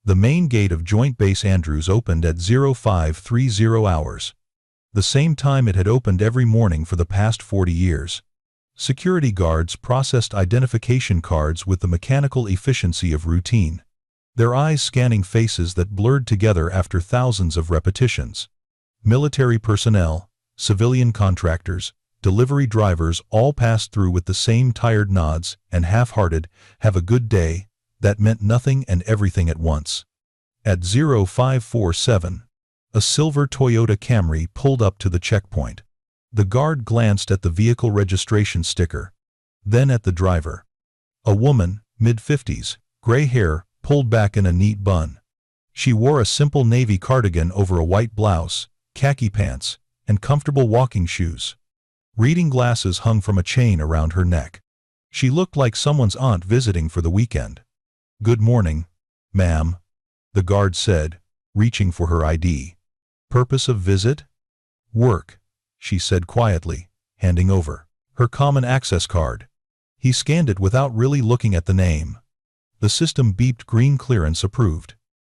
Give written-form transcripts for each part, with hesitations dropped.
The main gate of Joint Base Andrews opened at 0530 hours. The same time it had opened every morning for the past 40 years. Security guards processed identification cards with the mechanical efficiency of routine, their eyes scanning faces that blurred together after thousands of repetitions. Military personnel, civilian contractors, delivery drivers all passed through with the same tired nods and half-hearted, "Have a good day," that meant nothing and everything at once. At 0547, a silver Toyota Camry pulled up to the checkpoint. The guard glanced at the vehicle registration sticker, then at the driver. A woman, mid-50s, gray hair, pulled back in a neat bun. She wore a simple navy cardigan over a white blouse, khaki pants, and comfortable walking shoes. Reading glasses hung from a chain around her neck. She looked like someone's aunt visiting for the weekend. "Good morning, ma'am," the guard said, reaching for her ID. "Purpose of visit?" "Work," she said quietly, handing over her common access card. He scanned it without really looking at the name. The system beeped green clearance approved.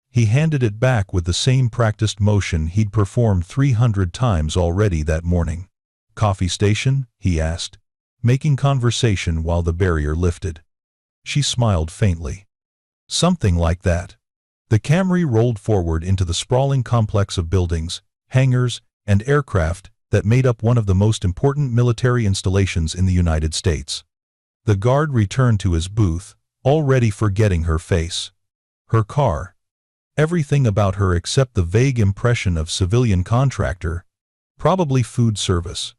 He handed it back with the same practiced motion he'd performed 300 times already that morning. "Coffee station?" he asked, making conversation while the barrier lifted. She smiled faintly. "Something like that." The Camry rolled forward into the sprawling complex of buildings, hangars, and aircraft that made up one of the most important military installations in the United States. The guard returned to his booth, already forgetting her face. Her car. Everything about her except the vague impression of civilian contractor, probably food service.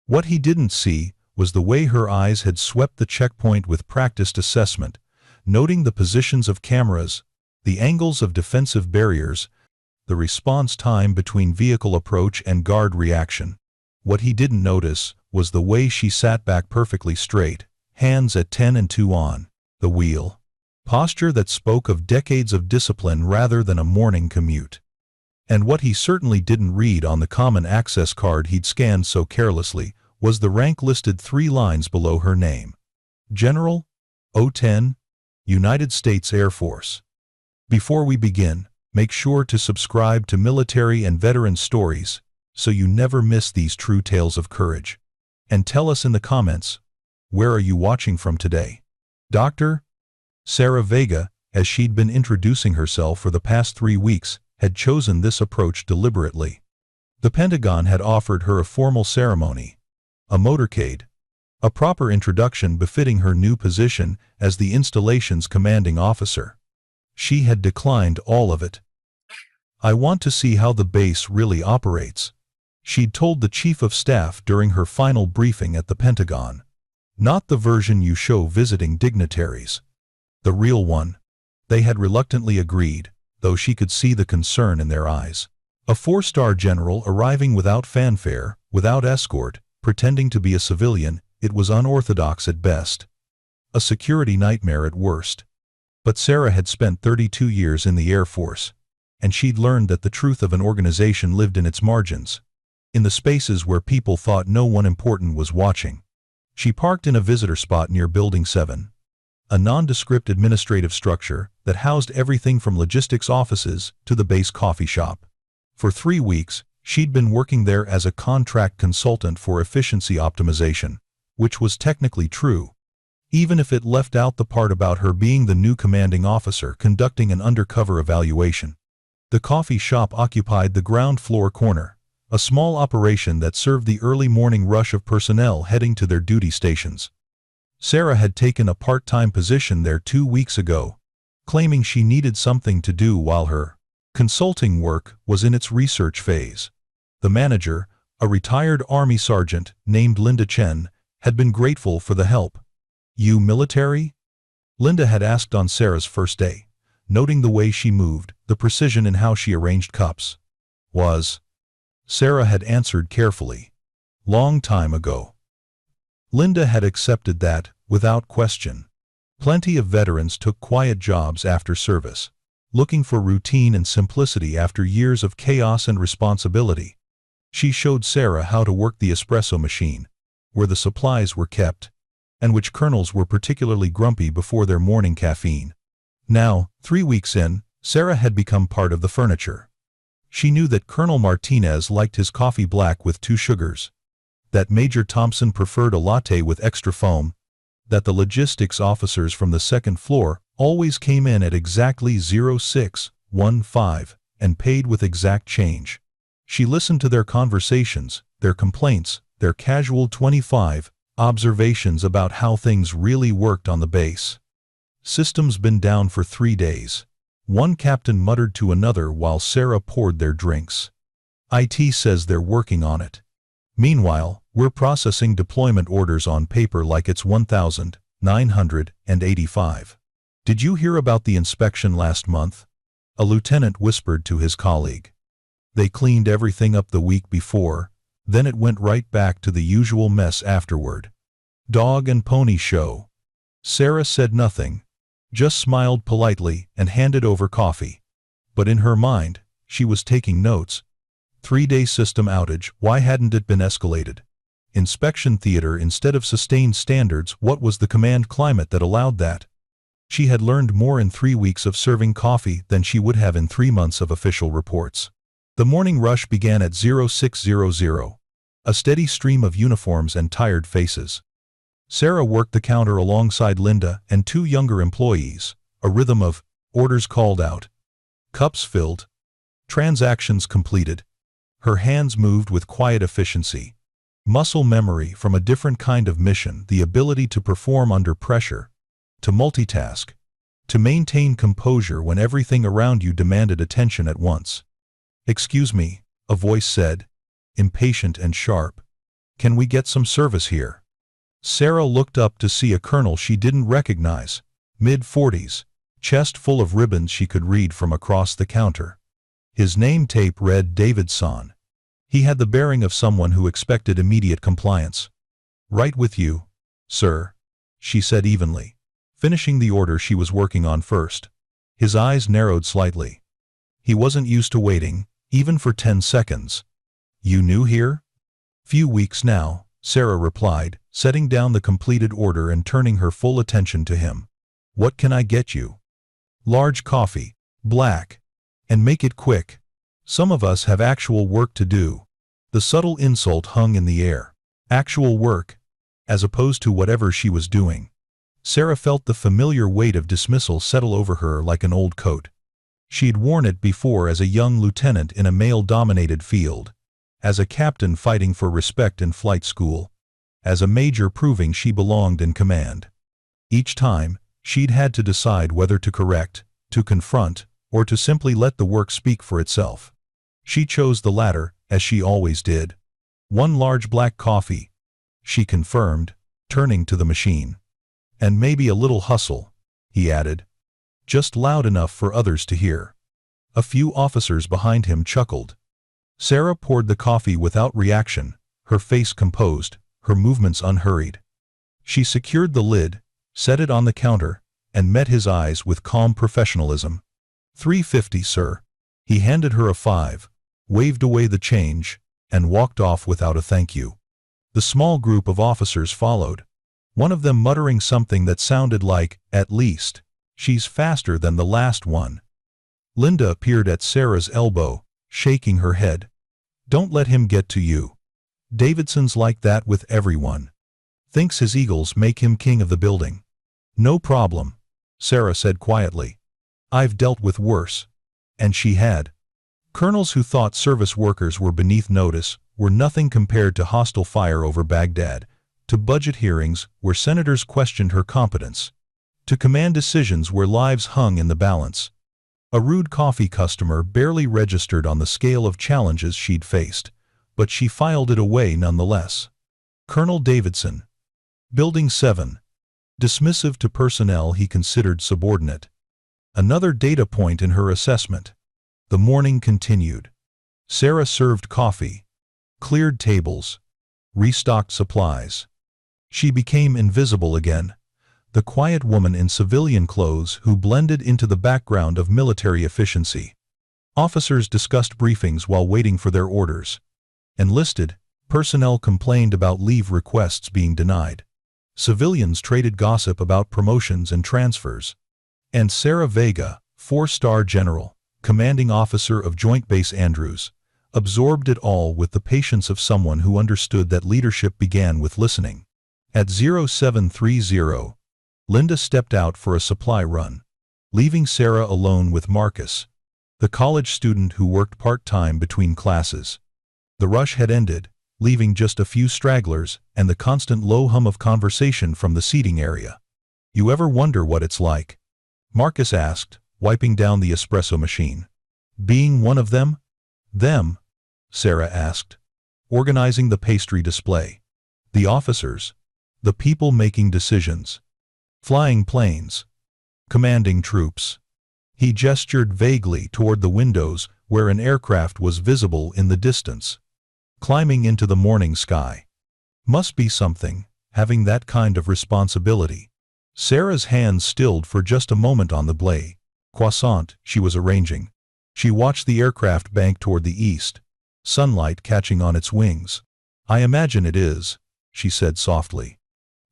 What he didn't see was the way her eyes had swept the checkpoint with practiced assessment, noting the positions of cameras, the angles of defensive barriers, the response time between vehicle approach and guard reaction. What he didn't notice was the way she sat back perfectly straight, hands at 10 and 2 on the wheel. Posture that spoke of decades of discipline rather than a morning commute. And what he certainly didn't read on the common access card he'd scanned so carelessly was the rank listed 3 lines below her name. General, 010, United States Air Force. Before we begin, make sure to subscribe to Military and Veteran Stories so you never miss these true tales of courage. And tell us in the comments, where are you watching from today? Dr. Sarah Vega, as she'd been introducing herself for the past 3 weeks, had chosen this approach deliberately. The Pentagon had offered her a formal ceremony, a motorcade, a proper introduction befitting her new position as the installation's commanding officer. She had declined all of it. "I want to see how the base really operates," she'd told the Chief of Staff during her final briefing at the Pentagon. "Not the version you show visiting dignitaries. The real one." They had reluctantly agreed, though she could see the concern in their eyes. A 4-star general arriving without fanfare, without escort, pretending to be a civilian, it was unorthodox at best. A security nightmare at worst. But Sarah had spent 32 years in the Air Force, and she'd learned that the truth of an organization lived in its margins, in the spaces where people thought no one important was watching. She parked in a visitor spot near Building 7, a nondescript administrative structure that housed everything from logistics offices to the base coffee shop. For 3 weeks, she'd been working there as a contract consultant for efficiency optimization, which was technically true, even if it left out the part about her being the new commanding officer conducting an undercover evaluation. The coffee shop occupied the ground floor corner, a small operation that served the early morning rush of personnel heading to their duty stations. Sarah had taken a part-time position there 2 weeks ago, claiming she needed something to do while her consulting work was in its research phase. The manager, a retired Army sergeant named Linda Chen, had been grateful for the help. "You military?" Linda had asked on Sarah's first day, noting the way she moved, the precision in how she arranged cups. "Was." Sarah had answered carefully. "Long time ago." Linda had accepted that, without question. Plenty of veterans took quiet jobs after service, looking for routine and simplicity after years of chaos and responsibility. She showed Sarah how to work the espresso machine, where the supplies were kept, and which colonels were particularly grumpy before their morning caffeine. Now, 3 weeks in, Sarah had become part of the furniture. She knew that Colonel Martinez liked his coffee black with 2 sugars, that Major Thompson preferred a latte with extra foam, that the logistics officers from the 2nd floor always came in at exactly 0615 and paid with exact change. She listened to their conversations, their complaints, their casual 25 observations about how things really worked on the base. "System's been down for 3 days. One captain muttered to another while Sarah poured their drinks. "IT says they're working on it. Meanwhile, we're processing deployment orders on paper like it's 1,985. Did you hear about the inspection last month?" a lieutenant whispered to his colleague. "They cleaned everything up the week before, then it went right back to the usual mess afterward. Dog and pony show." Sarah said nothing, just smiled politely and handed over coffee. But in her mind, she was taking notes. 3-day system outage, why hadn't it been escalated? Inspection theater instead of sustained standards, what was the command climate that allowed that? She had learned more in 3 weeks of serving coffee than she would have in 3 months of official reports. The morning rush began at 0600, a steady stream of uniforms and tired faces. Sarah worked the counter alongside Linda and 2 younger employees, a rhythm of orders called out, cups filled, transactions completed. Her hands moved with quiet efficiency. Muscle memory from a different kind of mission, the ability to perform under pressure, to multitask, to maintain composure when everything around you demanded attention at once. "Excuse me," a voice said, impatient and sharp. "Can we get some service here?" Sarah looked up to see a colonel she didn't recognize, mid-40s, chest full of ribbons she could read from across the counter. His name tape read Davidson. He had the bearing of someone who expected immediate compliance. "Right with you, sir," she said evenly, finishing the order she was working on first. His eyes narrowed slightly. He wasn't used to waiting, even for 10 seconds. "You new here?" "Few weeks now," Sarah replied, setting down the completed order and turning her full attention to him. "What can I get you?" "Large coffee, black. And make it quick. Some of us have actual work to do." The subtle insult hung in the air. Actual work, as opposed to whatever she was doing. Sarah felt the familiar weight of dismissal settle over her like an old coat. She'd worn it before as a young lieutenant in a male-dominated field, as a captain fighting for respect in flight school, as a major proving she belonged in command. Each time, she'd had to decide whether to correct, to confront, or to simply let the work speak for itself. She chose the latter, as she always did. "1 large black coffee," she confirmed, turning to the machine. "And maybe a little hustle," he added, just loud enough for others to hear. A few officers behind him chuckled. Sarah poured the coffee without reaction, her face composed, her movements unhurried. She secured the lid, set it on the counter, and met his eyes with calm professionalism. "350, sir." He handed her a 5, waved away the change, and walked off without a thank you. The small group of officers followed, one of them muttering something that sounded like, "At least, she's faster than the last one." Linda appeared at Sarah's elbow, shaking her head. "Don't let him get to you. Davidson's like that with everyone. Thinks his eagles make him king of the building." "No problem," Sarah said quietly. "I've dealt with worse." And she had. Colonels who thought service workers were beneath notice were nothing compared to hostile fire over Baghdad, to budget hearings where senators questioned her competence, to command decisions where lives hung in the balance. A rude coffee customer barely registered on the scale of challenges she'd faced, but she filed it away nonetheless. Colonel Davidson. Building 7. Dismissive to personnel he considered subordinate. Another data point in her assessment. The morning continued. Sarah served coffee, cleared tables, restocked supplies. She became invisible again, the quiet woman in civilian clothes who blended into the background of military efficiency. Officers discussed briefings while waiting for their orders. Enlisted personnel complained about leave requests being denied. Civilians traded gossip about promotions and transfers. And Sarah Vega, 4-star general, commanding officer of Joint Base Andrews, absorbed it all with the patience of someone who understood that leadership began with listening. At 0730, Linda stepped out for a supply run, leaving Sarah alone with Marcus, the college student who worked part-time between classes. The rush had ended, leaving just a few stragglers and the constant low hum of conversation from the seating area. "You ever wonder what it's like?" Marcus asked, wiping down the espresso machine. "Being one of them?" "Them?" Sarah asked, organizing the pastry display. "The officers. The people making decisions. Flying planes. Commanding troops." He gestured vaguely toward the windows where an aircraft was visible in the distance, climbing into the morning sky. "Must be something, having that kind of responsibility." Sarah's hands stilled for just a moment on the blade croissant she was arranging. She watched the aircraft bank toward the east, sunlight catching on its wings. "I imagine it is," she said softly.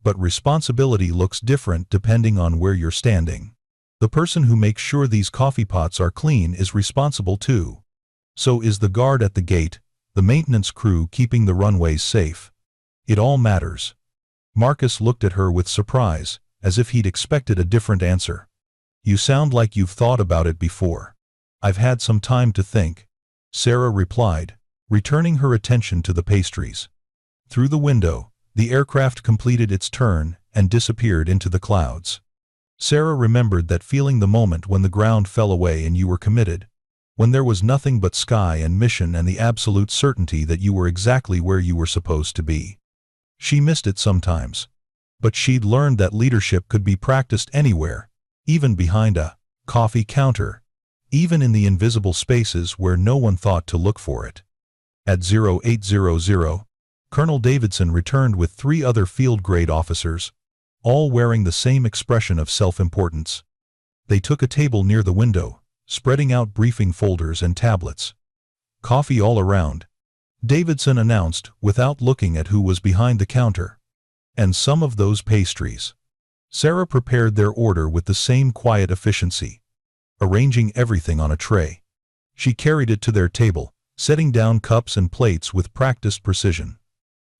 "But responsibility looks different depending on where you're standing. The person who makes sure these coffee pots are clean is responsible too. So is the guard at the gate, the maintenance crew keeping the runways safe. It all matters." Marcus looked at her with surprise, as if he'd expected a different answer. "You sound like you've thought about it before." "I've had some time to think," Sarah replied, returning her attention to the pastries. Through the window, the aircraft completed its turn and disappeared into the clouds. Sarah remembered that feeling the moment when the ground fell away and you were committed, when there was nothing but sky and mission and the absolute certainty that you were exactly where you were supposed to be. She missed it sometimes, but she'd learned that leadership could be practiced anywhere, even behind a coffee counter, even in the invisible spaces where no one thought to look for it. At 0800, Colonel Davidson returned with 3 other field-grade officers, all wearing the same expression of self-importance. They took a table near the window, spreading out briefing folders and tablets. "Coffee all around," Davidson announced without looking at who was behind the counter. "And some of those pastries." Sarah prepared their order with the same quiet efficiency, arranging everything on a tray. She carried it to their table, setting down cups and plates with practiced precision.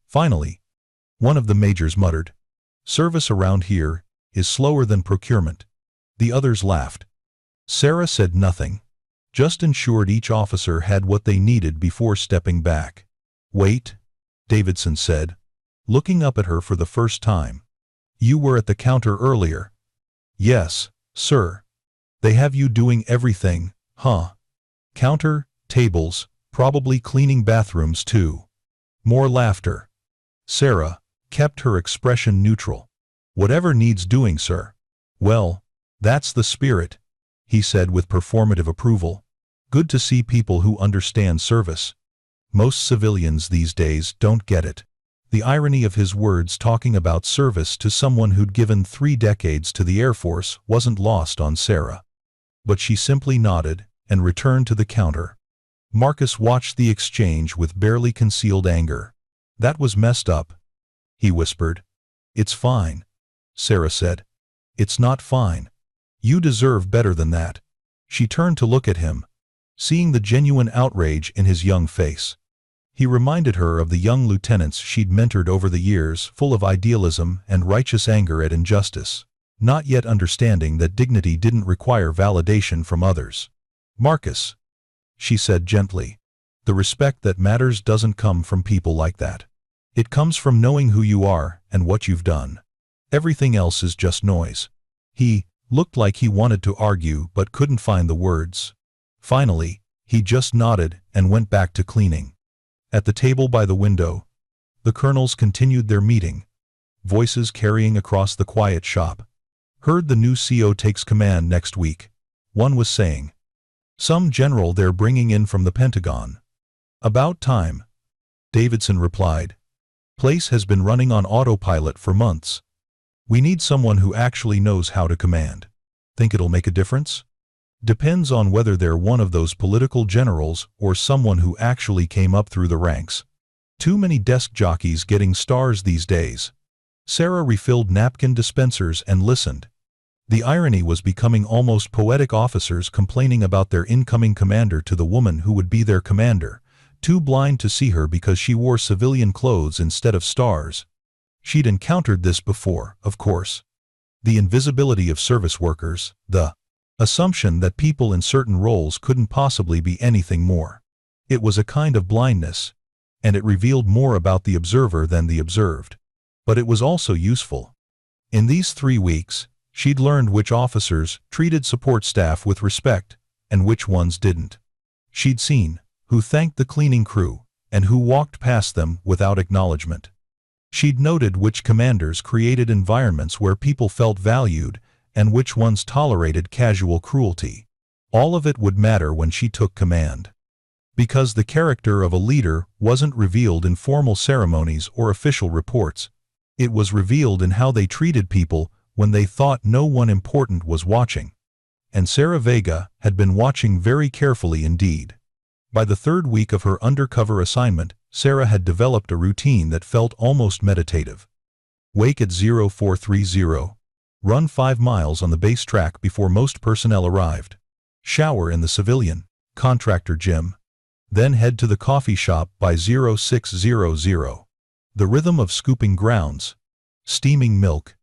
Finally, one of the majors muttered, "Service around here is slower than procurement." The others laughed. Sarah said nothing, just ensured each officer had what they needed before stepping back. "Wait," Davidson said, looking up at her for the first time. "You were at the counter earlier." "Yes, sir." "They have you doing everything, huh?" "Counter, tables, probably cleaning bathrooms too." More laughter. Sarah kept her expression neutral. "Whatever needs doing, sir." "Well, that's the spirit," he said with performative approval. "Good to see people who understand service. Most civilians these days don't get it." The irony of his words talking about service to someone who'd given 3 decades to the Air Force wasn't lost on Sarah. But she simply nodded and returned to the counter. Marcus watched the exchange with barely concealed anger. "That was messed up," he whispered. "It's fine," Sarah said. "It's not fine. You deserve better than that." She turned to look at him, seeing the genuine outrage in his young face. He reminded her of the young lieutenants she'd mentored over the years, full of idealism and righteous anger at injustice, not yet understanding that dignity didn't require validation from others. "Marcus," she said gently, "the respect that matters doesn't come from people like that. It comes from knowing who you are and what you've done. Everything else is just noise." He looked like he wanted to argue but couldn't find the words. Finally, he just nodded and went back to cleaning. At the table by the window, the colonels continued their meeting, voices carrying across the quiet shop. "Heard the new CO takes command next week," one was saying. "Some general they're bringing in from the Pentagon." "About time," Davidson replied. "Place has been running on autopilot for months. We need someone who actually knows how to command." "Think it'll make a difference?" "Depends on whether they're one of those political generals or someone who actually came up through the ranks. Too many desk jockeys getting stars these days." Sarah refilled napkin dispensers and listened. The irony was becoming almost poetic. Officers complaining about their incoming commander to the woman who would be their commander, too blind to see her because she wore civilian clothes instead of stars. She'd encountered this before, of course. The invisibility of service workers, the assumption that people in certain roles couldn't possibly be anything more. It was a kind of blindness, and it revealed more about the observer than the observed. But it was also useful. In these 3 weeks, she'd learned which officers treated support staff with respect, and which ones didn't. She'd seen who thanked the cleaning crew, and who walked past them without acknowledgement. She'd noted which commanders created environments where people felt valued, and which ones tolerated casual cruelty. All of it would matter when she took command. Because the character of a leader wasn't revealed in formal ceremonies or official reports. It was revealed in how they treated people when they thought no one important was watching. And Sarah Vega had been watching very carefully indeed. By the 3rd week of her undercover assignment, Sarah had developed a routine that felt almost meditative. Wake at 0430. Run 5 miles on the base track before most personnel arrived. Shower in the civilian contractor gym. Then head to the coffee shop by 0600. The rhythm of scooping grounds, steaming milk,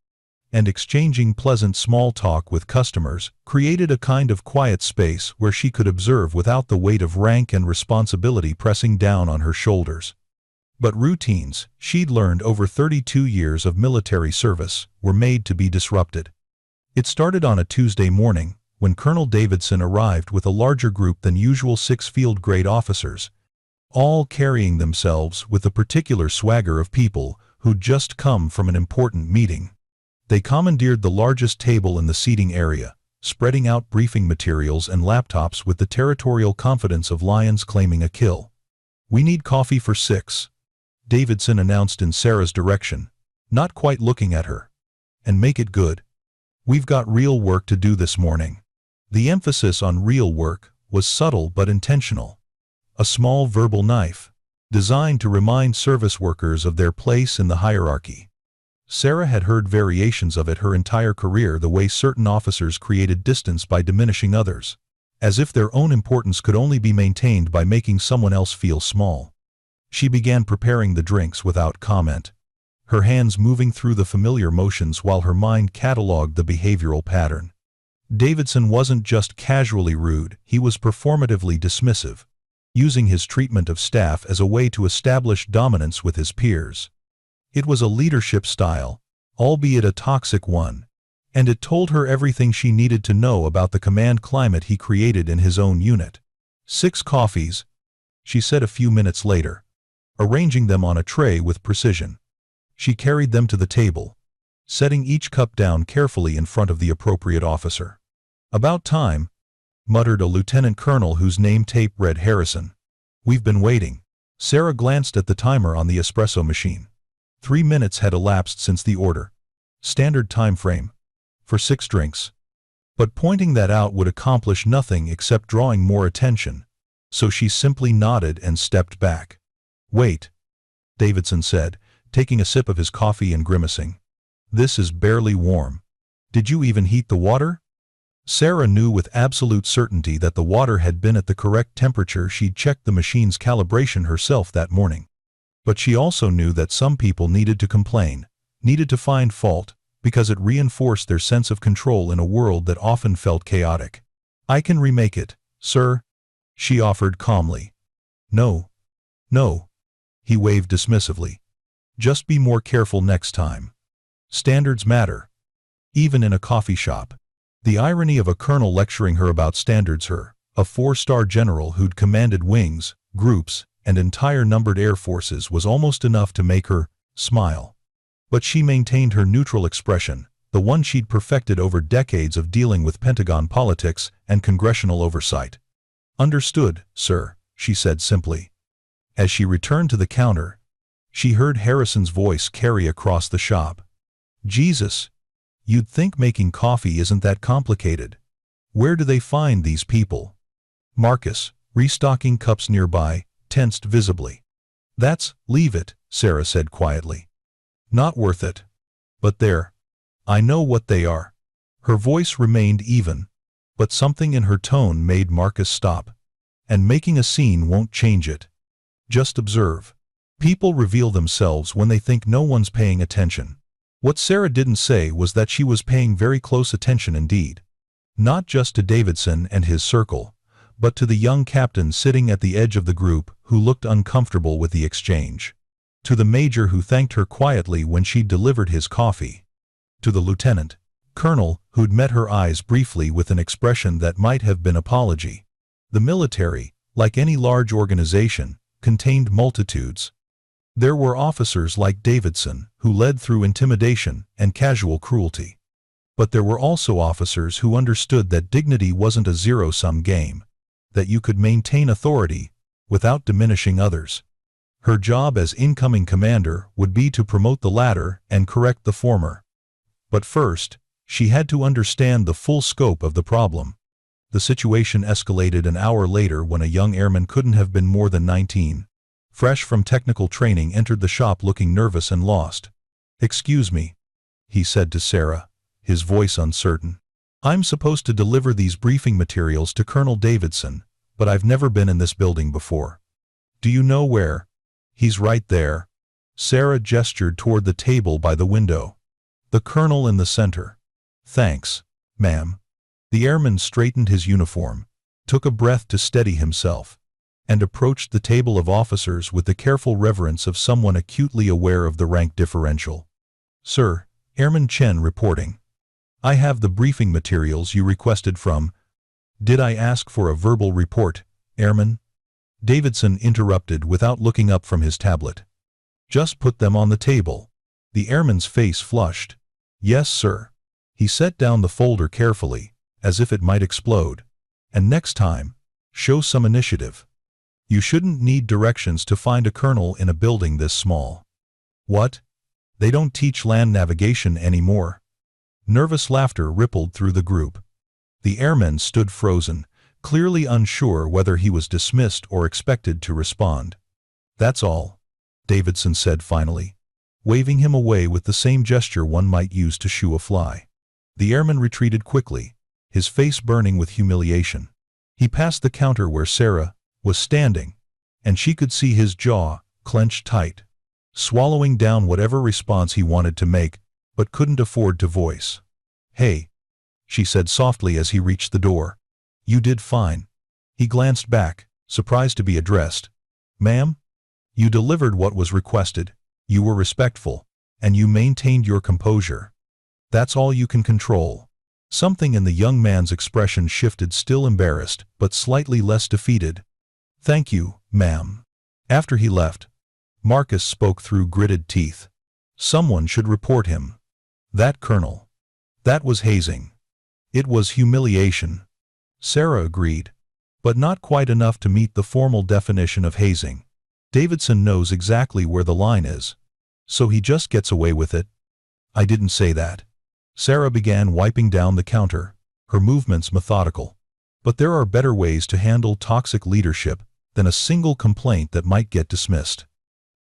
and exchanging pleasant small talk with customers created a kind of quiet space where she could observe without the weight of rank and responsibility pressing down on her shoulders. But routines, she'd learned over 32 years of military service, were made to be disrupted. It started on a Tuesday morning, when Colonel Davidson arrived with a larger group than usual 6 field-grade officers, all carrying themselves with the particular swagger of people who'd just come from an important meeting. They commandeered the largest table in the seating area, spreading out briefing materials and laptops with the territorial confidence of lions claiming a kill. "We need coffee for 6, Davidson announced in Sarah's direction, not quite looking at her. "And make it good. We've got real work to do this morning." The emphasis on real work was subtle but intentional. A small verbal knife, designed to remind service workers of their place in the hierarchy. Sarah had heard variations of it her entire career, the way certain officers created distance by diminishing others, as if their own importance could only be maintained by making someone else feel small. She began preparing the drinks without comment, her hands moving through the familiar motions while her mind catalogued the behavioral pattern. Davidson wasn't just casually rude, he was performatively dismissive, using his treatment of staff as a way to establish dominance with his peers. It was a leadership style, albeit a toxic one, and it told her everything she needed to know about the command climate he created in his own unit. 6 coffees, she said a few minutes later, arranging them on a tray with precision. She carried them to the table, setting each cup down carefully in front of the appropriate officer. "About time," muttered a lieutenant colonel whose name tape read Harrison. "We've been waiting." Sarah glanced at the timer on the espresso machine. 3 minutes had elapsed since the order. Standard time frame. For 6 drinks. But pointing that out would accomplish nothing except drawing more attention, so she simply nodded and stepped back. "Wait," Davidson said, taking a sip of his coffee and grimacing. "This is barely warm. Did you even heat the water?" Sarah knew with absolute certainty that the water had been at the correct temperature. She'd checked the machine's calibration herself that morning. But she also knew that some people needed to complain, needed to find fault, because it reinforced their sense of control in a world that often felt chaotic. "I can remake it, sir," she offered calmly. No, he waved dismissively. "Just be more careful next time. Standards matter. Even in a coffee shop." The irony of a colonel lecturing her about standards, her, a 4-star general who'd commanded wings, groups, and entire numbered air forces, was almost enough to make her smile. But she maintained her neutral expression, the one she'd perfected over decades of dealing with Pentagon politics and congressional oversight. "Understood, sir," she said simply. As she returned to the counter, she heard Harrison's voice carry across the shop. "Jesus, you'd think making coffee isn't that complicated. Where do they find these people?" Marcus, restocking cups nearby, tensed visibly. "Leave it," Sarah said quietly. "Not worth it. But I know what they are." Her voice remained even, but something in her tone made Marcus stop. And making a scene won't change it. Just observe. People reveal themselves when they think no one's paying attention. What Sarah didn't say was that she was paying very close attention indeed. Not just to Davidson and his circle, but to the young captain sitting at the edge of the group who looked uncomfortable with the exchange. To the major who thanked her quietly when she delivered his coffee. To the lieutenant colonel who'd met her eyes briefly with an expression that might have been apology. The military, like any large organization, contained multitudes. There were officers like Davidson who led through intimidation and casual cruelty. But there were also officers who understood that dignity wasn't a zero-sum game, that you could maintain authority without diminishing others. Her job as incoming commander would be to promote the latter and correct the former. But first, she had to understand the full scope of the problem. The situation escalated an hour later when a young airman couldn't have been more than 19. Fresh from technical training, entered the shop looking nervous and lost. "Excuse me," he said to Sarah, his voice uncertain. "I'm supposed to deliver these briefing materials to Colonel Davidson, but I've never been in this building before. Do you know where?" "He's right there." Sarah gestured toward the table by the window. "The colonel in the center." "Thanks, ma'am." The airman straightened his uniform, took a breath to steady himself, and approached the table of officers with the careful reverence of someone acutely aware of the rank differential. "Sir, Airman Chen reporting. I have the briefing materials you requested from—" "Did I ask for a verbal report, Airman?" Davidson interrupted without looking up from his tablet. "Just put them on the table." The airman's face flushed. "Yes, sir." He set down the folder carefully, as if it might explode. "And next time, show some initiative. You shouldn't need directions to find a colonel in a building this small." "What? They don't teach land navigation anymore?" Nervous laughter rippled through the group. The airman stood frozen, clearly unsure whether he was dismissed or expected to respond. "That's all," Davidson said finally, waving him away with the same gesture one might use to shoo a fly. The airman retreated quickly, his face burning with humiliation. He passed the counter where Sarah was standing, and she could see his jaw clenched tight, swallowing down whatever response he wanted to make, but couldn't afford to voice. "Hey," she said softly as he reached the door. "You did fine." He glanced back, surprised to be addressed. "Ma'am? You delivered what was requested, you were respectful, and you maintained your composure. That's all you can control." Something in the young man's expression shifted, still embarrassed, but slightly less defeated. "Thank you, ma'am." After he left, Marcus spoke through gritted teeth. Someone should report him. That colonel. That was hazing. It was humiliation. Sarah agreed, but not quite enough to meet the formal definition of hazing. Davidson knows exactly where the line is, so he just gets away with it. "I didn't say that." Sarah began wiping down the counter, her movements methodical. "But there are better ways to handle toxic leadership than a single complaint that might get dismissed.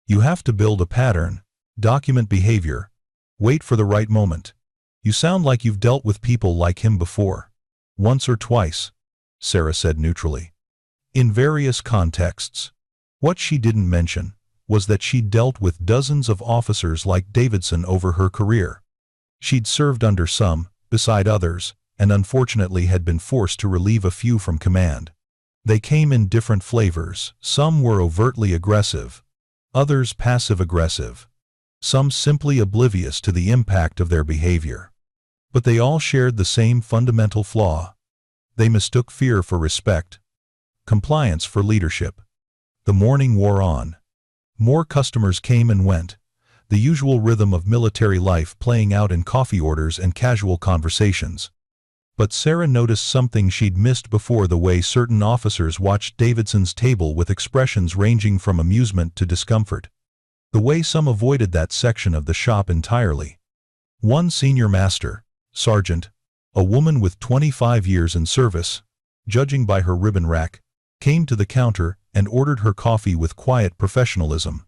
You have to build a pattern, document behavior, wait for the right moment." "You sound like you've dealt with people like him before." "Once or twice," Sarah said neutrally. "In various contexts." What she didn't mention was that she'd dealt with dozens of officers like Davidson over her career. She'd served under some, beside others, and unfortunately had been forced to relieve a few from command. They came in different flavors. Some were overtly aggressive, others passive-aggressive, some simply oblivious to the impact of their behavior. But they all shared the same fundamental flaw. They mistook fear for respect, compliance for leadership. The morning wore on. More customers came and went, the usual rhythm of military life playing out in coffee orders and casual conversations. But Sarah noticed something she'd missed before: the way certain officers watched Davidson's table with expressions ranging from amusement to discomfort. The way some avoided that section of the shop entirely. One senior master, sergeant, a woman with 25 years in service, judging by her ribbon rack, came to the counter and ordered her coffee with quiet professionalism.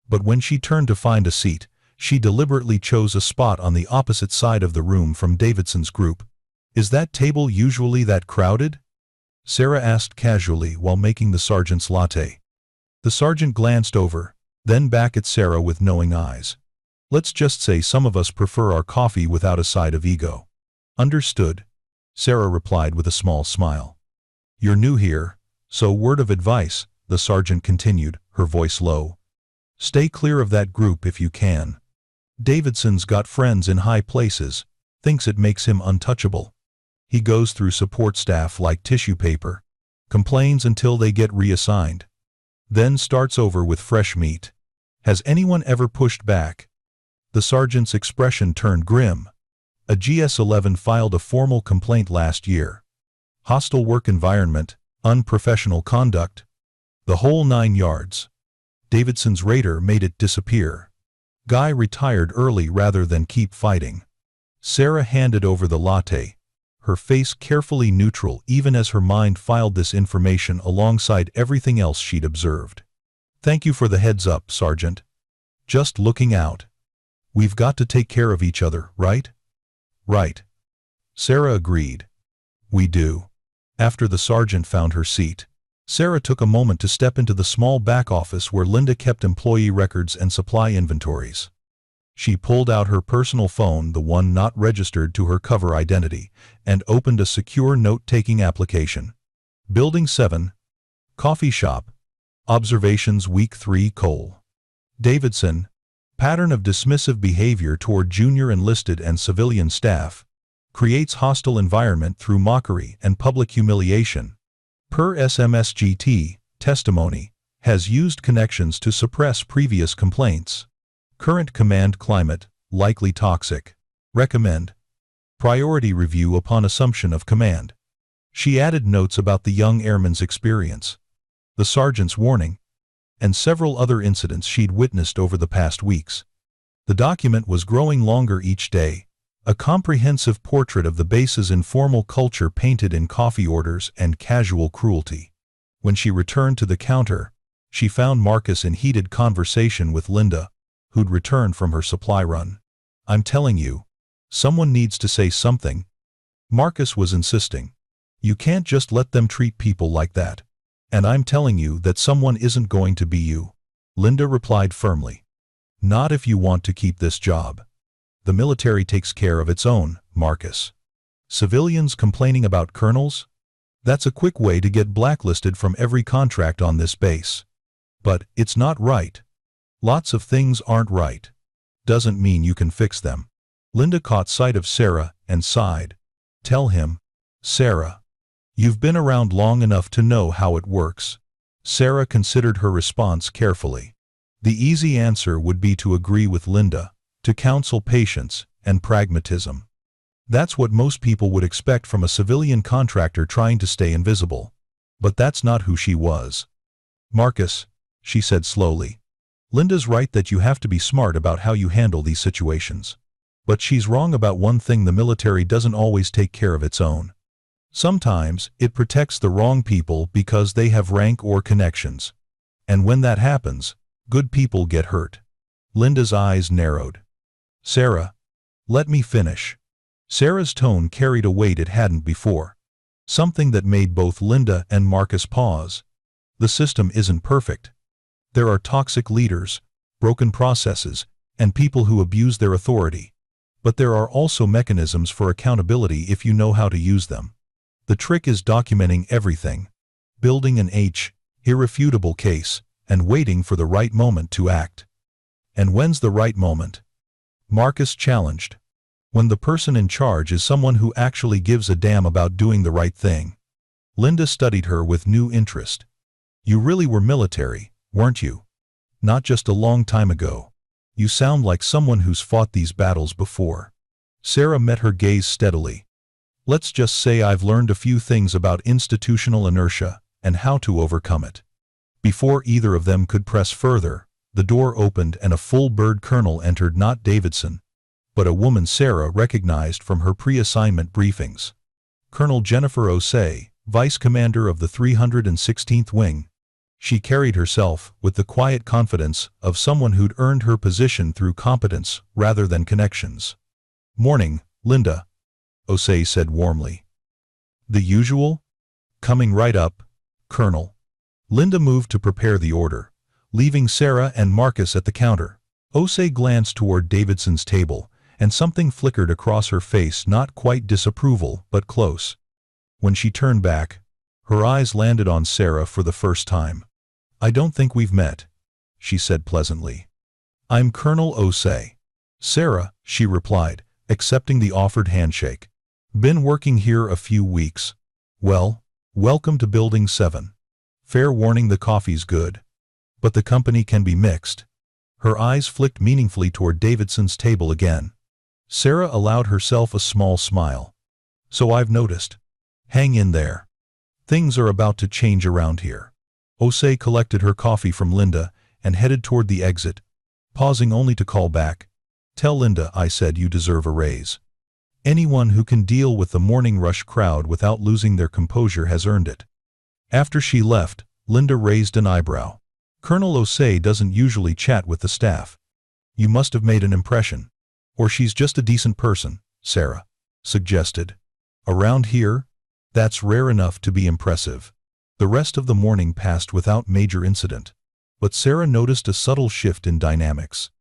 But when she turned to find a seat, she deliberately chose a spot on the opposite side of the room from Davidson's group, Is that table usually that crowded? Sarah asked casually while making the sergeant's latte. The sergeant glanced over, then back at Sarah with knowing eyes. Let's just say some of us prefer our coffee without a side of ego. Understood, Sarah replied with a small smile. You're new here, so word of advice, the sergeant continued, her voice low. Stay clear of that group if you can. Davidson's got friends in high places, thinks it makes him untouchable. He goes through support staff like tissue paper, complains until they get reassigned, then starts over with fresh meat. Has anyone ever pushed back? The sergeant's expression turned grim. A GS-11 filed a formal complaint last year. Hostile work environment, unprofessional conduct, the whole 9 yards. Davidson's raider made it disappear. Guy retired early rather than keep fighting. Sarah handed over the latte, her face carefully neutral even as her mind filed this information alongside everything else she'd observed. Thank you for the heads up, Sergeant. Just looking out. We've got to take care of each other, right? Right. Sarah agreed. We do. After the sergeant found her seat, Sarah took a moment to step into the small back office where Linda kept employee records and supply inventories. She pulled out her personal phone, the one not registered to her cover identity, and opened a secure note-taking application. Building 7. Coffee shop. Observations Week 3 Cole. Davidson. Pattern of dismissive behavior toward junior enlisted and civilian staff. Creates hostile environment through mockery and public humiliation. Per SMSGT, testimony. Has used connections to suppress previous complaints. Current command climate, likely toxic. Recommend. Priority review upon assumption of command. She added notes about the young airman's experience, the sergeant's warning, and several other incidents she'd witnessed over the past weeks. The document was growing longer each day, a comprehensive portrait of the base's informal culture painted in coffee orders and casual cruelty. When she returned to the counter, she found Marcus in heated conversation with Linda, who'd returned from her supply run. I'm telling you, someone needs to say something. Marcus was insisting. You can't just let them treat people like that. And I'm telling you that someone isn't going to be you. Linda replied firmly. Not if you want to keep this job. The military takes care of its own, Marcus. Civilians complaining about colonels? That's a quick way to get blacklisted from every contract on this base. But it's not right. Lots of things aren't right. Doesn't mean you can fix them. Linda caught sight of Sarah and sighed. Tell him, Sarah. You've been around long enough to know how it works. Sarah considered her response carefully. The easy answer would be to agree with Linda, to counsel patience and pragmatism. That's what most people would expect from a civilian contractor trying to stay invisible. But that's not who she was. Marcus, she said slowly. Linda's right that you have to be smart about how you handle these situations. But she's wrong about one thing: the military doesn't always take care of its own. Sometimes, it protects the wrong people because they have rank or connections. And when that happens, good people get hurt. Linda's eyes narrowed. Sarah, let me finish. Sarah's tone carried a weight it hadn't before. Something that made both Linda and Marcus pause. The system isn't perfect. There are toxic leaders, broken processes, and people who abuse their authority. But there are also mechanisms for accountability if you know how to use them. The trick is documenting everything, building an irrefutable case, and waiting for the right moment to act. And when's the right moment? Marcus challenged. When the person in charge is someone who actually gives a damn about doing the right thing. Linda studied her with new interest. You really were military, weren't you? Not just a long time ago. You sound like someone who's fought these battles before. Sarah met her gaze steadily. Let's just say I've learned a few things about institutional inertia and how to overcome it. Before either of them could press further, the door opened and a full-bird colonel entered, not Davidson, but a woman Sarah recognized from her pre-assignment briefings. Colonel Jennifer Osei, Vice Commander of the 316th Wing. She carried herself with the quiet confidence of someone who'd earned her position through competence rather than connections. Morning, Linda. Osei said warmly. The usual? Coming right up, Colonel. Linda moved to prepare the order, leaving Sarah and Marcus at the counter. Osei glanced toward Davidson's table, and something flickered across her face, not quite disapproval, but close. When she turned back, her eyes landed on Sarah for the first time. I don't think we've met, she said pleasantly. I'm Colonel Osei. Sarah, she replied, accepting the offered handshake. Been working here a few weeks. Well, welcome to Building 7. Fair warning, the coffee's good. But the company can be mixed. Her eyes flicked meaningfully toward Davidson's table again. Sarah allowed herself a small smile. So I've noticed. Hang in there. Things are about to change around here. Osei collected her coffee from Linda and headed toward the exit, pausing only to call back. Tell Linda I said you deserve a raise. Anyone who can deal with the morning rush crowd without losing their composure has earned it. After she left, Linda raised an eyebrow. Colonel Osei doesn't usually chat with the staff. You must have made an impression. Or she's just a decent person, Sarah suggested. Around here, that's rare enough to be impressive. The rest of the morning passed without major incident. But Sarah noticed a subtle shift in dynamics.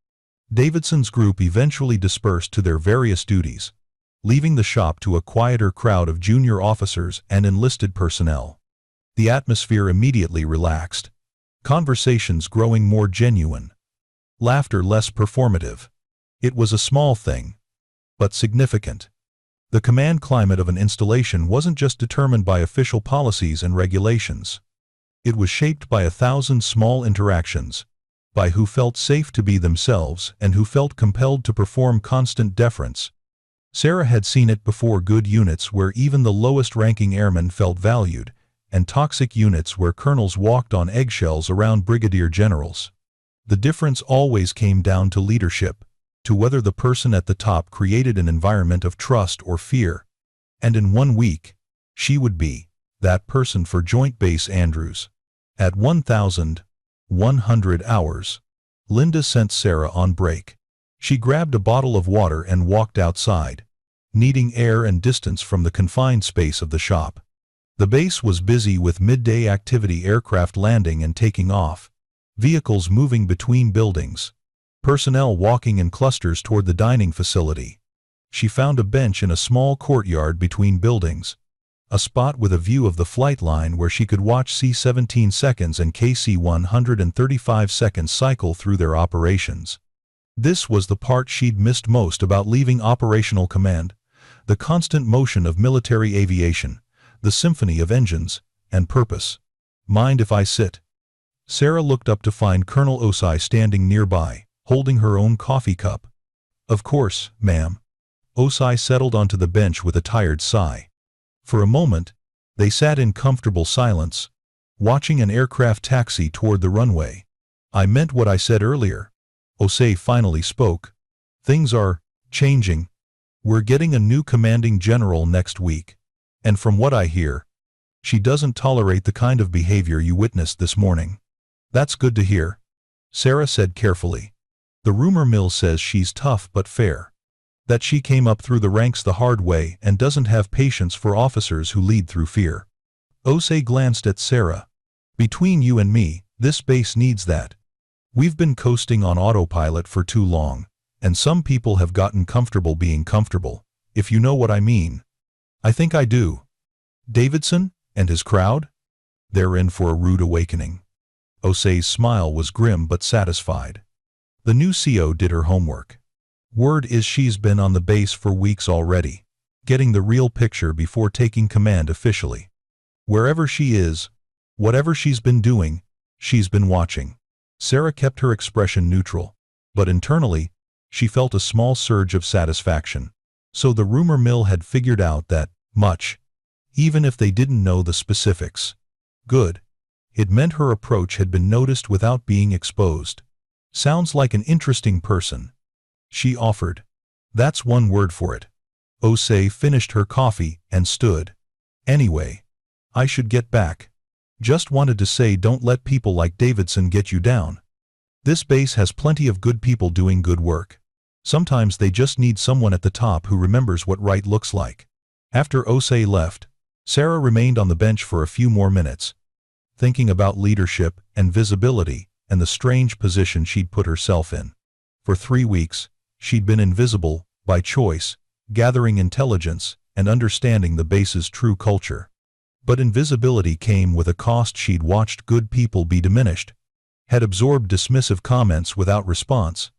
Davidson's group eventually dispersed to their various duties, leaving the shop to a quieter crowd of junior officers and enlisted personnel. The atmosphere immediately relaxed, conversations growing more genuine, laughter less performative. It was a small thing, but significant. The command climate of an installation wasn't just determined by official policies and regulations. It was shaped by 1,000 small interactions, by who felt safe to be themselves and who felt compelled to perform constant deference. Sarah had seen it before: good units where even the lowest-ranking airmen felt valued, and toxic units where colonels walked on eggshells around brigadier generals. The difference always came down to leadership, to whether the person at the top created an environment of trust or fear. And in 1 week, she would be that person for Joint Base Andrews. At 1,100 hours, Linda sent Sarah on break. She grabbed a bottle of water and walked outside, needing air and distance from the confined space of the shop. The base was busy with midday activity: aircraft landing and taking off, vehicles moving between buildings, personnel walking in clusters toward the dining facility. She found a bench in a small courtyard between buildings, a spot with a view of the flight line where she could watch C-17 seconds and KC-135 seconds cycle through their operations. This was the part she'd missed most about leaving operational command: the constant motion of military aviation, the symphony of engines and purpose. Mind if I sit? Sarah looked up to find Colonel Osei standing nearby, holding her own coffee cup. Of course, ma'am. Osei settled onto the bench with a tired sigh. For a moment, they sat in comfortable silence, watching an aircraft taxi toward the runway. I meant what I said earlier. Osei finally spoke. Things are changing. We're getting a new commanding general next week. And from what I hear, she doesn't tolerate the kind of behavior you witnessed this morning. That's good to hear, Sarah said carefully. The rumor mill says she's tough but fair, that she came up through the ranks the hard way and doesn't have patience for officers who lead through fear. Osei glanced at Sarah. Between you and me, this base needs that. We've been coasting on autopilot for too long, and some people have gotten comfortable being comfortable, if you know what I mean. I think I do. Davidson and his crowd? They're in for a rude awakening. Osei's smile was grim but satisfied. The new CO did her homework. Word is she's been on the base for weeks already, getting the real picture before taking command officially. Wherever she is, whatever she's been doing, she's been watching. Sarah kept her expression neutral, but internally, she felt a small surge of satisfaction. So the rumor mill had figured out that much, even if they didn't know the specifics. Good. It meant her approach had been noticed without being exposed. Sounds like an interesting person, she offered. That's one word for it. Osei finished her coffee and stood. Anyway, I should get back. Just wanted to say, don't let people like Davidson get you down. This base has plenty of good people doing good work. Sometimes they just need someone at the top who remembers what right looks like. After Osei left, Sarah remained on the bench for a few more minutes, thinking about leadership and visibility and the strange position she'd put herself in. For 3 weeks, she'd been invisible, by choice, gathering intelligence and understanding the base's true culture. But invisibility came with a cost. She'd watched good people be diminished, had absorbed dismissive comments without response,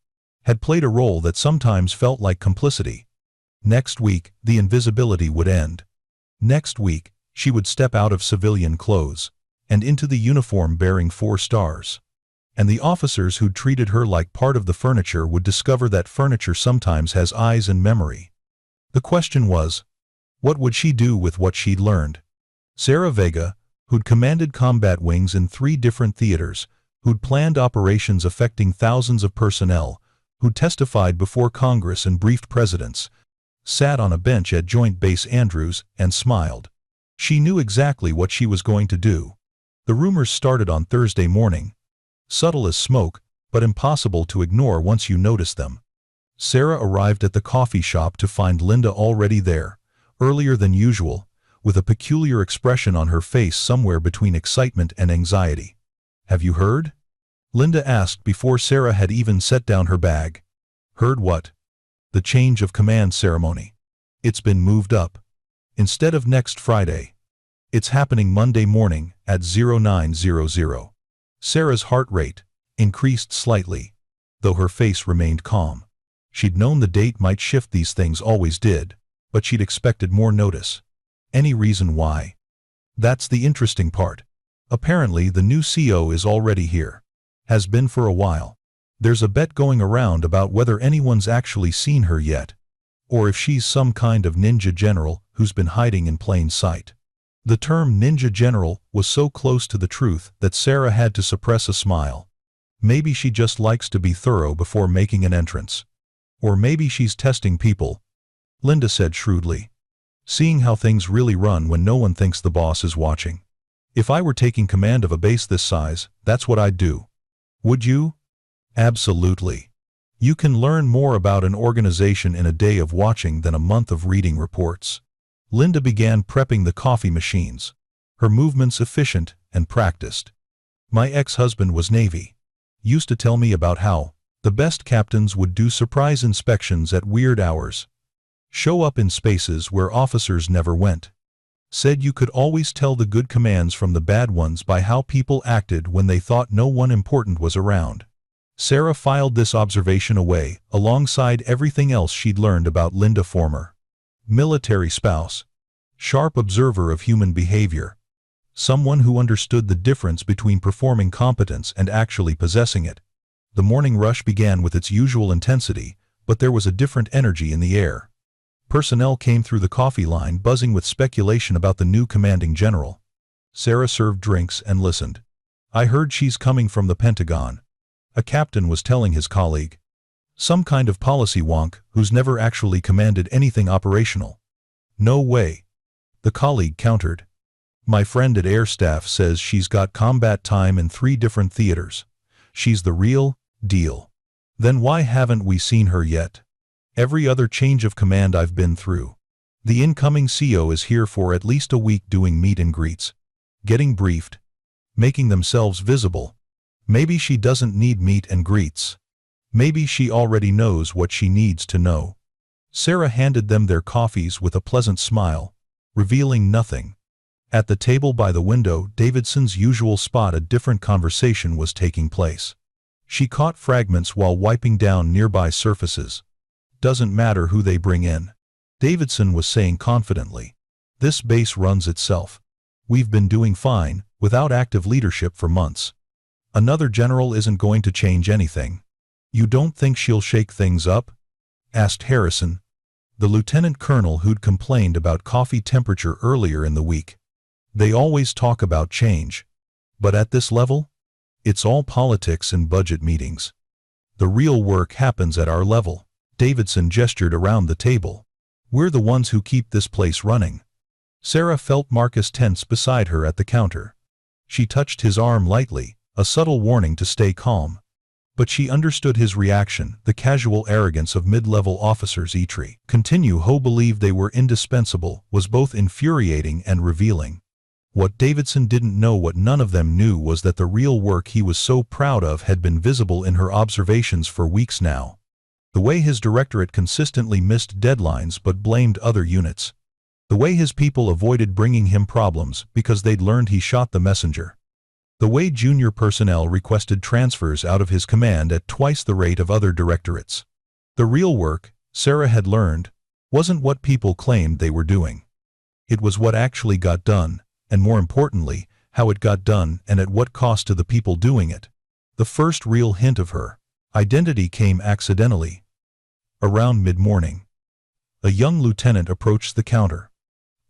had played a role that sometimes felt like complicity. Next week, the invisibility would end. Next week, she would step out of civilian clothes and into the uniform bearing 4 stars. And the officers who'd treated her like part of the furniture would discover that furniture sometimes has eyes and memory. The question was, what would she do with what she'd learned? Sarah Vega, who'd commanded combat wings in 3 different theaters, who'd planned operations affecting thousands of personnel, who'd testified before Congress and briefed presidents, sat on a bench at Joint Base Andrews and smiled. She knew exactly what she was going to do. The rumors started on Thursday morning. Subtle as smoke, but impossible to ignore once you notice them. Sarah arrived at the coffee shop to find Linda already there, earlier than usual, with a peculiar expression on her face somewhere between excitement and anxiety. "Have you heard?" Linda asked before Sarah had even set down her bag. "Heard what?" "The change of command ceremony. It's been moved up. Instead of next Friday, it's happening Monday morning at 0900. Sarah's heart rate increased slightly, though her face remained calm. She'd known the date might shift. These things always did, but she'd expected more notice. Any reason why? That's the interesting part. Apparently the new CO is already here. Has been for a while. There's a bet going around about whether anyone's actually seen her yet, or if she's some kind of ninja general who's been hiding in plain sight. The term ninja general was so close to the truth that Sarah had to suppress a smile. Maybe she just likes to be thorough before making an entrance. Or maybe she's testing people, Linda said shrewdly. Seeing how things really run when no one thinks the boss is watching. If I were taking command of a base this size, that's what I'd do. Would you? Absolutely. You can learn more about an organization in a day of watching than a month of reading reports. Linda began prepping the coffee machines, her movements efficient and practiced. My ex-husband was Navy. Used to tell me about how the best captains would do surprise inspections at weird hours. Show up in spaces where officers never went. Said you could always tell the good commands from the bad ones by how people acted when they thought no one important was around. Sarah filed this observation away, alongside everything else she'd learned about Linda. Former military spouse. Sharp observer of human behavior. Someone who understood the difference between performing competence and actually possessing it. The morning rush began with its usual intensity, but there was a different energy in the air. Personnel came through the coffee line buzzing with speculation about the new commanding general. Sarah served drinks and listened. "I heard she's coming from the Pentagon," a captain was telling his colleague. "Some kind of policy wonk who's never actually commanded anything operational." "No way," the colleague countered. "My friend at Air Staff says she's got combat time in 3 different theaters. She's the real deal." "Then why haven't we seen her yet?" "Every other change of command I've been through. The incoming CO is here for at least a week doing meet and greets. Getting briefed. Making themselves visible. Maybe she doesn't need meet and greets. Maybe she already knows what she needs to know." Sarah handed them their coffees with a pleasant smile, revealing nothing. At the table by the window, Davidson's usual spot, a different conversation was taking place. She caught fragments while wiping down nearby surfaces. "Doesn't matter who they bring in," Davidson was saying confidently. "This base runs itself. We've been doing fine, without active leadership for months. Another general isn't going to change anything." "You don't think she'll shake things up?" asked Harrison, the lieutenant colonel who'd complained about coffee temperature earlier in the week. "They always talk about change. But at this level? It's all politics and budget meetings. The real work happens at our level." Davidson gestured around the table. "We're the ones who keep this place running." Sarah felt Marcus tense beside her at the counter. She touched his arm lightly, a subtle warning to stay calm. But she understood his reaction, the casual arrogance of mid-level officers. Continue who believed they were indispensable was both infuriating and revealing. What Davidson didn't know, what none of them knew, was that the real work he was so proud of had been visible in her observations for weeks now. The way his directorate consistently missed deadlines but blamed other units. The way his people avoided bringing him problems because they'd learned he shot the messenger. The way junior personnel requested transfers out of his command at twice the rate of other directorates. The real work, Sarah had learned, wasn't what people claimed they were doing. It was what actually got done, and more importantly, how it got done and at what cost to the people doing it. The first real hint of her identity came accidentally. Around mid-morning, a young lieutenant approached the counter,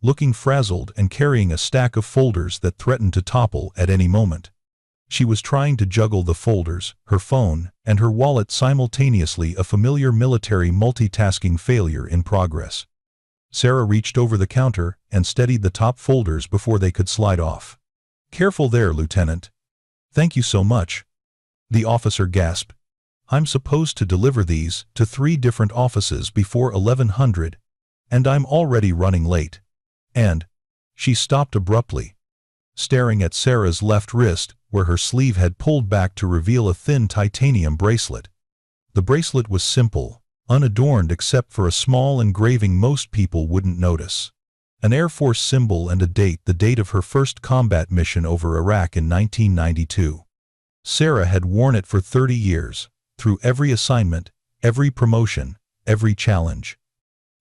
looking frazzled and carrying a stack of folders that threatened to topple at any moment. She was trying to juggle the folders, her phone, and her wallet simultaneously, a familiar military multitasking failure in progress. Sarah reached over the counter and steadied the top folders before they could slide off. "Careful there, Lieutenant." "Thank you so much." The officer gasped. "I'm supposed to deliver these to 3 different offices before 1100, and I'm already running late." And she stopped abruptly, staring at Sarah's left wrist, where her sleeve had pulled back to reveal a thin titanium bracelet. The bracelet was simple, unadorned except for a small engraving most people wouldn't notice. An Air Force symbol and a date, the date of her first combat mission over Iraq in 1992. Sarah had worn it for 30 years, through every assignment, every promotion, every challenge.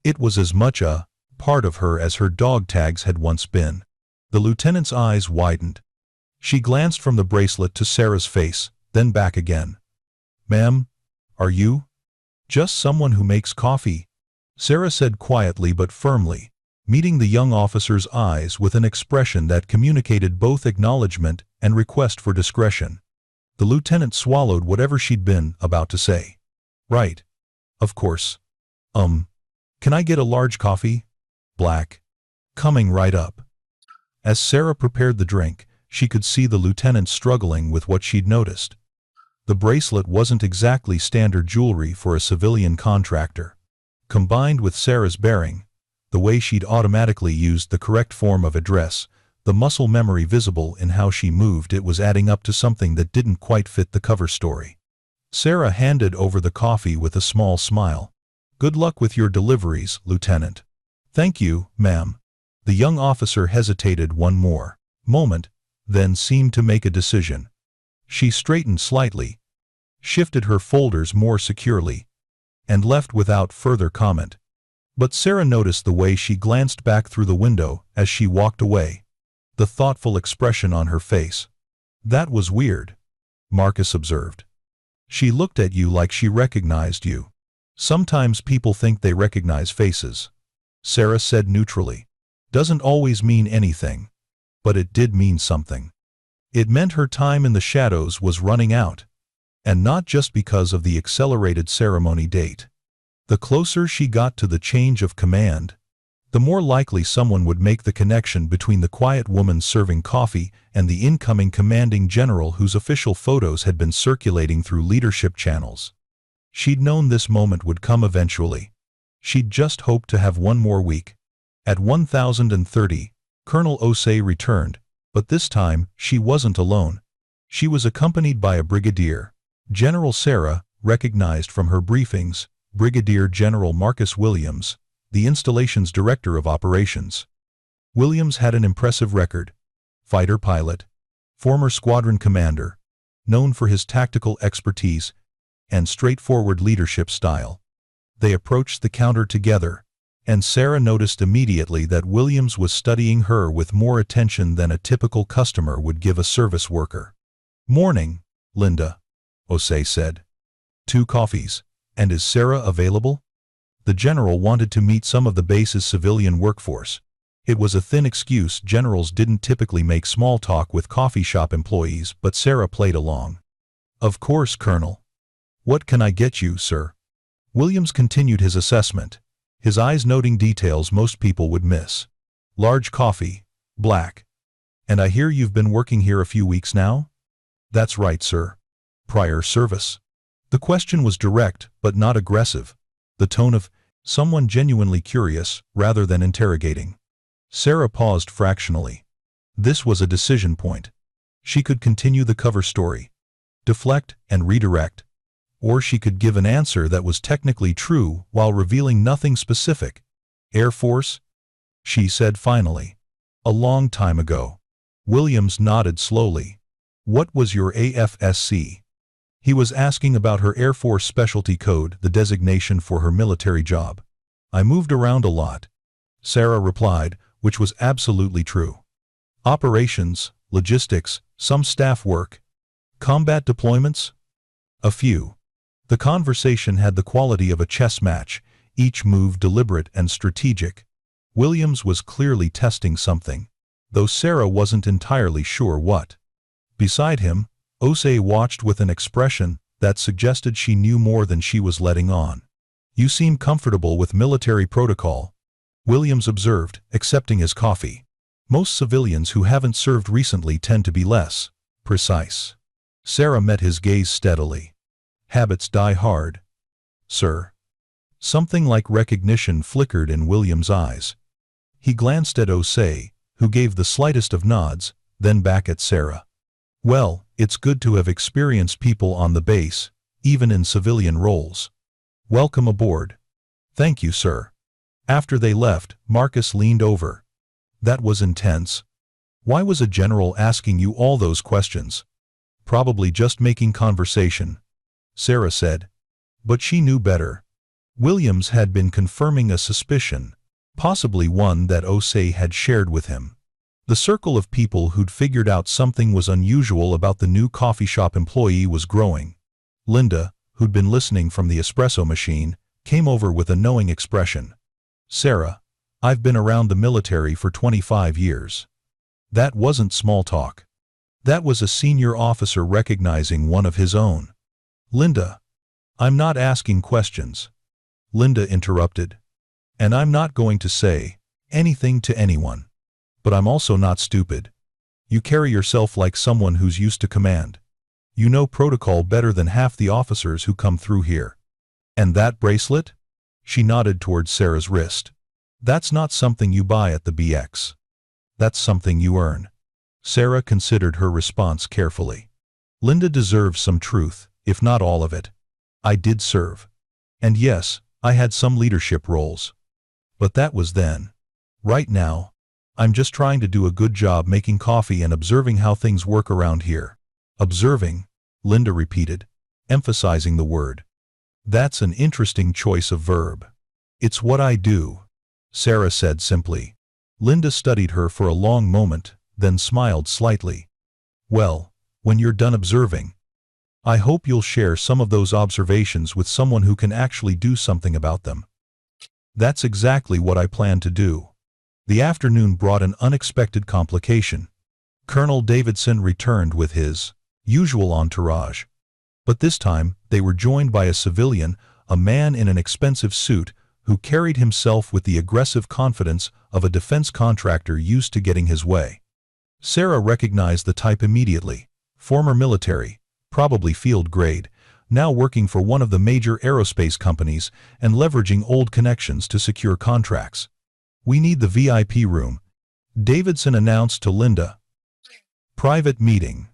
It was as much a part of her as her dog tags had once been. The lieutenant's eyes widened. She glanced from the bracelet to Sarah's face, then back again. "Ma'am, are you just someone who makes coffee?" Sarah said quietly but firmly, meeting the young officer's eyes with an expression that communicated both acknowledgement and request for discretion. The lieutenant swallowed whatever she'd been about to say. "Right. Of course. Can I get a large coffee? Black." "Coming right up." As Sarah prepared the drink, she could see the lieutenant struggling with what she'd noticed. The bracelet wasn't exactly standard jewelry for a civilian contractor. Combined with Sarah's bearing, the way she'd automatically used the correct form of address, the muscle memory visible in how she moved, it was adding up to something that didn't quite fit the cover story. Sarah handed over the coffee with a small smile. "Good luck with your deliveries, Lieutenant." "Thank you, ma'am." The young officer hesitated one more moment, then seemed to make a decision. She straightened slightly, shifted her folders more securely, and left without further comment. But Sarah noticed the way she glanced back through the window as she walked away, the thoughtful expression on her face. "That was weird," Marcus observed. "She looked at you like she recognized you." "Sometimes people think they recognize faces," Sarah said neutrally. "Doesn't always mean anything. But it did mean something. It meant her time in the shadows was running out. And not just because of the accelerated ceremony date. The closer she got to the change of command, the more likely someone would make the connection between the quiet woman serving coffee and the incoming commanding general whose official photos had been circulating through leadership channels. She'd known this moment would come eventually. She'd just hoped to have one more week. At 1030, Colonel Osei returned, but this time she wasn't alone. She was accompanied by a brigadier. General Sarah recognized from her briefings Brigadier General Marcus Williams, the installation's director of operations. Williams had an impressive record. Fighter pilot, former squadron commander, known for his tactical expertise and straightforward leadership style. They approached the counter together, and Sarah noticed immediately that Williams was studying her with more attention than a typical customer would give a service worker. "Morning, Linda," Osei said. "2 coffees, and is Sarah available?" The general wanted to meet some of the base's civilian workforce. It was a thin excuse. Generals didn't typically make small talk with coffee shop employees, but Sarah played along. "Of course, Colonel. What can I get you, sir?" Williams continued his assessment, his eyes noting details most people would miss. "Large coffee, black. And I hear you've been working here a few weeks now?" "That's right, sir." "Prior service?" The question was direct, but not aggressive. The tone of someone genuinely curious, rather than interrogating. Sarah paused fractionally. This was a decision point. She could continue the cover story, deflect and redirect, or she could give an answer that was technically true while revealing nothing specific. Air Force? She said finally. A long time ago. Williams nodded slowly. What was your AFSC? He was asking about her Air Force specialty code, the designation for her military job. I moved around a lot, Sarah replied, which was absolutely true. Operations, logistics, some staff work. Combat deployments? A few. The conversation had the quality of a chess match, each move deliberate and strategic. Williams was clearly testing something, though Sarah wasn't entirely sure what. Beside him, Osei watched with an expression that suggested she knew more than she was letting on. You seem comfortable with military protocol, Williams observed, accepting his coffee. Most civilians who haven't served recently tend to be less precise. Sarah met his gaze steadily. Habits die hard, sir. Something like recognition flickered in Williams' eyes. He glanced at Osei, who gave the slightest of nods, then back at Sarah. Well, it's good to have experienced people on the base, even in civilian roles. Welcome aboard. Thank you, sir. After they left, Marcus leaned over. That was intense. Why was a general asking you all those questions? Probably just making conversation, Sarah said. But she knew better. Williams had been confirming a suspicion, possibly one that Osei had shared with him. The circle of people who'd figured out something was unusual about the new coffee shop employee was growing. Linda, who'd been listening from the espresso machine, came over with a knowing expression. Sarah, I've been around the military for 25 years. That wasn't small talk. That was a senior officer recognizing one of his own. Linda, I'm not asking questions, Linda interrupted. And I'm not going to say anything to anyone. But I'm also not stupid. You carry yourself like someone who's used to command. You know protocol better than half the officers who come through here. And that bracelet? She nodded towards Sarah's wrist. That's not something you buy at the BX. That's something you earn. Sarah considered her response carefully. Linda deserves some truth, if not all of it. I did serve. And yes, I had some leadership roles. But that was then. Right now, I'm just trying to do a good job making coffee and observing how things work around here. Observing, Linda repeated, emphasizing the word. That's an interesting choice of verb. It's what I do, Sarah said simply. Linda studied her for a long moment, then smiled slightly. Well, when you're done observing, I hope you'll share some of those observations with someone who can actually do something about them. That's exactly what I plan to do. The afternoon brought an unexpected complication. Colonel Davidson returned with his usual entourage. But this time, they were joined by a civilian, a man in an expensive suit, who carried himself with the aggressive confidence of a defense contractor used to getting his way. Sarah recognized the type immediately. Former military, probably field grade, now working for one of the major aerospace companies and leveraging old connections to secure contracts. We need the VIP room, Davidson announced to Linda. Private meeting.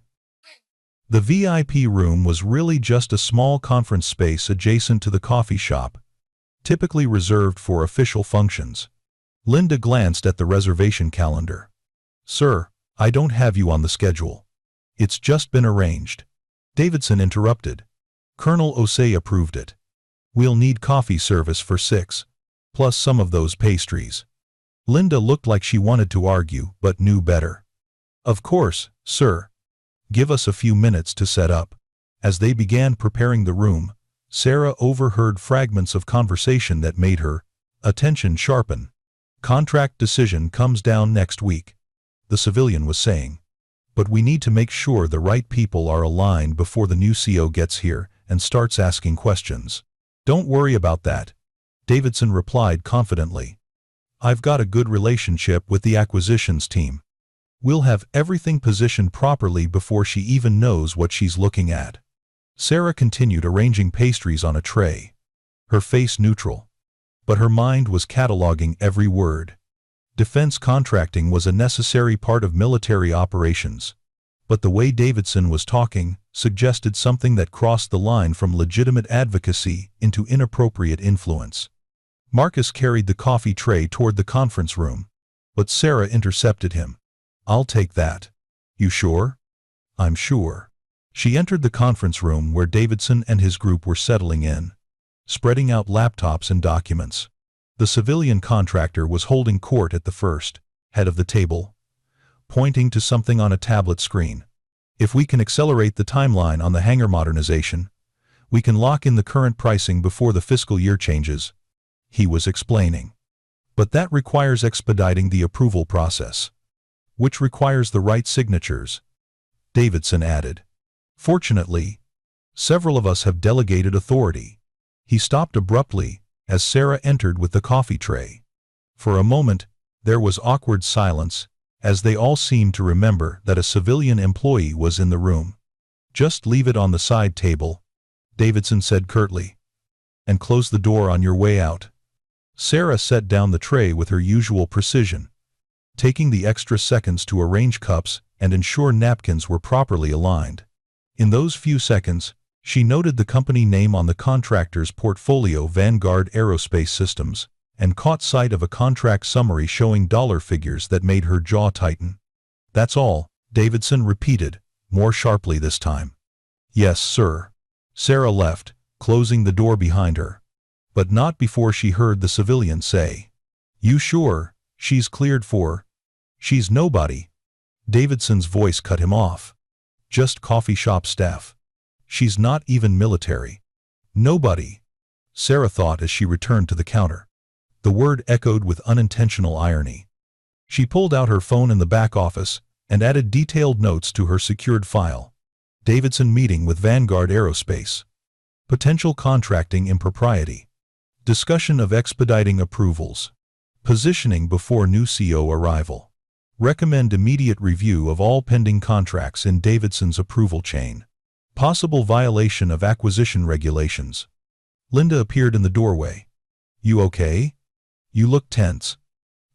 The VIP room was really just a small conference space adjacent to the coffee shop, typically reserved for official functions. Linda glanced at the reservation calendar. Sir, I don't have you on the schedule. It's just been arranged. Davidson interrupted. Colonel Osei approved it. We'll need coffee service for 6, plus some of those pastries. Linda looked like she wanted to argue, but knew better. Of course, sir. Give us a few minutes to set up. As they began preparing the room, Sarah overheard fragments of conversation that made her attention sharpen. Contract decision comes down next week, the civilian was saying. But we need to make sure the right people are aligned before the new CO gets here and starts asking questions. Don't worry about that, Davidson replied confidently. I've got a good relationship with the acquisitions team. We'll have everything positioned properly before she even knows what she's looking at. Sarah continued arranging pastries on a tray, her face neutral. But her mind was cataloging every word. Defense contracting was a necessary part of military operations. But the way Davidson was talking suggested something that crossed the line from legitimate advocacy into inappropriate influence. Marcus carried the coffee tray toward the conference room, but Sarah intercepted him. "I'll take that." "You sure?" "I'm sure." She entered the conference room where Davidson and his group were settling in, spreading out laptops and documents. The civilian contractor was holding court at the first head of the table, pointing to something on a tablet screen. "If we can accelerate the timeline on the hangar modernization, we can lock in the current pricing before the fiscal year changes," he was explaining. "But that requires expediting the approval process, which requires the right signatures," Davidson added. "Fortunately, several of us have delegated authority." He stopped abruptly as Sarah entered with the coffee tray. For a moment, there was awkward silence, as they all seemed to remember that a civilian employee was in the room. "Just leave it on the side table," Davidson said curtly, "and close the door on your way out." Sarah set down the tray with her usual precision, taking the extra seconds to arrange cups and ensure napkins were properly aligned. In those few seconds, she noted the company name on the contractor's portfolio, Vanguard Aerospace Systems, and caught sight of a contract summary showing dollar figures that made her jaw tighten. "That's all," Davidson repeated, more sharply this time. "Yes, sir." Sarah left, closing the door behind her. But not before she heard the civilian say, "You sure she's cleared for?" "She's nobody." Davidson's voice cut him off. "Just coffee shop staff. She's not even military." "Nobody," Sarah thought as she returned to the counter. The word echoed with unintentional irony. She pulled out her phone in the back office and added detailed notes to her secured file. Davidson meeting with Vanguard Aerospace. Potential contracting impropriety. Discussion of expediting approvals. Positioning before new CO arrival. Recommend immediate review of all pending contracts in Davidson's approval chain. Possible violation of acquisition regulations. Linda appeared in the doorway. "You okay? You look tense."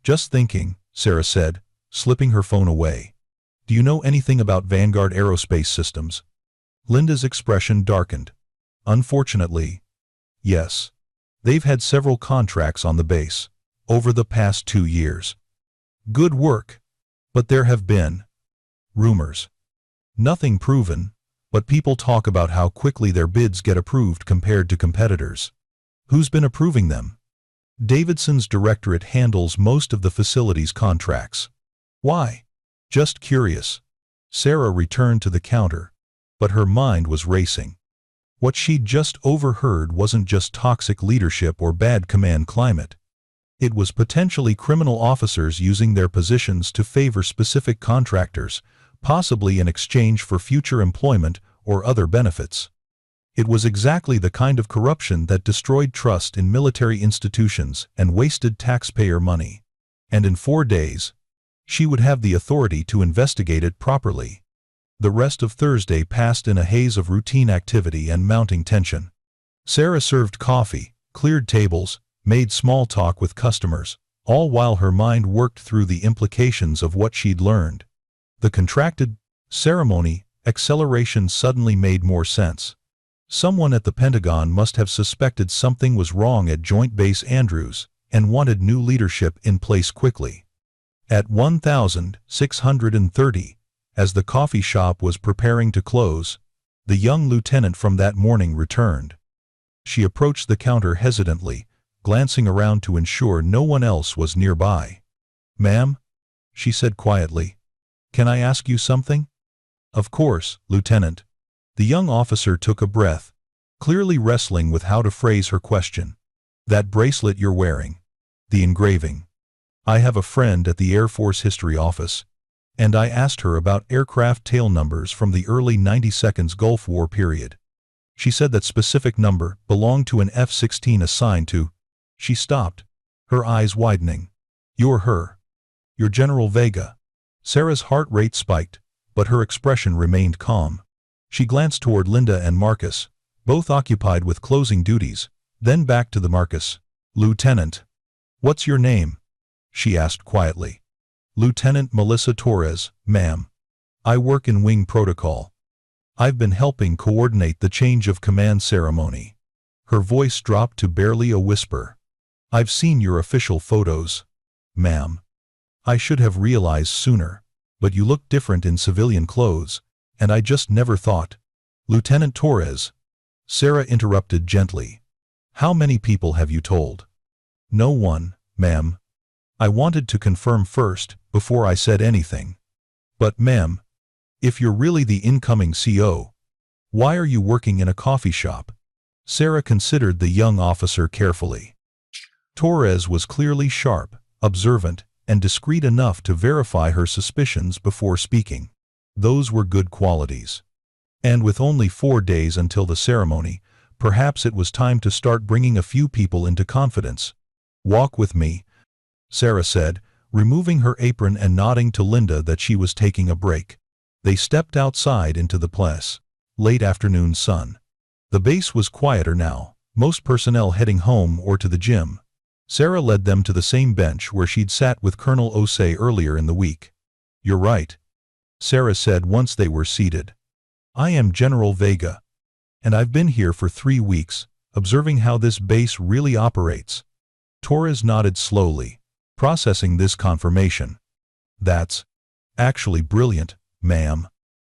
"Just thinking," Sarah said, slipping her phone away. "Do you know anything about Vanguard Aerospace Systems?" Linda's expression darkened. "Unfortunately, yes. They've had several contracts on the base over the past 2 years. Good work. But there have been rumors. Nothing proven, but people talk about how quickly their bids get approved compared to competitors." "Who's been approving them?" "Davidson's directorate handles most of the facility's contracts." "Why?" "Just curious." Sarah returned to the counter, but her mind was racing. What she'd just overheard wasn't just toxic leadership or bad command climate. It was potentially criminal officers using their positions to favor specific contractors, possibly in exchange for future employment or other benefits. It was exactly the kind of corruption that destroyed trust in military institutions and wasted taxpayer money. And in 4 days, she would have the authority to investigate it properly. The rest of Thursday passed in a haze of routine activity and mounting tension. Sarah served coffee, cleared tables, made small talk with customers, all while her mind worked through the implications of what she'd learned. The contracted ceremony acceleration suddenly made more sense. Someone at the Pentagon must have suspected something was wrong at Joint Base Andrews and wanted new leadership in place quickly. At 1630, as the coffee shop was preparing to close, the young lieutenant from that morning returned. She approached the counter hesitantly, glancing around to ensure no one else was nearby. "Ma'am," she said quietly, "can I ask you something?" "Of course, Lieutenant." The young officer took a breath, clearly wrestling with how to phrase her question. "That bracelet you're wearing. The engraving. I have a friend at the Air Force History Office, and I asked her about aircraft tail numbers from the early 92nd's Gulf War period. She said that specific number belonged to an F-16 assigned to..." She stopped, her eyes widening. "You're her. You're General Vega." Sarah's heart rate spiked, but her expression remained calm. She glanced toward Linda and Marcus, both occupied with closing duties, then back to the Marcus. "Lieutenant. What's your name?" she asked quietly. "Lieutenant Melissa Torres, ma'am. I work in wing protocol. I've been helping coordinate the change of command ceremony." Her voice dropped to barely a whisper. "I've seen your official photos, ma'am. I should have realized sooner, but you look different in civilian clothes, and I just never thought." "Lieutenant Torres," Sarah interrupted gently. "How many people have you told?" "No one, ma'am. I wanted to confirm first, before I said anything." "But ma'am, if you're really the incoming CO, why are you working in a coffee shop?" Sarah considered the young officer carefully. Torres was clearly sharp, observant, and discreet enough to verify her suspicions before speaking. Those were good qualities. And with only 4 days until the ceremony, perhaps it was time to start bringing a few people into confidence. "Walk with me," Sarah said, removing her apron and nodding to Linda that she was taking a break. They stepped outside into the late afternoon sun. The base was quieter now, most personnel heading home or to the gym. Sarah led them to the same bench where she'd sat with Colonel Osei earlier in the week. "You're right," Sarah said once they were seated. "I am General Vega, and I've been here for 3 weeks, observing how this base really operates." Torres nodded slowly, processing this confirmation. "That's actually brilliant, ma'am.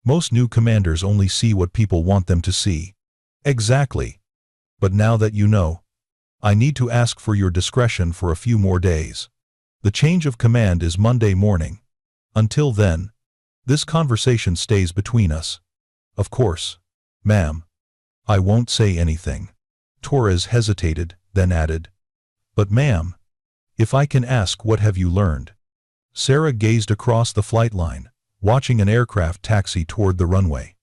Most new commanders only see what people want them to see." "Exactly. But now that you know, I need to ask for your discretion for a few more days. The change of command is Monday morning. Until then, this conversation stays between us." "Of course, ma'am. I won't say anything." Torres hesitated, then added, "But ma'am, if I can ask, what have you learned?" Sarah gazed across the flight line, watching an aircraft taxi toward the runway.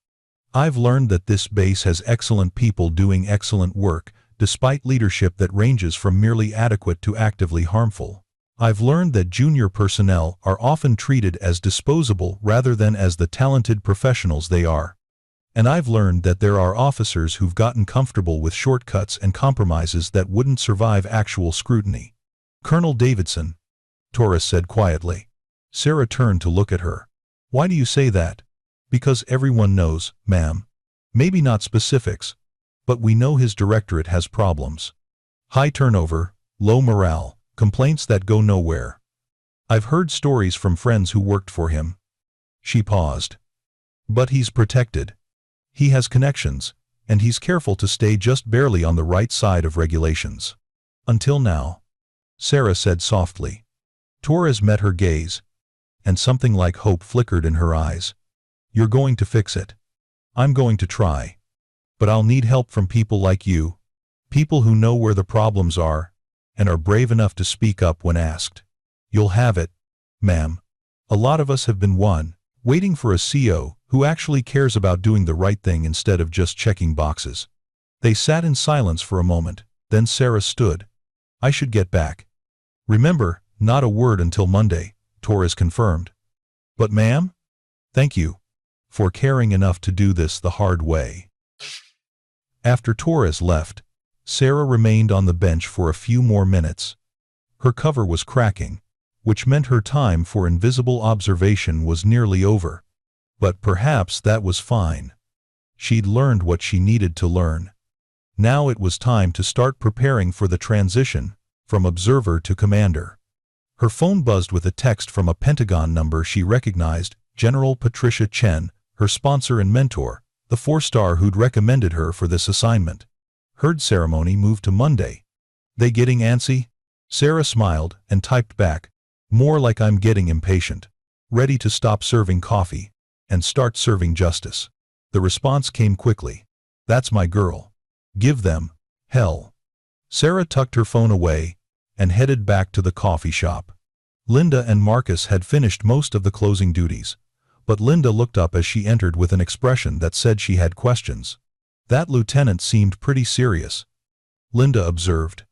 "I've learned that this base has excellent people doing excellent work, despite leadership that ranges from merely adequate to actively harmful. I've learned that junior personnel are often treated as disposable rather than as the talented professionals they are. And I've learned that there are officers who've gotten comfortable with shortcuts and compromises that wouldn't survive actual scrutiny." "Colonel Davidson," Torres said quietly. Sarah turned to look at her. "Why do you say that?" "Because everyone knows, ma'am. Maybe not specifics, but we know his directorate has problems. High turnover, low morale, complaints that go nowhere. I've heard stories from friends who worked for him." She paused. "But he's protected. He has connections, and he's careful to stay just barely on the right side of regulations. Until now," Sarah said softly. Torres met her gaze, and something like hope flickered in her eyes. "You're going to fix it." "I'm going to try. But I'll need help from people like you. People who know where the problems are, and are brave enough to speak up when asked." "You'll have it, ma'am. A lot of us have been waiting for a CO who actually cares about doing the right thing instead of just checking boxes." They sat in silence for a moment, then Sarah stood. "I should get back." "Remember, not a word until Monday," Torres confirmed. "But ma'am, thank you for caring enough to do this the hard way." After Torres left, Sarah remained on the bench for a few more minutes. Her cover was cracking, which meant her time for invisible observation was nearly over. But perhaps that was fine. She'd learned what she needed to learn. Now it was time to start preparing for the transition from observer to commander. Her phone buzzed with a text from a Pentagon number she recognized, General Patricia Chen, her sponsor and mentor, the 4-star who'd recommended her for this assignment. "Heard ceremony moved to Monday. They getting antsy?" Sarah smiled and typed back, "More like I'm getting impatient. Ready to stop serving coffee and start serving justice." The response came quickly. "That's my girl. Give them hell." Sarah tucked her phone away and headed back to the coffee shop. Linda and Marcus had finished most of the closing duties, but Linda looked up as she entered with an expression that said she had questions. "That lieutenant seemed pretty serious," Linda observed.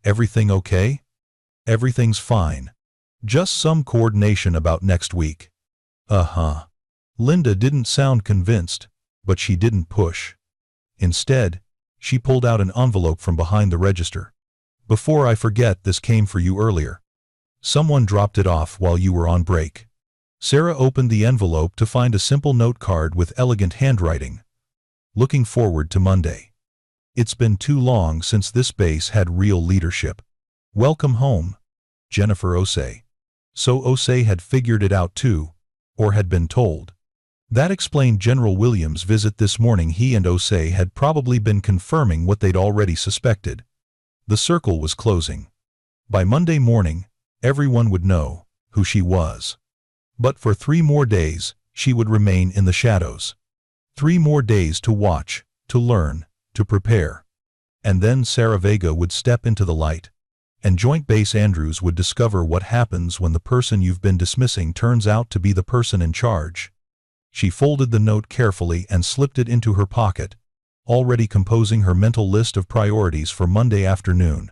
"Everything okay?" "Everything's fine. Just some coordination about next week." "Uh-huh." Linda didn't sound convinced. But she didn't push. Instead, she pulled out an envelope from behind the register. "Before I forget, this came for you earlier. Someone dropped it off while you were on break." Sarah opened the envelope to find a simple note card with elegant handwriting. "Looking forward to Monday. It's been too long since this base had real leadership. Welcome home, Jennifer Osei." So Osei had figured it out too, or had been told. That explained General Williams' visit this morning. He and Osei had probably been confirming what they'd already suspected. The circle was closing. By Monday morning, everyone would know who she was. But for 3 more days, she would remain in the shadows. 3 more days to watch, to learn, to prepare. And then Sarah Vega would step into the light. And Joint Base Andrews would discover what happens when the person you've been dismissing turns out to be the person in charge. She folded the note carefully and slipped it into her pocket, already composing her mental list of priorities for Monday afternoon.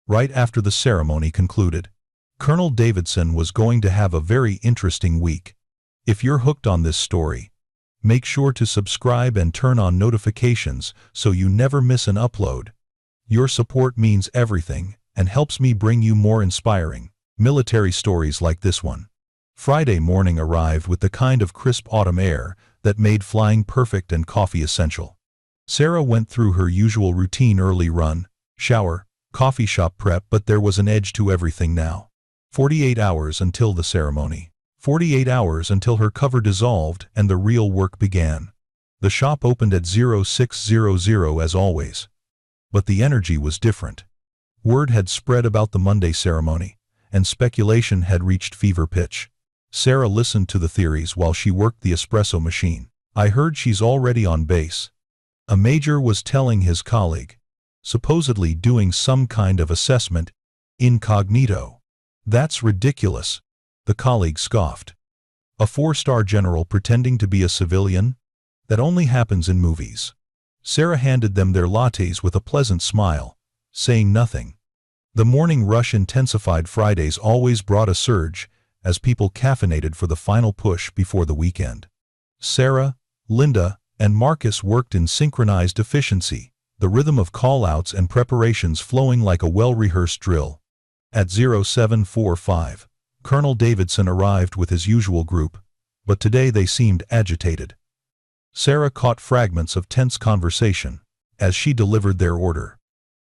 Right after the ceremony concluded, Colonel Davidson was going to have a very interesting week. If you're hooked on this story, make sure to subscribe and turn on notifications so you never miss an upload. Your support means everything and helps me bring you more inspiring military stories like this one. Friday morning arrived with the kind of crisp autumn air that made flying perfect and coffee essential. Sarah went through her usual routine: early run, shower, coffee shop prep, but there was an edge to everything now. 48 hours until the ceremony. 48 hours until her cover dissolved and the real work began. The shop opened at 0600 as always. But the energy was different. Word had spread about the Monday ceremony, and speculation had reached fever pitch. Sarah listened to the theories while she worked the espresso machine. "I heard she's already on base," a major was telling his colleague, supposedly doing some kind of assessment, incognito. "That's ridiculous," the colleague scoffed. "A 4-star general pretending to be a civilian? That only happens in movies." Sarah handed them their lattes with a pleasant smile, saying nothing. The morning rush intensified. Fridays always brought a surge, as people caffeinated for the final push before the weekend. Sarah, Linda, and Marcus worked in synchronized efficiency, the rhythm of call-outs and preparations flowing like a well-rehearsed drill. At 0745, Colonel Davidson arrived with his usual group, but today they seemed agitated. Sarah caught fragments of tense conversation as she delivered their order.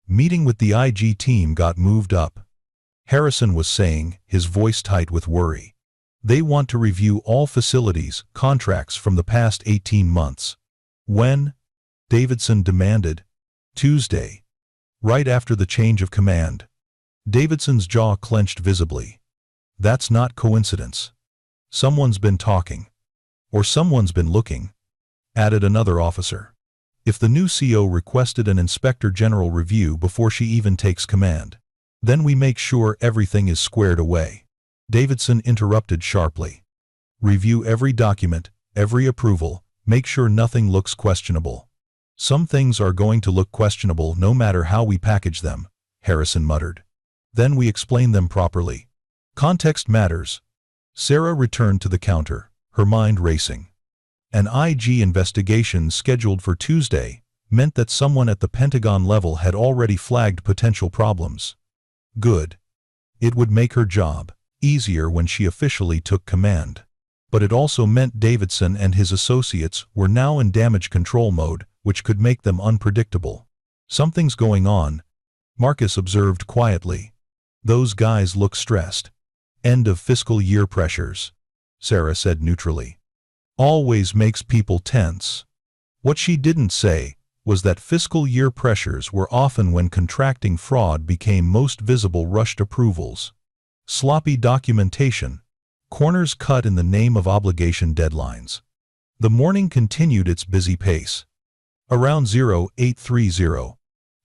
Meeting with the IG team got moved up. Harrison was saying, his voice tight with worry. They want to review all facilities, contracts from the past 18 months. When? Davidson demanded. Tuesday. Right after the change of command. Davidson's jaw clenched visibly. That's not coincidence. Someone's been talking. Or someone's been looking, added another officer. If the new CO requested an inspector general review before she even takes command, then we make sure everything is squared away. Davidson interrupted sharply. Review every document, every approval, make sure nothing looks questionable. Some things are going to look questionable no matter how we package them, Harrison muttered. Then we explain them properly. Context matters. Sarah returned to the counter, her mind racing. An IG investigation scheduled for Tuesday meant that someone at the Pentagon level had already flagged potential problems. Good. It would make her job easier when she officially took command. But it also meant Davidson and his associates were now in damage control mode, which could make them unpredictable. Something's going on, Marcus observed quietly. Those guys look stressed. End of fiscal year pressures, Sarah said neutrally. Always makes people tense. What she didn't say was that fiscal year pressures were often when contracting fraud became most visible. Rushed approvals, sloppy documentation, corners cut in the name of obligation deadlines. The morning continued its busy pace. Around 0830,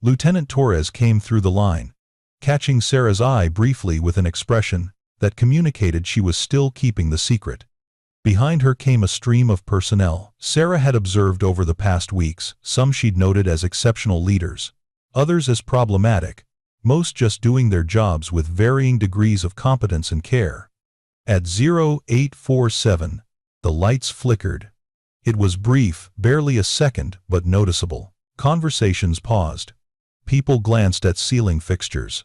Lieutenant Torres came through the line, catching Sarah's eye briefly with an expression that communicated she was still keeping the secret. Behind her came a stream of personnel Sarah had observed over the past weeks, some she'd noted as exceptional leaders, others as problematic, most just doing their jobs with varying degrees of competence and care. At 0847, the lights flickered. It was brief, barely a second, but noticeable. Conversations paused. People glanced at ceiling fixtures.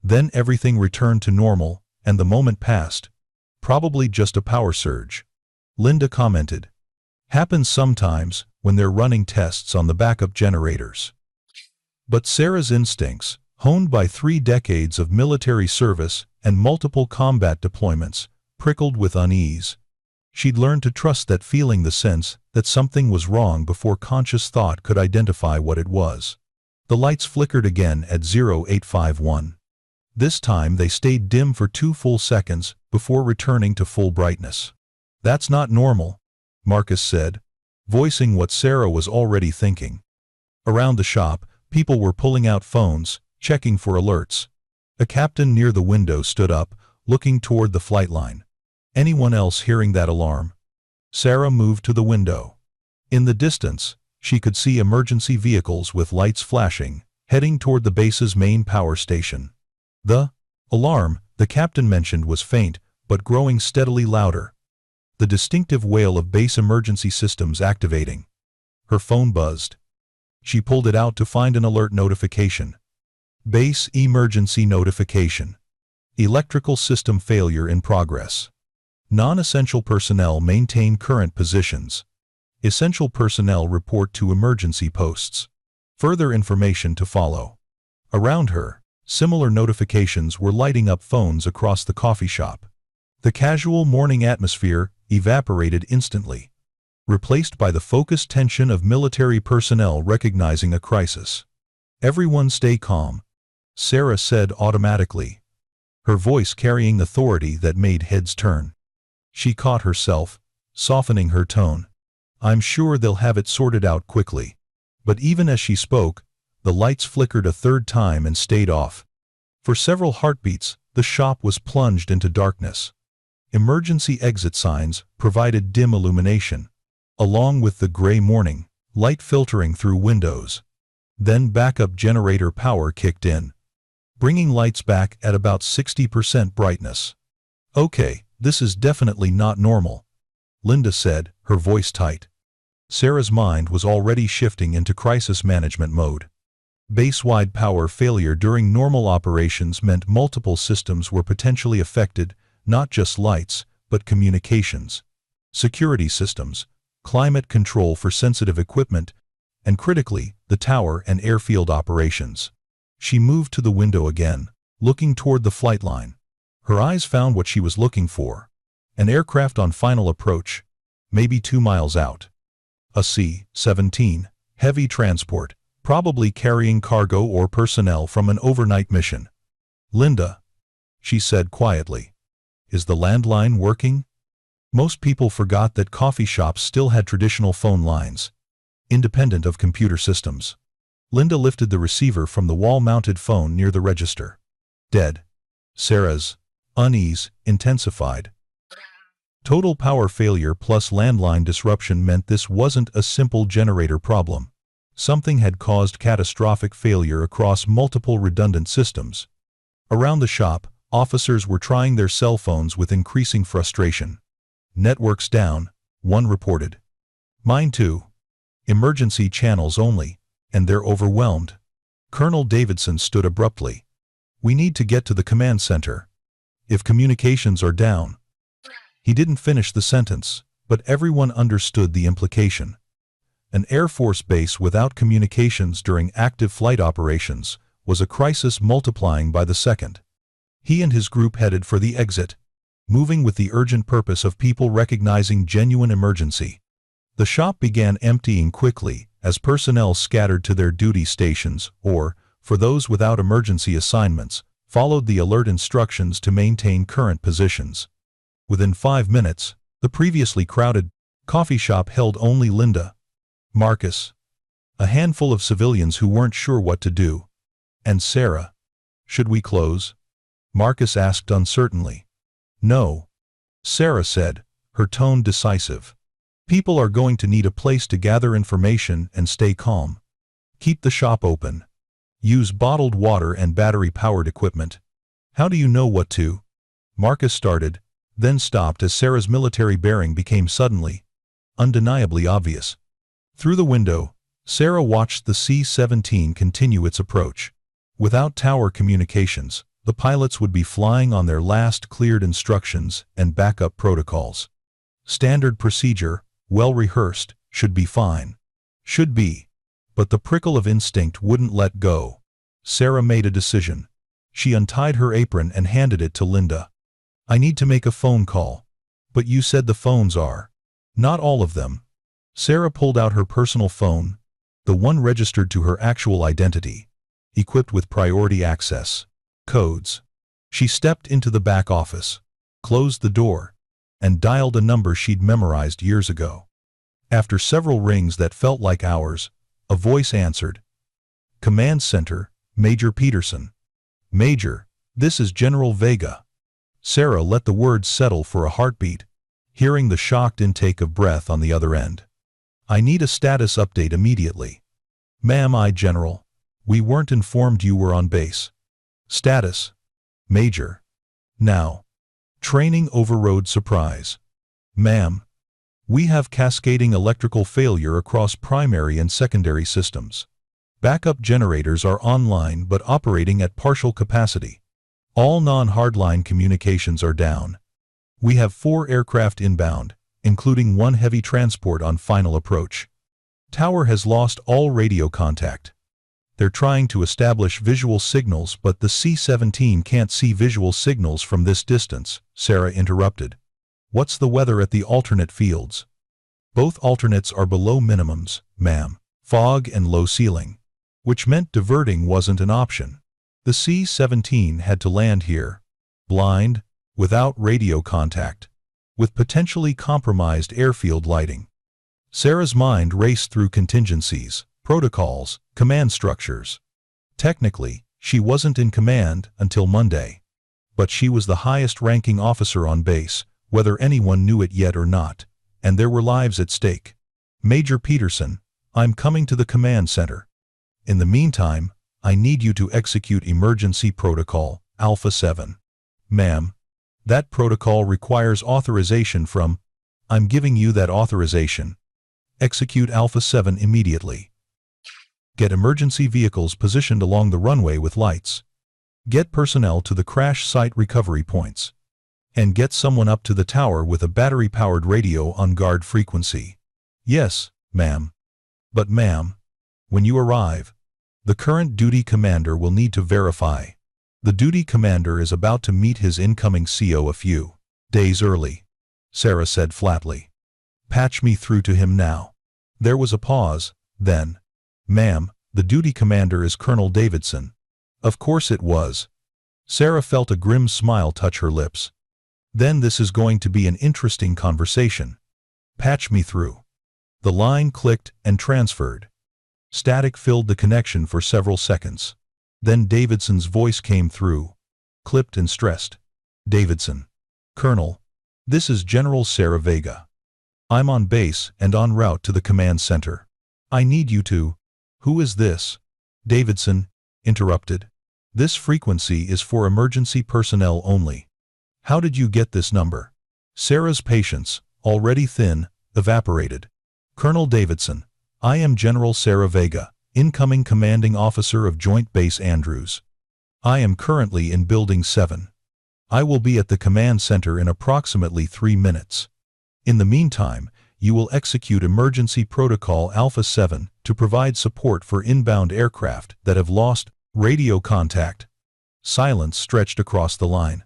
Then everything returned to normal, and the moment passed. Probably just a power surge. Linda commented. Happens sometimes, when they're running tests on the backup generators. But Sarah's instincts, honed by 3 decades of military service and multiple combat deployments, prickled with unease. She'd learned to trust that feeling, the sense that something was wrong before conscious thought could identify what it was. The lights flickered again at 0851. This time they stayed dim for 2 full seconds before returning to full brightness. That's not normal, Marcus said, voicing what Sarah was already thinking. Around the shop, people were pulling out phones, checking for alerts. A captain near the window stood up, looking toward the flight line. Anyone else hearing that alarm? Sarah moved to the window. In the distance, she could see emergency vehicles with lights flashing, heading toward the base's main power station. The alarm, the captain mentioned, was faint, but growing steadily louder. The distinctive wail of base emergency systems activating. Her phone buzzed. She pulled it out to find an alert notification. Base emergency notification. Electrical system failure in progress. Non-essential personnel maintain current positions. Essential personnel report to emergency posts. Further information to follow. Around her, similar notifications were lighting up phones across the coffee shop. The casual morning atmosphere evaporated instantly, replaced by the focused tension of military personnel recognizing a crisis. Everyone stay calm, Sarah said automatically, her voice carrying authority that made heads turn. She caught herself, softening her tone. I'm sure they'll have it sorted out quickly. But even as she spoke, the lights flickered a 3rd time and stayed off. For several heartbeats, the shop was plunged into darkness. Emergency exit signs provided dim illumination, along with the gray morning light filtering through windows. Then backup generator power kicked in, bringing lights back at about 60% brightness. Okay, this is definitely not normal, Linda said, her voice tight. Sarah's mind was already shifting into crisis management mode. Base-wide power failure during normal operations meant multiple systems were potentially affected, not just lights, but communications, security systems, climate control for sensitive equipment, and critically, the tower and airfield operations. She moved to the window again, looking toward the flight line. Her eyes found what she was looking for. An aircraft on final approach, maybe 2 miles out. A C-17, heavy transport, probably carrying cargo or personnel from an overnight mission. Linda, she said quietly, is the landline working? Most people forgot that coffee shops still had traditional phone lines, independent of computer systems. Linda lifted the receiver from the wall-mounted phone near the register. Dead. Sarah's unease intensified. Total power failure plus landline disruption meant this wasn't a simple generator problem. Something had caused catastrophic failure across multiple redundant systems. Around the shop, officers were trying their cell phones with increasing frustration. Networks down, one reported. Mine too. Emergency channels only, and they're overwhelmed. Colonel Davidson stood abruptly. We need to get to the command center. If communications are down. He didn't finish the sentence, but everyone understood the implication. An Air Force base without communications during active flight operations was a crisis multiplying by the second. He and his group headed for the exit, moving with the urgent purpose of people recognizing genuine emergency. The shop began emptying quickly as personnel scattered to their duty stations or, for those without emergency assignments, followed the alert instructions to maintain current positions. Within 5 minutes, the previously crowded coffee shop held only Linda, Marcus, a handful of civilians who weren't sure what to do, and Sarah. Should we close? Marcus asked uncertainly. No, Sarah said, her tone decisive. People are going to need a place to gather information and stay calm. Keep the shop open. Use bottled water and battery-powered equipment. How do you know what to? Marcus started, then stopped as Sarah's military bearing became suddenly undeniably obvious. Through the window, Sarah watched the C-17 continue its approach. Without tower communications, the pilots would be flying on their last cleared instructions and backup protocols. Standard procedure, well rehearsed, should be fine. Should be. But the prickle of instinct wouldn't let go. Sarah made a decision. She untied her apron and handed it to Linda. "I need to make a phone call." "But you said the phones are." "Not all of them." Sarah pulled out her personal phone, the one registered to her actual identity, equipped with priority access codes. She stepped into the back office, closed the door, and dialed a number she'd memorized years ago. After several rings that felt like hours, a voice answered. "Command Center, Major Peterson." "Major, this is General Vega." Sarah let the words settle for a heartbeat, hearing the shocked intake of breath on the other end. "I need a status update immediately." "Ma'am, General. We weren't informed you were on base." "Status." "Major. Now. Training overrode surprise." "Ma'am. We have cascading electrical failure across primary and secondary systems. Backup generators are online but operating at partial capacity. All non-hardline communications are down. We have 4 aircraft inbound, including 1 heavy transport on final approach. Tower has lost all radio contact. They're trying to establish visual signals, but the C-17 can't see visual signals from this distance," Sarah interrupted. "What's the weather at the alternate fields?" "Both alternates are below minimums, ma'am. Fog and low ceiling." Which meant diverting wasn't an option. The C-17 had to land here, blind, without radio contact, with potentially compromised airfield lighting. Sarah's mind raced through contingencies, protocols, command structures. Technically, she wasn't in command until Monday. But she was the highest-ranking officer on base, whether anyone knew it yet or not, and there were lives at stake. "Major Peterson, I'm coming to the command center. In the meantime, I need you to execute emergency protocol, Alpha 7. "Ma'am. That protocol requires authorization from—" "I'm giving you that authorization. Execute Alpha 7 immediately. Get emergency vehicles positioned along the runway with lights. Get personnel to the crash site recovery points. And get someone up to the tower with a battery-powered radio on guard frequency." "Yes, ma'am." "But ma'am, when you arrive, the current duty commander will need to verify. The duty commander is about to meet his incoming CO a few days early," Sarah said flatly. "Patch me through to him now." There was a pause, then, "Ma'am, the duty commander is Colonel Davidson." Of course it was. Sarah felt a grim smile touch her lips. "Then this is going to be an interesting conversation. Patch me through." The line clicked and transferred. Static filled the connection for several seconds. Then Davidson's voice came through, clipped and stressed. "Davidson. Colonel. This is General Sarah Vega. I'm on base and en route to the command center. I need you to—" "Who is this?" Davidson interrupted. "This frequency is for emergency personnel only." "How did you get this number?" Sarah's patience, already thin, evaporated. "Colonel Davidson, I am General Sarah Vega, incoming commanding officer of Joint Base Andrews. I am currently in Building 7. I will be at the command center in approximately 3 minutes. In the meantime, you will execute emergency protocol Alpha 7 to provide support for inbound aircraft that have lost radio contact." Silence stretched across the line.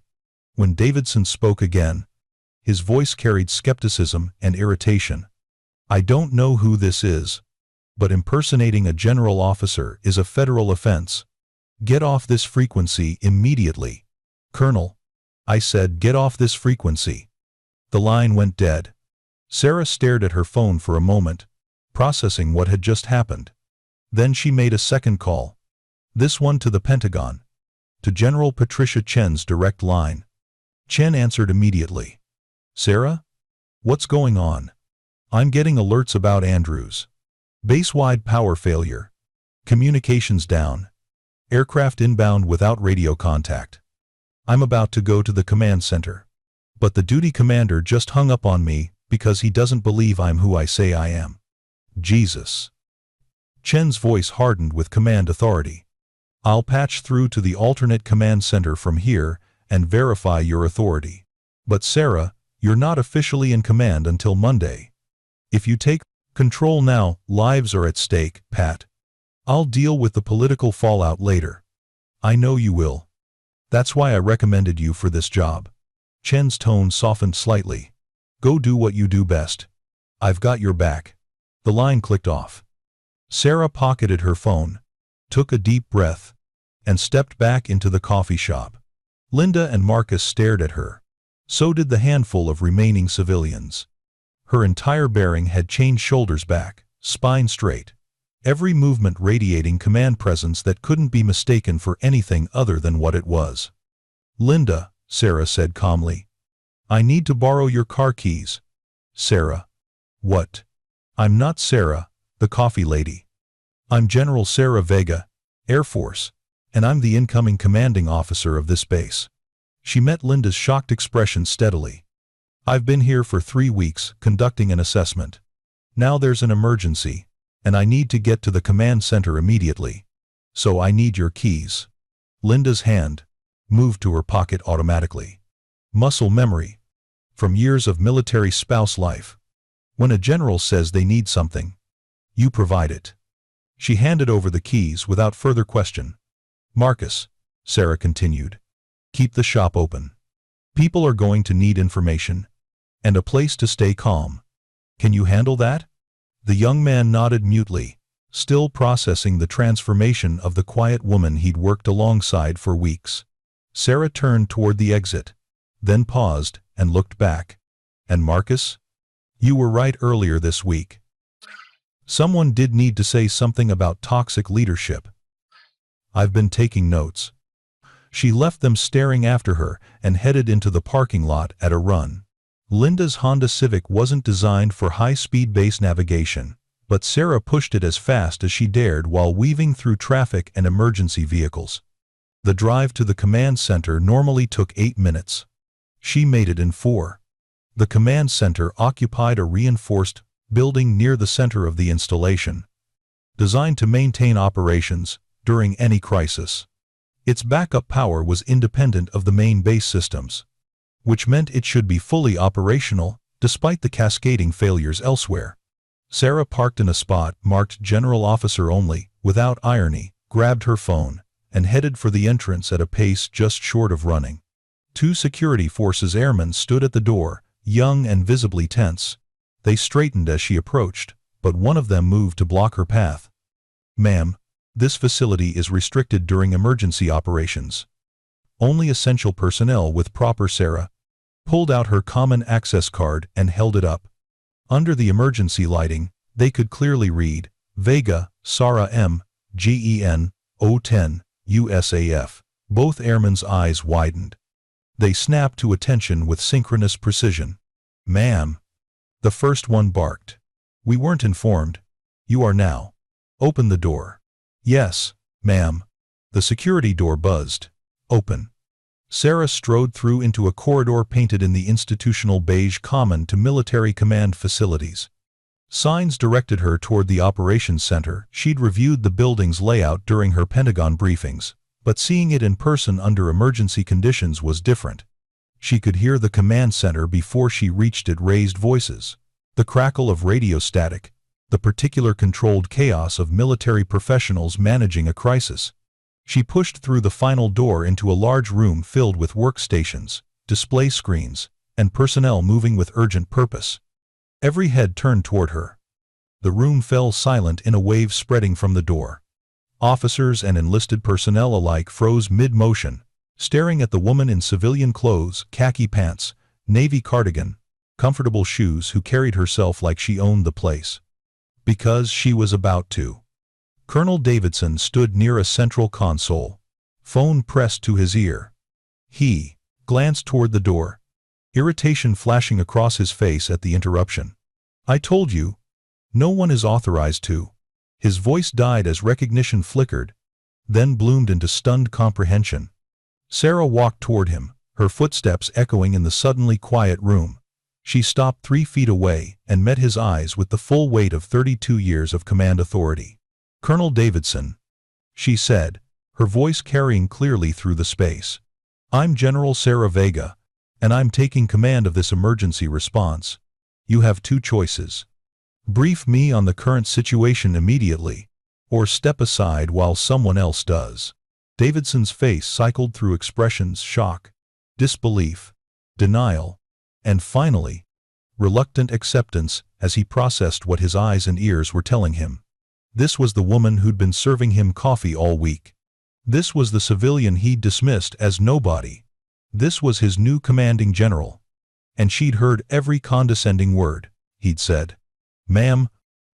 When Davidson spoke again, his voice carried skepticism and irritation. "I don't know who this is, but impersonating a general officer is a federal offense. Get off this frequency immediately." "Colonel," I said, "get off this frequency." The line went dead. Sarah stared at her phone for a moment, processing what had just happened. Then she made a second call. This one to the Pentagon. To General Patricia Chen's direct line. Chen answered immediately. "Sarah? What's going on?" "I'm getting alerts about Andrews. Base-wide power failure. Communications down. Aircraft inbound without radio contact. I'm about to go to the command center. But the duty commander just hung up on me, Because he doesn't believe I'm who I say I am. Jesus. Chen's voice hardened with command authority. I'll patch through to the alternate command center from here and verify your authority. But Sarah, you're not officially in command until Monday. If you take control now, lives are at stake, Pat. I'll deal with the political fallout later. I know you will. That's why I recommended you for this job. Chen's tone softened slightly. Go do what you do best. I've got your back. The line clicked off. Sarah pocketed her phone, took a deep breath, and stepped back into the coffee shop. Linda and Marcus stared at her. So did the handful of remaining civilians. Her entire bearing had changed, shoulders back, spine straight. Every movement radiating command presence that couldn't be mistaken for anything other than what it was. Linda, Sarah said calmly. I need to borrow your car keys. Sarah. What? I'm not Sarah, the coffee lady. I'm General Sarah Vega, Air Force, and I'm the incoming commanding officer of this base. She met Linda's shocked expression steadily. I've been here for 3 weeks, conducting an assessment. Now there's an emergency, and I need to get to the command center immediately. So I need your keys. Linda's hand moved to her pocket automatically. Muscle memory. From years of military spouse life. When a general says they need something, you provide it. She handed over the keys without further question. Marcus, Sarah continued, keep the shop open. People are going to need information and a place to stay calm. Can you handle that? The young man nodded mutely, still processing the transformation of the quiet woman he'd worked alongside for weeks. Sarah turned toward the exit, then paused and looked back. And Marcus? You were right earlier this week. Someone did need to say something about toxic leadership. I've been taking notes. She left them staring after her and headed into the parking lot at a run. Linda's Honda Civic wasn't designed for high-speed base navigation, but Sarah pushed it as fast as she dared while weaving through traffic and emergency vehicles. The drive to the command center normally took 8 minutes. She made it in 4. The command center occupied a reinforced building near the center of the installation, designed to maintain operations during any crisis. Its backup power was independent of the main base systems, which meant it should be fully operational despite the cascading failures elsewhere. Sarah parked in a spot marked General Officer Only, without irony, grabbed her phone, and headed for the entrance at a pace just short of running. 2 security forces airmen stood at the door, young and visibly tense. They straightened as she approached, but one of them moved to block her path. Ma'am, this facility is restricted during emergency operations. Only essential personnel with proper. Sarah pulled out her common access card and held it up. Under the emergency lighting, they could clearly read, Vega, Sarah M, GEN, 010, USAF. Both airmen's eyes widened. They snapped to attention with synchronous precision. Ma'am. The first one barked. We weren't informed. You are now. Open the door. Yes, ma'am. The security door buzzed. Open. Sarah strode through into a corridor painted in the institutional beige common to military command facilities. Signs directed her toward the operations center. She'd reviewed the building's layout during her Pentagon briefings, but seeing it in person under emergency conditions was different. She could hear the command center before she reached it. Raised voices, the crackle of radio static, the particular controlled chaos of military professionals managing a crisis. She pushed through the final door into a large room filled with workstations, display screens, and personnel moving with urgent purpose. Every head turned toward her. The room fell silent in a wave spreading from the door. Officers and enlisted personnel alike froze mid-motion, staring at the woman in civilian clothes, khaki pants, navy cardigan, comfortable shoes, who carried herself like she owned the place. Because she was about to. Colonel Davidson stood near a central console, phone pressed to his ear. He glanced toward the door, irritation flashing across his face at the interruption. I told you, no one is authorized to. His voice died as recognition flickered, then bloomed into stunned comprehension. Sarah walked toward him, her footsteps echoing in the suddenly quiet room. She stopped 3 feet away and met his eyes with the full weight of 32 years of command authority. "Colonel Davidson," she said, her voice carrying clearly through the space. "I'm General Sarah Vega, and I'm taking command of this emergency response. You have 2 choices. Brief me on the current situation immediately, or step aside while someone else does." Davidson's face cycled through expressions: shock, disbelief, denial, and finally, reluctant acceptance as he processed what his eyes and ears were telling him. This was the woman who'd been serving him coffee all week. This was the civilian he'd dismissed as nobody. This was his new commanding general. And she'd heard every condescending word he'd said. "Ma'am,"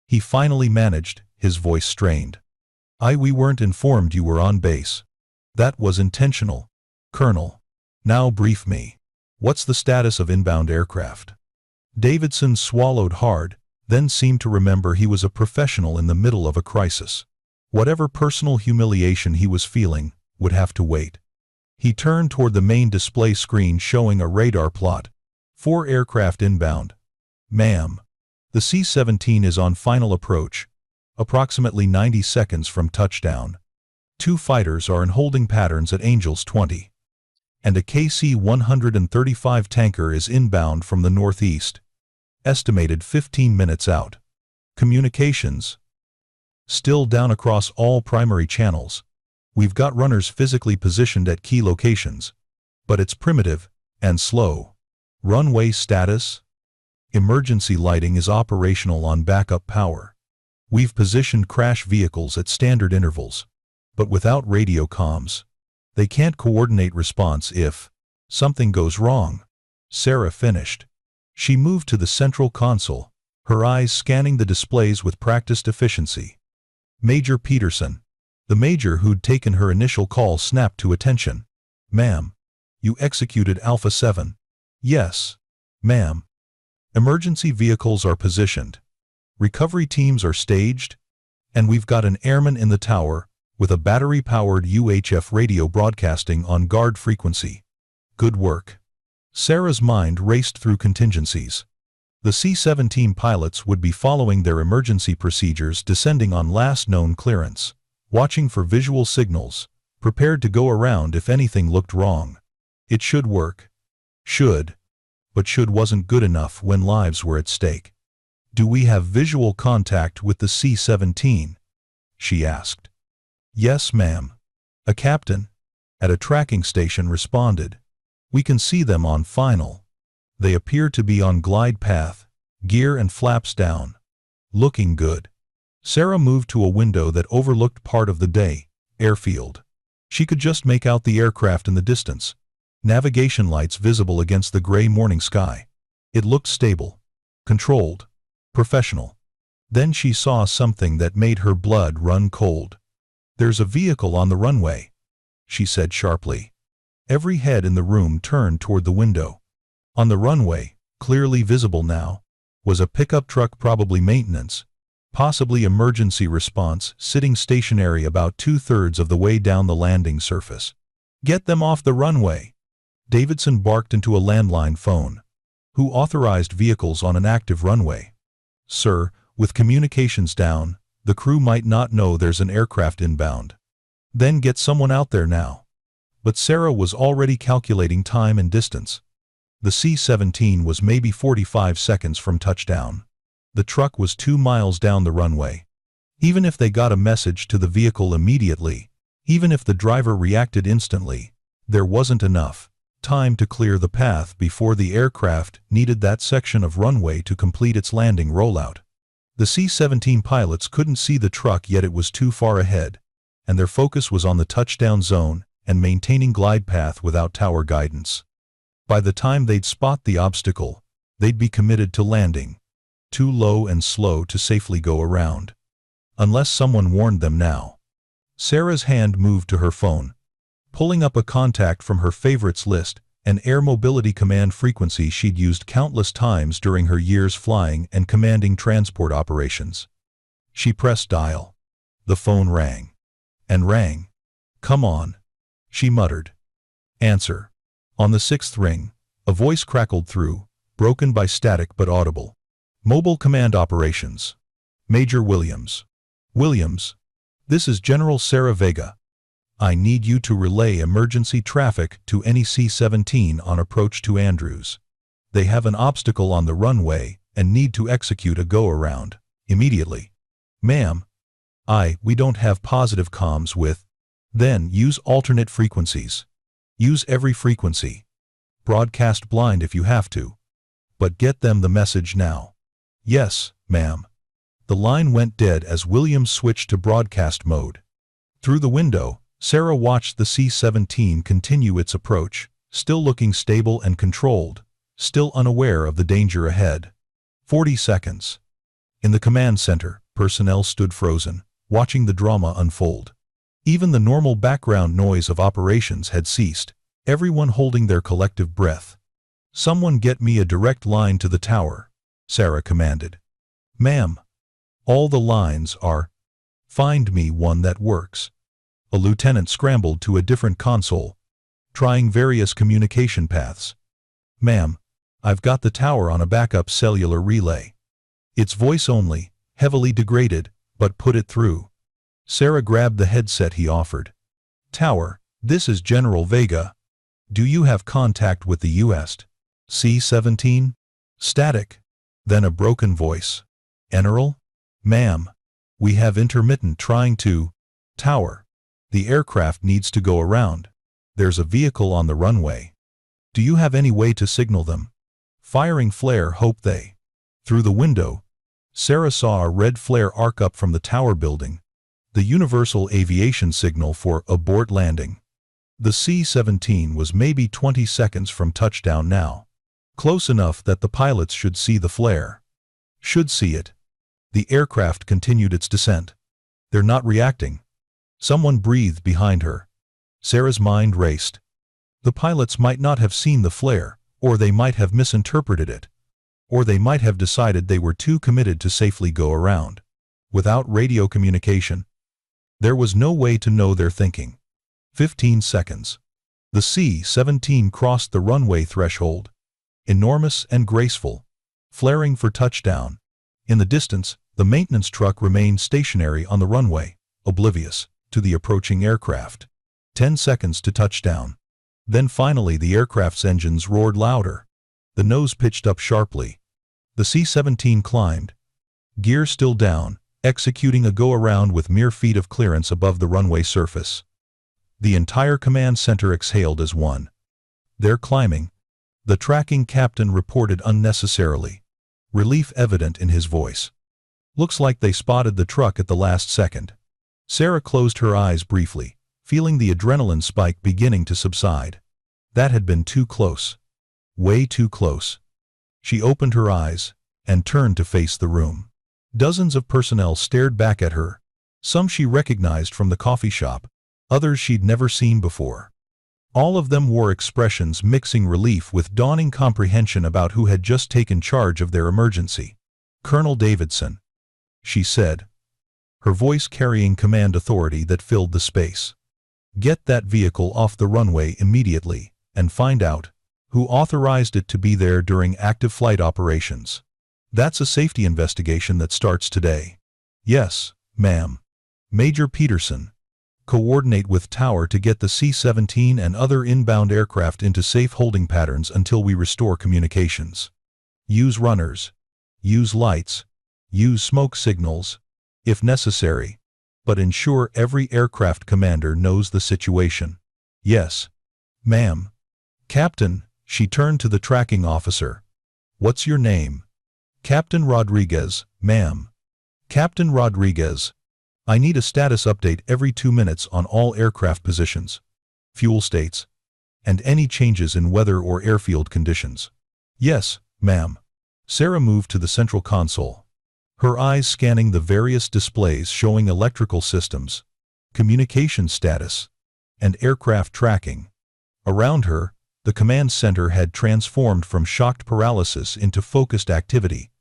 he finally managed, his voice strained. We weren't informed you were on base. That was intentional, Colonel. Now brief me. What's the status of inbound aircraft?" Davidson swallowed hard, then seemed to remember he was a professional in the middle of a crisis. Whatever personal humiliation he was feeling would have to wait. He turned toward the main display screen showing a radar plot. 4 aircraft inbound. "Ma'am, the C-17 is on final approach, approximately 90 seconds from touchdown. 2 fighters are in holding patterns at Angels 20. And a KC-135 tanker is inbound from the northeast, estimated 15 minutes out. Communications still down across all primary channels. We've got runners physically positioned at key locations, but it's primitive and slow. Runway status? Emergency lighting is operational on backup power. We've positioned crash vehicles at standard intervals, but without radio comms. They can't coordinate response if something goes wrong." Sarah finished. She moved to the central console, her eyes scanning the displays with practiced efficiency. Major Peterson, the major who'd taken her initial call, snapped to attention. "Ma'am, you executed Alpha 7. "Yes, ma'am. Emergency vehicles are positioned. Recovery teams are staged, and we've got an airman in the tower with a battery-powered UHF radio broadcasting on guard frequency. Good work." Sarah's mind raced through contingencies. The C-17 pilots would be following their emergency procedures, descending on last known clearance, watching for visual signals, prepared to go around if anything looked wrong. It should work. Should. But should wasn't good enough when lives were at stake. "Do we have visual contact with the C-17? She asked. "Yes, ma'am." A captain at a tracking station responded. "We can see them on final. They appear to be on glide path, gear and flaps down. Looking good." Sarah moved to a window that overlooked part of the day airfield. She could just make out the aircraft in the distance, navigation lights visible against the gray morning sky. It looked stable, controlled, professional. Then she saw something that made her blood run cold. "There's a vehicle on the runway," she said sharply. Every head in the room turned toward the window. On the runway, clearly visible now, was a pickup truck, probably maintenance, possibly emergency response, sitting stationary about 2/3 of the way down the landing surface. "Get them off the runway!" Davidson barked into a landline phone. "Who authorized vehicles on an active runway?" "Sir, with communications down, the crew might not know there's an aircraft inbound." "Then get someone out there now." But Sarah was already calculating time and distance. The C-17 was maybe 45 seconds from touchdown. The truck was 2 miles down the runway. Even if they got a message to the vehicle immediately, even if the driver reacted instantly, there wasn't enough time to clear the path before the aircraft needed that section of runway to complete its landing rollout. The C-17 pilots couldn't see the truck yet, it was too far ahead, and their focus was on the touchdown zone and maintaining glide path without tower guidance. By the time they'd spot the obstacle, they'd be committed to landing, too low and slow to safely go around. Unless someone warned them now. Sarah's hand moved to her phone, pulling up a contact from her favorites list, an air mobility command frequency she'd used countless times during her years flying and commanding transport operations. She pressed dial. The phone rang. And rang. "Come on," she muttered. "Answer." On the 6th ring, a voice crackled through, Broken by static but audible. Mobile command operations. Major Williams. Williams. This is General Sarah Vega. I need you to relay emergency traffic to any C-17 on approach to Andrews. They have an obstacle on the runway and need to execute a go-around. Immediately. Ma'am. We don't have positive comms with. Then use alternate frequencies. Use every frequency. Broadcast blind if you have to. But get them the message now. Yes, ma'am. The line went dead as Williams switched to broadcast mode. Through the window, Sarah watched the C-17 continue its approach, still looking stable and controlled, still unaware of the danger ahead. 40 seconds. In the command center, personnel stood frozen, watching the drama unfold. Even the normal background noise of operations had ceased, everyone holding their collective breath. Someone get me a direct line to the tower, Sarah commanded. Ma'am. All the lines are. Find me one that works. A lieutenant scrambled to a different console, trying various communication paths. Ma'am, I've got the tower on a backup cellular relay. It's voice only, heavily degraded, but put it through. Sarah grabbed the headset he offered. Tower, this is General Vega. Do you have contact with the U.S. C-17? Static. Then a broken voice. General? Ma'am. We have intermittent trying to. Tower. The aircraft needs to go around. There's a vehicle on the runway. Do you have any way to signal them? Firing flare hope they. Through the window, Sarah saw a red flare arc up from the tower building. The universal aviation signal for abort landing. The C-17 was maybe 20 seconds from touchdown now. Close enough that the pilots should see the flare. Should see it. The aircraft continued its descent. They're not reacting. Someone breathed behind her. Sarah's mind raced. The pilots might not have seen the flare, or they might have misinterpreted it. Or they might have decided they were too committed to safely go around. Without radio communication, there was no way to know their thinking. 15 seconds. The C-17 crossed the runway threshold. Enormous and graceful. Flaring for touchdown. In the distance, the maintenance truck remained stationary on the runway, oblivious to the approaching aircraft. 10 seconds to touchdown. Then finally the aircraft's engines roared louder. The nose pitched up sharply. The C-17 climbed. Gear still down, executing a go-around with mere feet of clearance above the runway surface. The entire command center exhaled as one. They're climbing. The tracking captain reported unnecessarily. Relief evident in his voice. Looks like they spotted the truck at the last second. Sarah closed her eyes briefly, feeling the adrenaline spike beginning to subside. That had been too close. Way too close. She opened her eyes and turned to face the room. Dozens of personnel stared back at her. Some she recognized from the coffee shop, others she'd never seen before. All of them wore expressions mixing relief with dawning comprehension about who had just taken charge of their emergency. Colonel Davidson, she said, her voice carrying command authority that filled the space. Get that vehicle off the runway immediately, and find out who authorized it to be there during active flight operations. That's a safety investigation that starts today. Yes, ma'am. Major Peterson. Coordinate with Tower to get the C-17 and other inbound aircraft into safe holding patterns until we restore communications. Use runners. Use lights. Use smoke signals, if necessary. But ensure every aircraft commander knows the situation. Yes, ma'am. Captain, she turned to the tracking officer. What's your name? Captain Rodriguez, ma'am. Captain Rodriguez. I need a status update every 2 minutes on all aircraft positions, fuel states, and any changes in weather or airfield conditions. Yes, ma'am. Sarah moved to the central console, her eyes scanning the various displays showing electrical systems, communication status, and aircraft tracking. Around her, the command center had transformed from shocked paralysis into focused activity.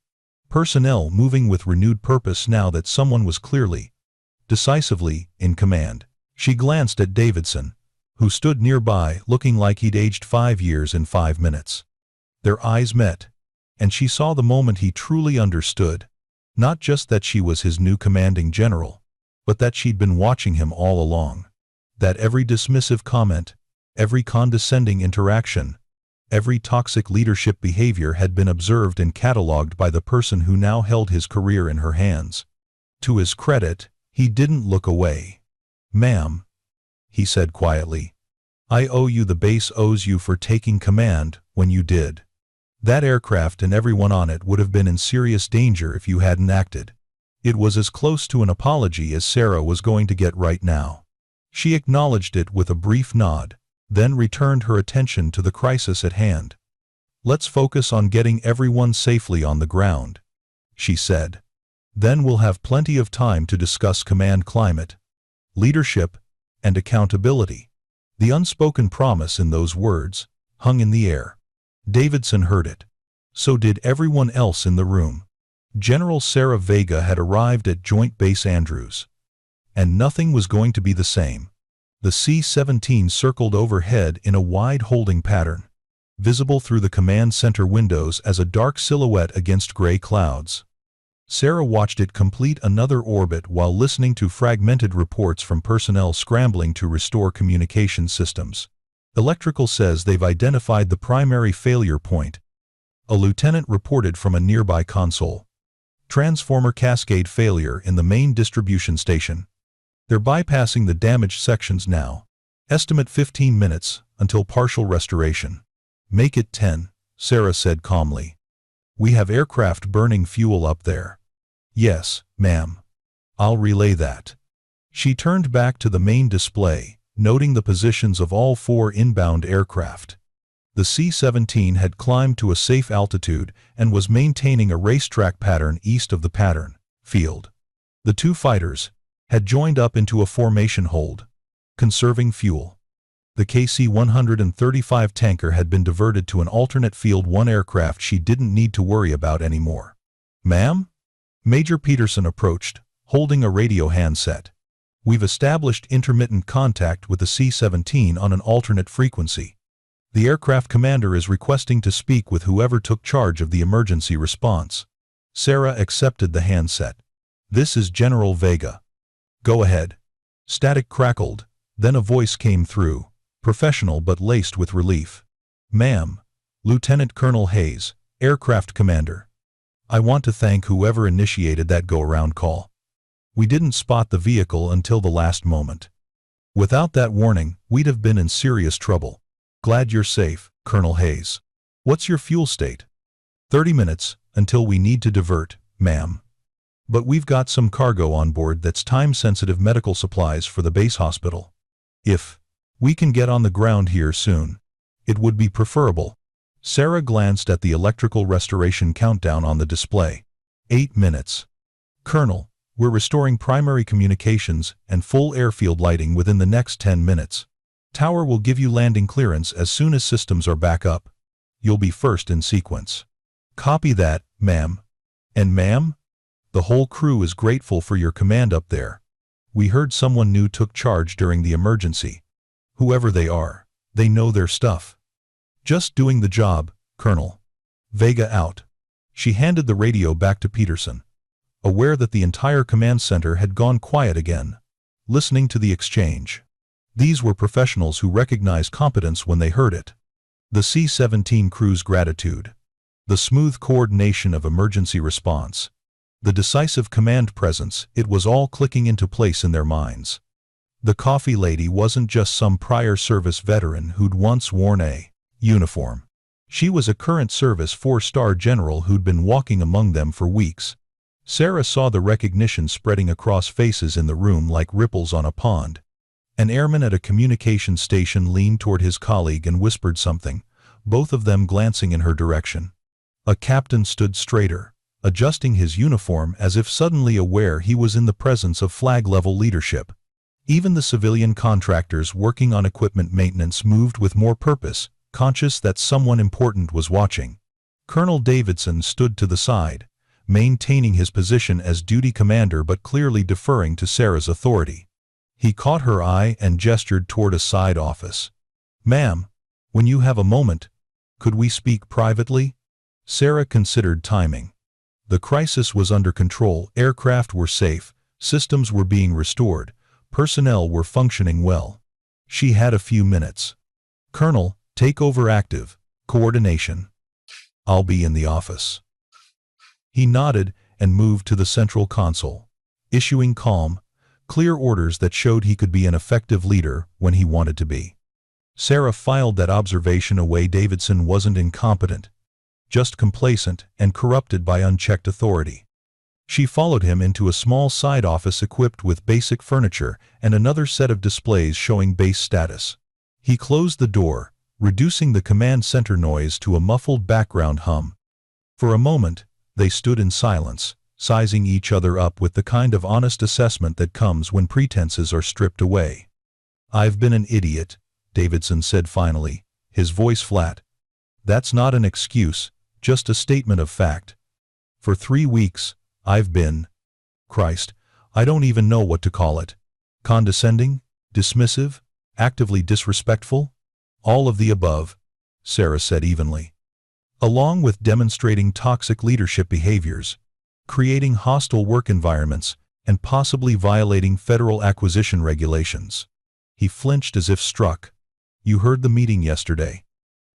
Personnel moving with renewed purpose now that someone was clearly, decisively, in command. She glanced at Davidson, who stood nearby looking like he'd aged 5 years in 5 minutes. Their eyes met. and she saw the moment he truly understood. Not just that she was his new commanding general, but that she'd been watching him all along. That every dismissive comment, every condescending interaction, every toxic leadership behavior had been observed and catalogued by the person who now held his career in her hands. To his credit, he didn't look away. "Ma'am," he said quietly, "I owe you. The base owes you for taking command when you did. That aircraft and everyone on it would have been in serious danger if you hadn't acted." It was as close to an apology as Sarah was going to get right now. She acknowledged it with a brief nod, then returned her attention to the crisis at hand. "Let's focus on getting everyone safely on the ground," she said. "Then we'll have plenty of time to discuss command climate, leadership, and accountability." The unspoken promise in those words hung in the air. Davidson heard it. So did everyone else in the room. General Sarah Vega had arrived at Joint Base Andrews. And nothing was going to be the same. The C-17 circled overhead in a wide holding pattern, visible through the command center windows as a dark silhouette against gray clouds. Sarah watched it complete another orbit while listening to fragmented reports from personnel scrambling to restore communication systems. "Electrical says they've identified the primary failure point," a lieutenant reported from a nearby console. "Transformer cascade failure in the main distribution station. They're bypassing the damaged sections now. Estimate 15 minutes until partial restoration." "Make it 10, Sarah said calmly. "We have aircraft burning fuel up there." "Yes, ma'am. I'll relay that." She turned back to the main display, noting the positions of all 4 inbound aircraft. The C-17 had climbed to a safe altitude and was maintaining a racetrack pattern east of the pattern field. The 2 fighters had joined up into a formation hold, conserving fuel. The KC-135 tanker had been diverted to an alternate field. 1 aircraft she didn't need to worry about anymore. "Ma'am?" Major Peterson approached, holding a radio handset. "We've established intermittent contact with the C-17 on an alternate frequency. The aircraft commander is requesting to speak with whoever took charge of the emergency response." Sarah accepted the handset. "This is General Vega." "Go ahead." Static crackled, then a voice came through, professional but laced with relief. "Ma'am, Lieutenant Colonel Hayes, aircraft commander. I want to thank whoever initiated that go-around call. We didn't spot the vehicle until the last moment. Without that warning, we'd have been in serious trouble. Glad you're safe, Colonel Hayes. What's your fuel state?" 30 minutes, until we need to divert, ma'am. But we've got some cargo on board that's time-sensitive medical supplies for the base hospital. If we can get on the ground here soon, it would be preferable." Sarah glanced at the electrical restoration countdown on the display. 8 minutes. "Colonel, we're restoring primary communications and full airfield lighting within the next 10 minutes. Tower will give you landing clearance as soon as systems are back up. You'll be first in sequence." "Copy that, ma'am." "And ma'am, the whole crew is grateful for your command up there. We heard someone new took charge during the emergency. Whoever they are, they know their stuff. Just doing the job, Colonel." Vega out. She handed the radio back to Peterson, aware that the entire command center had gone quiet again, listening to the exchange. These were professionals who recognized competence when they heard it. The C-17 crew's gratitude, the smooth coordination of emergency response, the decisive command presence, it was all clicking into place in their minds. The coffee lady wasn't just some prior service veteran who'd once worn a uniform. She was a current service 4-star general who'd been walking among them for weeks. Sarah saw the recognition spreading across faces in the room like ripples on a pond. An airman at a communication station leaned toward his colleague and whispered something, both of them glancing in her direction. A captain stood straighter, adjusting his uniform as if suddenly aware he was in the presence of flag-level leadership. Even the civilian contractors working on equipment maintenance moved with more purpose, conscious that someone important was watching. Colonel Davidson stood to the side, maintaining his position as duty commander but clearly deferring to Sarah's authority. He caught her eye and gestured toward a side office. "Ma'am, when you have a moment, could we speak privately?" Sarah considered timing. The crisis was under control, aircraft were safe, systems were being restored, personnel were functioning well. She had a few minutes. "Colonel, take over active coordination. I'll be in the office." He nodded and moved to the central console, issuing calm, clear orders that showed he could be an effective leader when he wanted to be. Sarah filed that observation away. Davidson wasn't incompetent, just complacent and corrupted by unchecked authority. She followed him into a small side office equipped with basic furniture and another set of displays showing base status. He closed the door, reducing the command center noise to a muffled background hum. For a moment, they stood in silence, sizing each other up with the kind of honest assessment that comes when pretenses are stripped away. "I've been an idiot," Davidson said finally, his voice flat. "That's not an excuse, just a statement of fact. For 3 weeks, I've been, Christ, I don't even know what to call it. Condescending? Dismissive? Actively disrespectful? All of the above," Sarah said evenly. "Along with demonstrating toxic leadership behaviors, creating hostile work environments, and possibly violating federal acquisition regulations." He flinched as if struck. "You heard the meeting yesterday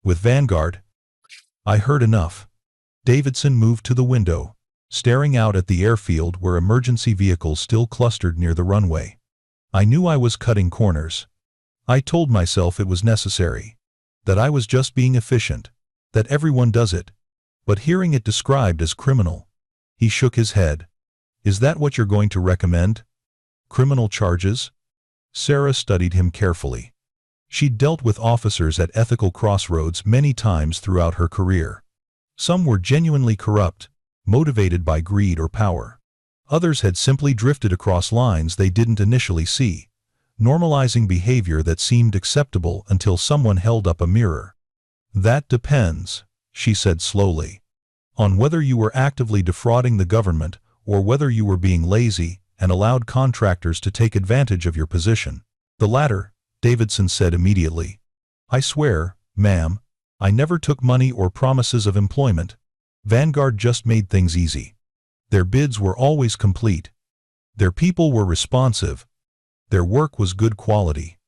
with Vanguard?" "I heard enough." Davidson moved to the window, staring out at the airfield where emergency vehicles still clustered near the runway. "I knew I was cutting corners. I told myself it was necessary, that I was just being efficient, that everyone does it. But hearing it described as criminal..." He shook his head. "Is that what you're going to recommend? Criminal charges?" Sarah studied him carefully. She'd dealt with officers at ethical crossroads many times throughout her career. Some were genuinely corrupt, motivated by greed or power. Others had simply drifted across lines they didn't initially see, normalizing behavior that seemed acceptable until someone held up a mirror. "That depends," she said slowly, "on whether you were actively defrauding the government or whether you were being lazy and allowed contractors to take advantage of your position." "The latter," Davidson said immediately. "I swear, ma'am, I never took money or promises of employment. Vanguard just made things easy. Their bids were always complete. Their people were responsive. Their work was good quality.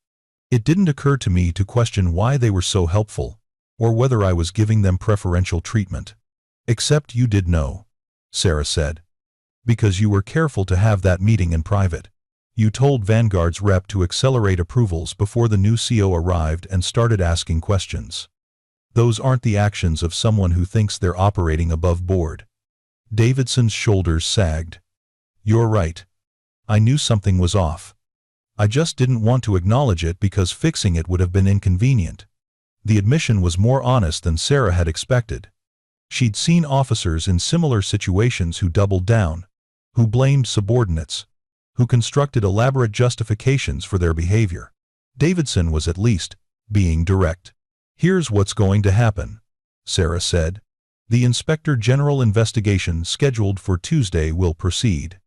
It didn't occur to me to question why they were so helpful, or whether I was giving them preferential treatment." "Except you did know," Sarah said. "Because you were careful to have that meeting in private. You told Vanguard's rep to accelerate approvals before the new CO arrived and started asking questions. Those aren't the actions of someone who thinks they're operating above board." Davidson's shoulders sagged. "You're right. I knew something was off. I just didn't want to acknowledge it because fixing it would have been inconvenient." The admission was more honest than Sarah had expected. She'd seen officers in similar situations who doubled down, who blamed subordinates, who constructed elaborate justifications for their behavior. Davidson was at least being direct. "Here's what's going to happen," Sarah said. "The Inspector General investigation scheduled for Tuesday will proceed.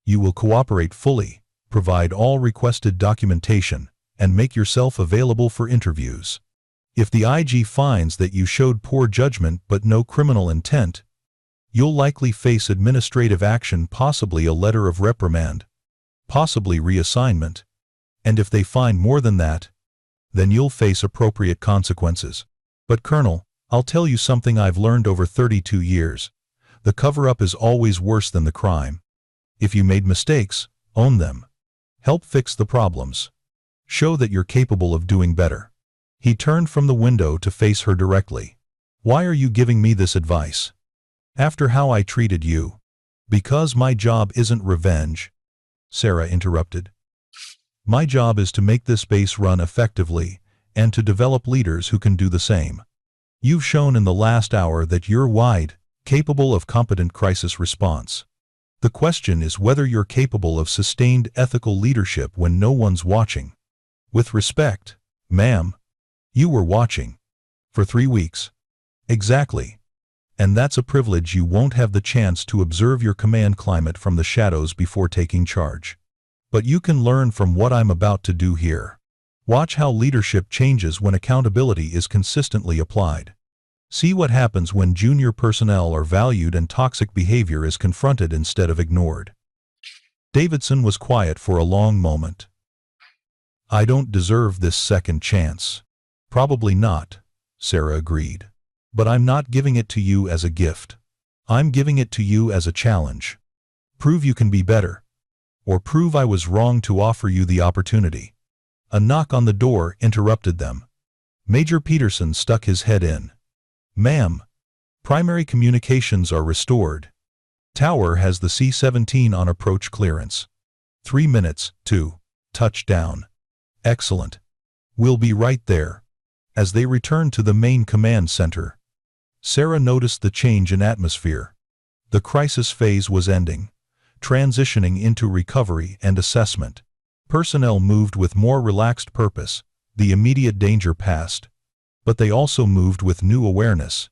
You will cooperate fully, provide all requested documentation, and make yourself available for interviews. If the IG finds that you showed poor judgment but no criminal intent, you'll likely face administrative action, possibly a letter of reprimand, possibly reassignment. And if they find more than that, then you'll face appropriate consequences. But Colonel, I'll tell you something I've learned over 32 years. The cover-up is always worse than the crime. If you made mistakes, own them. Help fix the problems. Show that you're capable of doing better." He turned from the window to face her directly. "Why are you giving me this advice? After how I treated you?" "Because my job isn't revenge," Sarah interrupted. "My job is to make this base run effectively and to develop leaders who can do the same. You've shown in the last hour that you're wide, capable of competent crisis response. The question is whether you're capable of sustained ethical leadership when no one's watching. With respect, ma'am, you were watching. For 3 weeks. Exactly. And that's a privilege you won't have the chance to observe your command climate from the shadows before taking charge. But you can learn from what I'm about to do here. Watch how leadership changes when accountability is consistently applied." See what happens when junior personnel are valued and toxic behavior is confronted instead of ignored. Davidson was quiet for a long moment. I don't deserve this second chance. Probably not, Sarah agreed. But I'm not giving it to you as a gift. I'm giving it to you as a challenge. Prove you can be better. Or prove I was wrong to offer you the opportunity. A knock on the door interrupted them. Major Peterson stuck his head in. Ma'am, primary communications are restored. Tower has the C-17 on approach clearance. 3 minutes to touchdown. Excellent. We'll be right there. As they returned to the main command center, Sarah noticed the change in atmosphere. The crisis phase was ending, transitioning into recovery and assessment. Personnel moved with more relaxed purpose. The immediate danger passed. But they also moved with new awareness.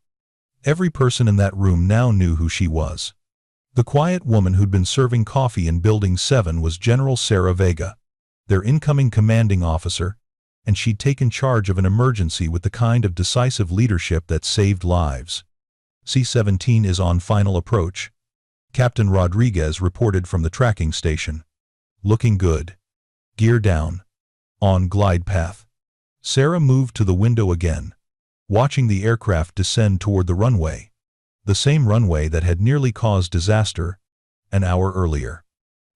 Every person in that room now knew who she was. The quiet woman who'd been serving coffee in Building 7 was General Sarah Vega, their incoming commanding officer, and she'd taken charge of an emergency with the kind of decisive leadership that saved lives. C-17 is on final approach, Captain Rodriguez reported from the tracking station. Looking good. Gear down. On glide path. Sarah moved to the window again, watching the aircraft descend toward the runway. The same runway that had nearly caused disaster an hour earlier.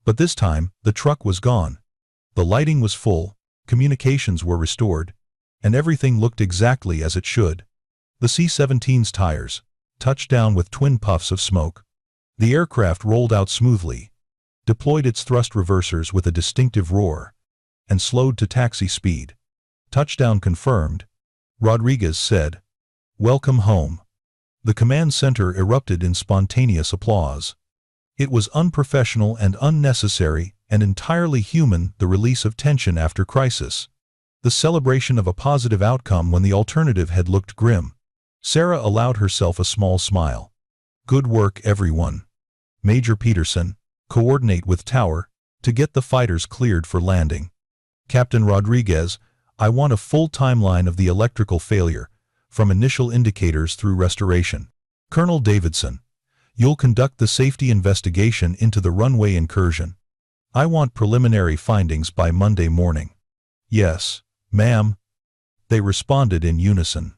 But this time, the truck was gone. The lighting was full, communications were restored, and everything looked exactly as it should. The C-17's tires touched down with twin puffs of smoke. The aircraft rolled out smoothly, deployed its thrust reversers with a distinctive roar, and slowed to taxi speed. Touchdown confirmed, Rodriguez said. Welcome home. The command center erupted in spontaneous applause. It was unprofessional and unnecessary and entirely human, the release of tension after crisis. The celebration of a positive outcome when the alternative had looked grim. Sarah allowed herself a small smile. Good work, everyone. Major Peterson, coordinate with Tower to get the fighters cleared for landing. Captain Rodriguez, I want a full timeline of the electrical failure, from initial indicators through restoration. Colonel Davidson, you'll conduct the safety investigation into the runway incursion. I want preliminary findings by Monday morning. Yes, ma'am. They responded in unison.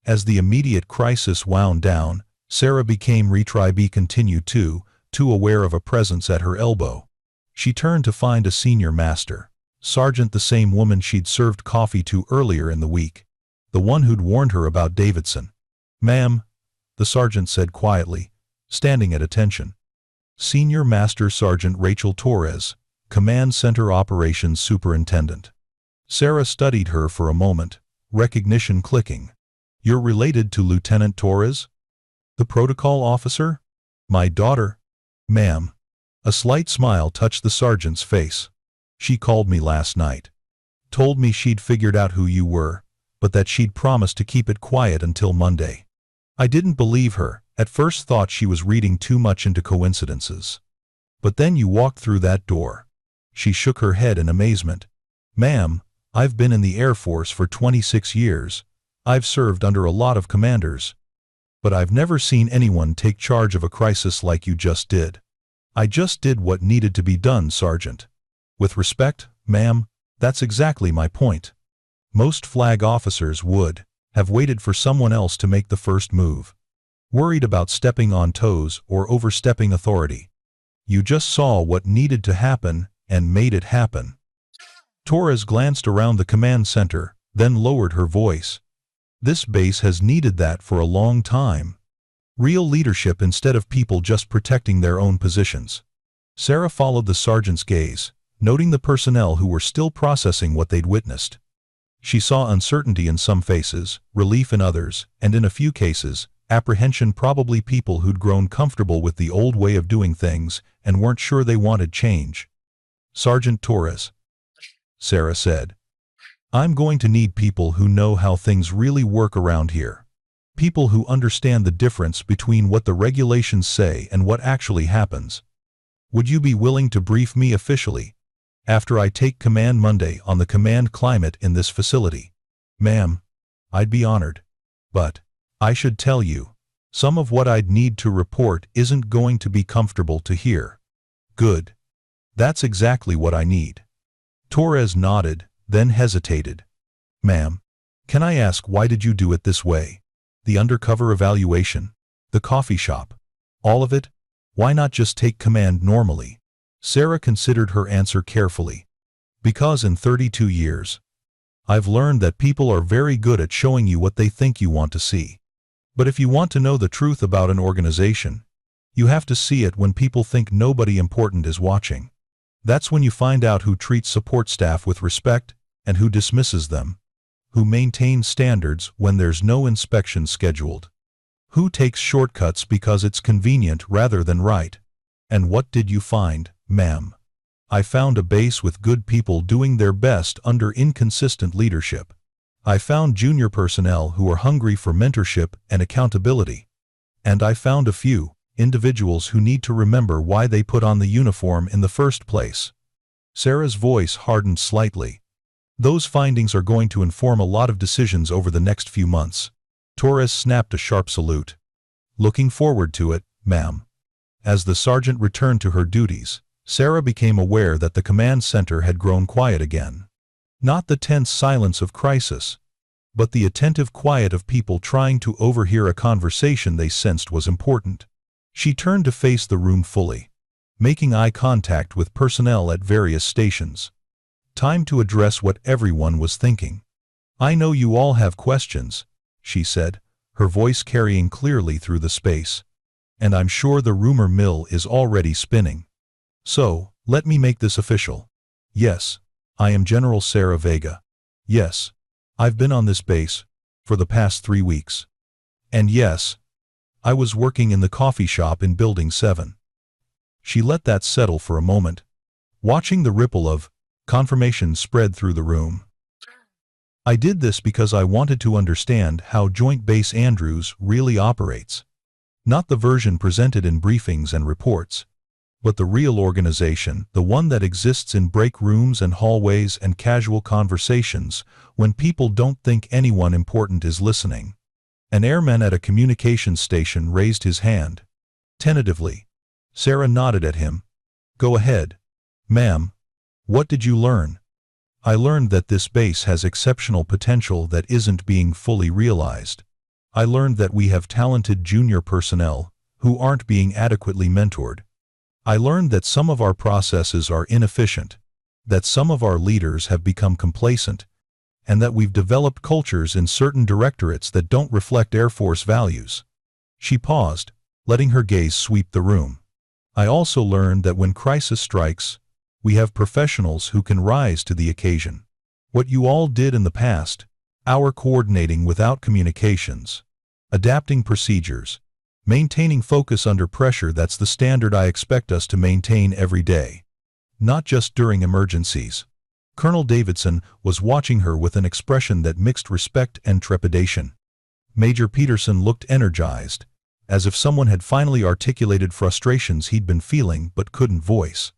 As the immediate crisis wound down, Sarah became retry be continue too aware of a presence at her elbow. She turned to find a senior master. Sergeant, the same woman she'd served coffee to earlier in the week. The one who'd warned her about Davidson. Ma'am, the sergeant said quietly, standing at attention. Senior Master Sergeant Rachel Torres, Command Center Operations Superintendent. Sarah studied her for a moment, recognition clicking. You're related to Lieutenant Torres? The protocol officer? My daughter. Ma'am. A slight smile touched the sergeant's face. She called me last night. Told me she'd figured out who you were, but that she'd promised to keep it quiet until Monday. I didn't believe her, at first thought she was reading too much into coincidences. But then you walked through that door. She shook her head in amazement. Ma'am, I've been in the Air Force for 26 years. I've served under a lot of commanders. But I've never seen anyone take charge of a crisis like you just did. I just did what needed to be done, Sergeant. With respect, ma'am, that's exactly my point. Most flag officers would have waited for someone else to make the first move. Worried about stepping on toes or overstepping authority. You just saw what needed to happen and made it happen. Torres glanced around the command center, then lowered her voice. This base has needed that for a long time. Real leadership instead of people just protecting their own positions. Sarah followed the sergeant's gaze, noting the personnel who were still processing what they'd witnessed. She saw uncertainty in some faces, relief in others, and in a few cases, apprehension, probably people who'd grown comfortable with the old way of doing things and weren't sure they wanted change. Sergeant Torres, Sarah said. I'm going to need people who know how things really work around here. People who understand the difference between what the regulations say and what actually happens. Would you be willing to brief me officially after I take command Monday on the command climate in this facility? Ma'am, I'd be honored. But I should tell you, some of what I'd need to report isn't going to be comfortable to hear. Good. That's exactly what I need. Torres nodded, then hesitated. Ma'am, can I ask why did you do it this way? The undercover evaluation, the coffee shop, all of it? Why not just take command normally? Sarah considered her answer carefully. Because in 32 years, I've learned that people are very good at showing you what they think you want to see. But if you want to know the truth about an organization, you have to see it when people think nobody important is watching. That's when you find out who treats support staff with respect and who dismisses them, who maintains standards when there's no inspection scheduled, who takes shortcuts because it's convenient rather than right. And what did you find, ma'am? I found a base with good people doing their best under inconsistent leadership. I found junior personnel who are hungry for mentorship and accountability. And I found a few individuals who need to remember why they put on the uniform in the first place. Sarah's voice hardened slightly. Those findings are going to inform a lot of decisions over the next few months. Torres snapped a sharp salute. Looking forward to it, ma'am. As the sergeant returned to her duties, Sarah became aware that the command center had grown quiet again. Not the tense silence of crisis, but the attentive quiet of people trying to overhear a conversation they sensed was important. She turned to face the room fully, making eye contact with personnel at various stations. Time to address what everyone was thinking. I know you all have questions, she said, her voice carrying clearly through the space. And I'm sure the rumor mill is already spinning. So, let me make this official. Yes, I am General Sarah Vega. Yes, I've been on this base for the past 3 weeks. And yes, I was working in the coffee shop in Building 7. She let that settle for a moment, watching the ripple of confirmation spread through the room. I did this because I wanted to understand how Joint Base Andrews really operates. Not the version presented in briefings and reports, but the real organization, the one that exists in break rooms and hallways and casual conversations when people don't think anyone important is listening. An airman at a communications station raised his hand. Tentatively, Sarah nodded at him. Go ahead. Ma'am, what did you learn? I learned that this base has exceptional potential that isn't being fully realized. I learned that we have talented junior personnel who aren't being adequately mentored. I learned that some of our processes are inefficient, that some of our leaders have become complacent, and that we've developed cultures in certain directorates that don't reflect Air Force values. She paused, letting her gaze sweep the room. I also learned that when crisis strikes, we have professionals who can rise to the occasion. What you all did in the past, our coordinating without communications, adapting procedures, maintaining focus under pressure, that's the standard I expect us to maintain every day. Not just during emergencies. Colonel Davidson was watching her with an expression that mixed respect and trepidation. Major Peterson looked energized, as if someone had finally articulated frustrations he'd been feeling but couldn't voice.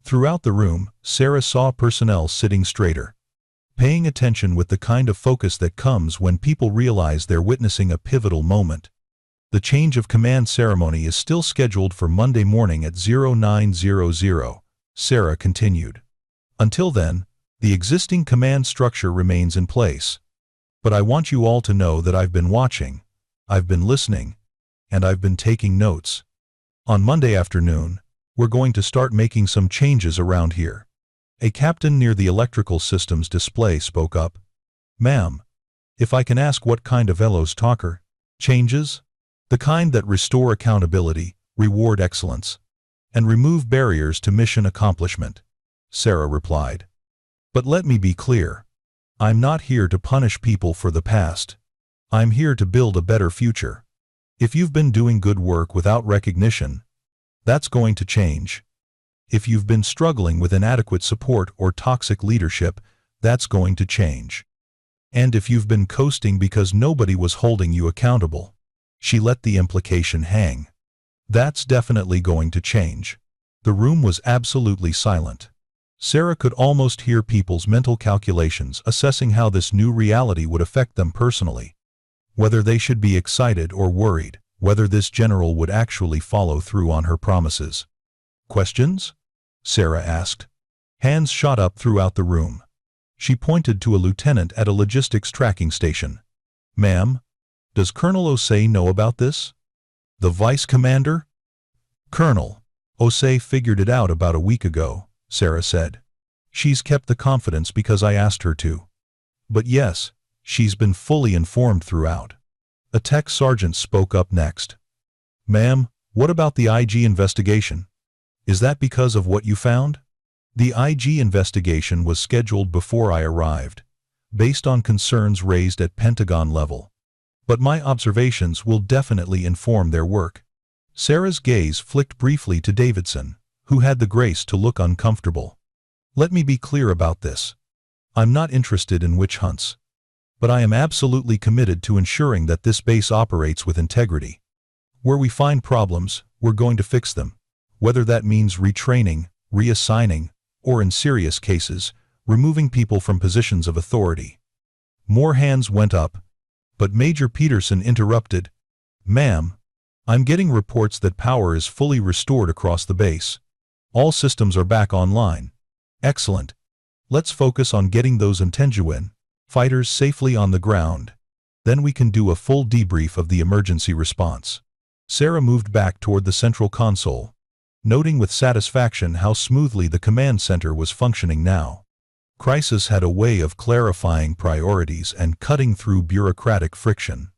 Throughout the room, Sarah saw personnel sitting straighter, paying attention with the kind of focus that comes when people realize they're witnessing a pivotal moment. The change of command ceremony is still scheduled for Monday morning at 0900, Sarah continued. Until then, the existing command structure remains in place. But I want you all to know that I've been watching, I've been listening, and I've been taking notes. On Monday afternoon, we're going to start making some changes around here. A captain near the electrical systems display spoke up. Ma'am, if I can ask, what kind of Elos talker? Changes? The kind that restore accountability, reward excellence, and remove barriers to mission accomplishment, Sarah replied. But let me be clear. I'm not here to punish people for the past. I'm here to build a better future. If you've been doing good work without recognition, that's going to change. If you've been struggling with inadequate support or toxic leadership, that's going to change. And if you've been coasting because nobody was holding you accountable, she let the implication hang, that's definitely going to change. The room was absolutely silent. Sarah could almost hear people's mental calculations assessing how this new reality would affect them personally. whether they should be excited or worried, whether this general would actually follow through on her promises. "Questions?" Sarah asked. Hands shot up throughout the room. She pointed to a lieutenant at a logistics tracking station. "Ma'am, does Colonel Osei know about this?" "The vice commander?" "Colonel Osei figured it out about a week ago," Sarah said. "She's kept the confidence because I asked her to. But yes, she's been fully informed throughout." A tech sergeant spoke up next. "Ma'am, what about the IG investigation? Is that because of what you found?" "The IG investigation was scheduled before I arrived, based on concerns raised at Pentagon level. But my observations will definitely inform their work." Sarah's gaze flicked briefly to Davidson, who had the grace to look uncomfortable. "Let me be clear about this. I'm not interested in witch hunts. But I am absolutely committed to ensuring that this base operates with integrity. Where we find problems, we're going to fix them, whether that means retraining, reassigning, or in serious cases, removing people from positions of authority." More hands went up, but Major Peterson interrupted. "Ma'am, I'm getting reports that power is fully restored across the base. All systems are back online. Excellent. Let's focus on getting those Intenjuin fighters safely on the ground. Then we can do a full debrief of the emergency response." Sarah moved back toward the central console, noting with satisfaction how smoothly the command center was functioning now. Crisis had a way of clarifying priorities and cutting through bureaucratic friction.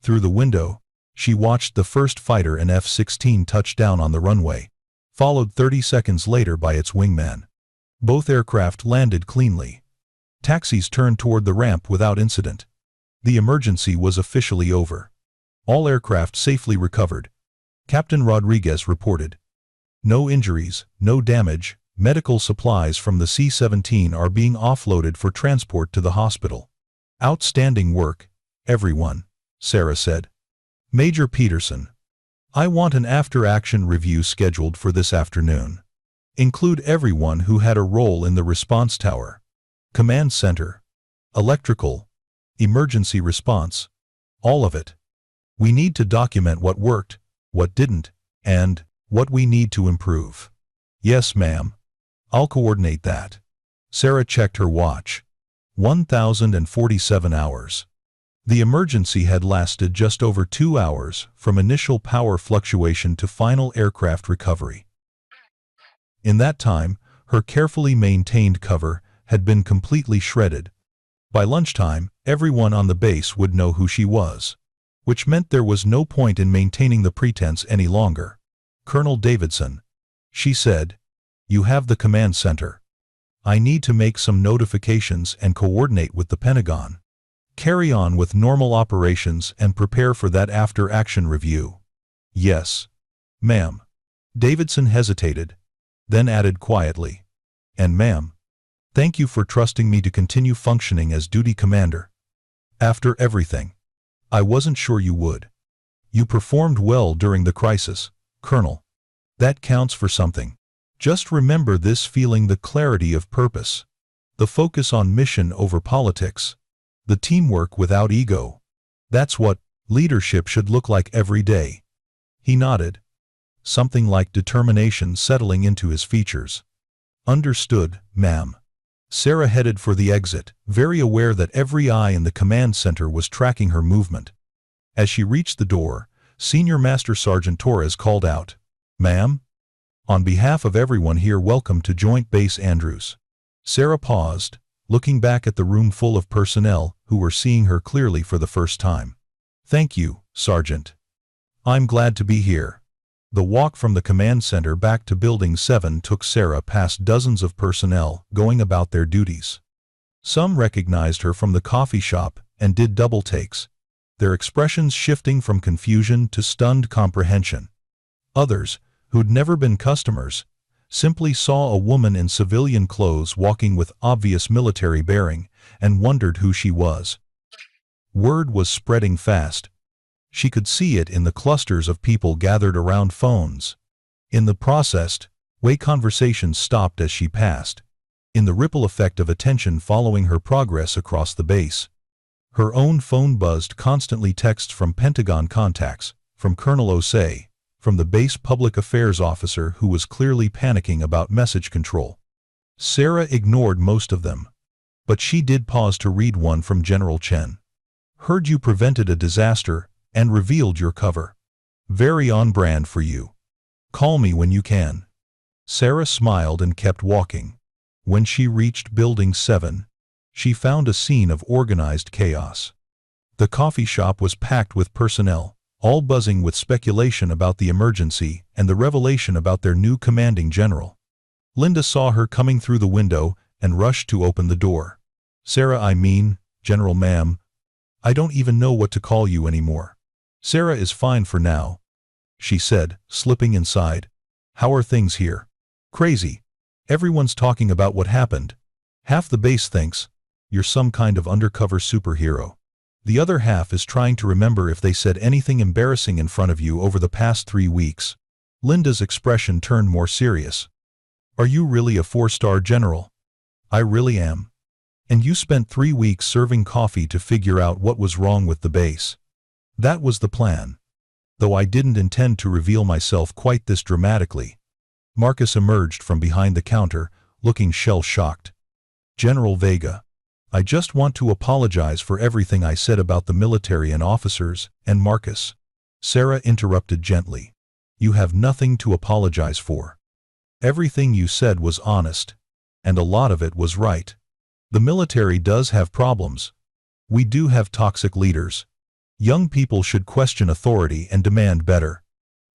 Through the window, she watched the first fighter and F-16 touch down on the runway, followed 30 seconds later by its wingman. Both aircraft landed cleanly. Taxis turned toward the ramp without incident. The emergency was officially over. All aircraft safely recovered. Captain Rodriguez reported. "No injuries, no damage. Medical supplies from the C-17 are being offloaded for transport to the hospital." "Outstanding work, everyone," Sarah said. "Major Peterson, I want an after-action review scheduled for this afternoon. Include everyone who had a role in the response tower. Command center, electrical, emergency response, all of it. We need to document what worked, what didn't, and what we need to improve." "Yes, ma'am. I'll coordinate that." Sarah checked her watch. 1,047 hours. The emergency had lasted just over 2 hours, from initial power fluctuation to final aircraft recovery. In that time, her carefully maintained cover had been completely shredded. By lunchtime, everyone on the base would know who she was, which meant there was no point in maintaining the pretense any longer. "Colonel Davidson," she said, "you have the command center. I need to make some notifications and coordinate with the Pentagon. Carry on with normal operations and prepare for that after-action review." "Yes, ma'am." Davidson hesitated, then added quietly, "And ma'am, thank you for trusting me to continue functioning as duty commander. After everything, I wasn't sure you would. You performed well during the crisis, Colonel. That counts for something. Just remember this: feeling the clarity of purpose, the focus on mission over politics, the teamwork without ego. That's what leadership should look like every day." He nodded, something like determination settling into his features. "Understood, ma'am." Sarah headed for the exit, very aware that every eye in the command center was tracking her movement. As she reached the door, Senior Master Sergeant Torres called out, "Ma'am? On behalf of everyone here, welcome to Joint Base Andrews." Sarah paused, looking back at the room full of personnel who were seeing her clearly for the first time. "Thank you, Sergeant. I'm glad to be here." The walk from the command center back to Building 7 took Sarah past dozens of personnel going about their duties. Some recognized her from the coffee shop and did double takes, their expressions shifting from confusion to stunned comprehension. Others, who'd never been customers, simply saw a woman in civilian clothes walking with obvious military bearing and wondered who she was. Word was spreading fast. She could see it in the clusters of people gathered around phones. In the processed way conversations stopped as she passed. In the ripple effect of attention following her progress across the base. Her own phone buzzed constantly, texts from Pentagon contacts, from Colonel Osei, from the base public affairs officer who was clearly panicking about message control. Sarah ignored most of them. But she did pause to read one from General Chen. Heard you prevented a disaster and revealed your cover. Very on brand for you. Call me when you can. Sarah smiled and kept walking. When she reached Building 7, she found a scene of organized chaos. The coffee shop was packed with personnel, all buzzing with speculation about the emergency and the revelation about their new commanding general. Linda saw her coming through the window and rushed to open the door. Sarah, I mean, General ma'am. I don't even know what to call you anymore. Sarah is fine for now, she said, slipping inside. How are things here? Crazy. Everyone's talking about what happened. Half the base thinks you're some kind of undercover superhero. The other half is trying to remember if they said anything embarrassing in front of you over the past 3 weeks. Linda's expression turned more serious. Are you really a 4-star general? I really am. And you spent 3 weeks serving coffee to figure out what was wrong with the base. That was the plan. Though I didn't intend to reveal myself quite this dramatically. Marcus emerged from behind the counter, looking shell-shocked. General Vega, I just want to apologize for everything I said about the military and officers, and Marcus. Sarah interrupted gently. You have nothing to apologize for. Everything you said was honest. And a lot of it was right. The military does have problems. We do have toxic leaders. Young people should question authority and demand better.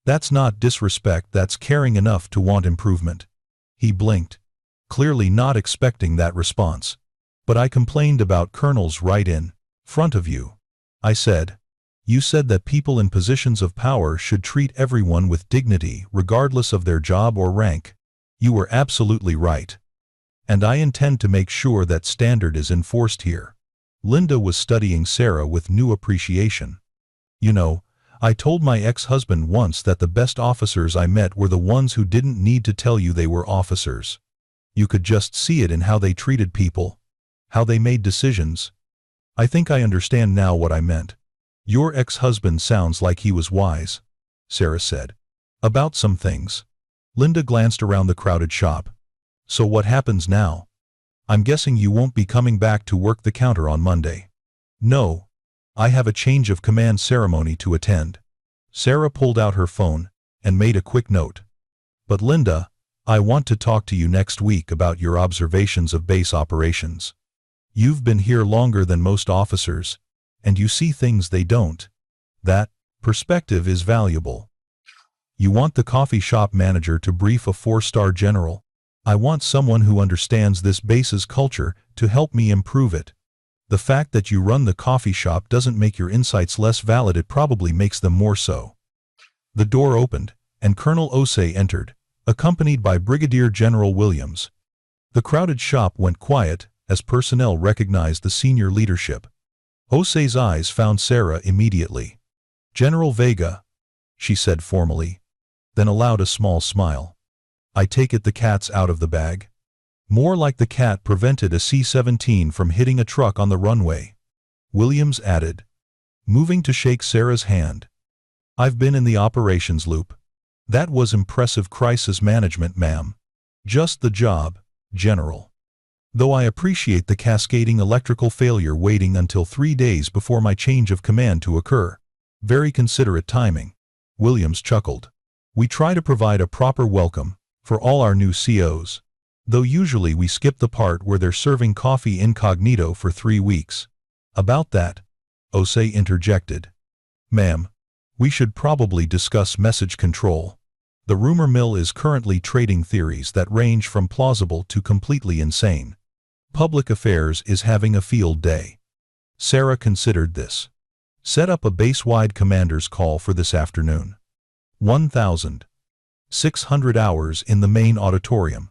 That's not disrespect, that's caring enough to want improvement. He blinked, clearly not expecting that response. But I complained about colonels right in front of you. I said, you said that people in positions of power should treat everyone with dignity regardless of their job or rank. You were absolutely right. And I intend to make sure that standard is enforced here. Linda was studying Sarah with new appreciation. You know, I told my ex-husband once that the best officers I met were the ones who didn't need to tell you they were officers. You could just see it in how they treated people, how they made decisions. I think I understand now what I meant. Your ex-husband sounds like he was wise, Sarah said. About some things. Linda glanced around the crowded shop. So what happens now? I'm guessing you won't be coming back to work the counter on Monday. No. I have a change of command ceremony to attend. Sarah pulled out her phone and made a quick note. But Linda, I want to talk to you next week about your observations of base operations. You've been here longer than most officers, and you see things they don't. That perspective is valuable. You want the coffee shop manager to brief a 4-star general. I want someone who understands this base's culture to help me improve it. The fact that you run the coffee shop doesn't make your insights less valid, it probably makes them more so. The door opened, and Colonel Osei entered, accompanied by Brigadier General Williams. The crowded shop went quiet as personnel recognized the senior leadership. Osei's eyes found Sarah immediately. General Vega, she said formally, then allowed a small smile. I take it the cat's out of the bag? More like the cat prevented a C-17 from hitting a truck on the runway. Williams added, moving to shake Sarah's hand. I've been in the operations loop. That was impressive crisis management, ma'am. Just the job, General. Though I appreciate the cascading electrical failure waiting until 3 days before my change of command to occur. Very considerate timing. Williams chuckled. We try to provide a proper welcome for all our new COs. Though usually we skip the part where they're serving coffee incognito for 3 weeks. About that, Osei interjected. Ma'am, we should probably discuss message control. The rumor mill is currently trading theories that range from plausible to completely insane. Public Affairs is having a field day. Sarah considered this. Set up a base-wide commander's call for this afternoon. 1,600 hours in the main auditorium.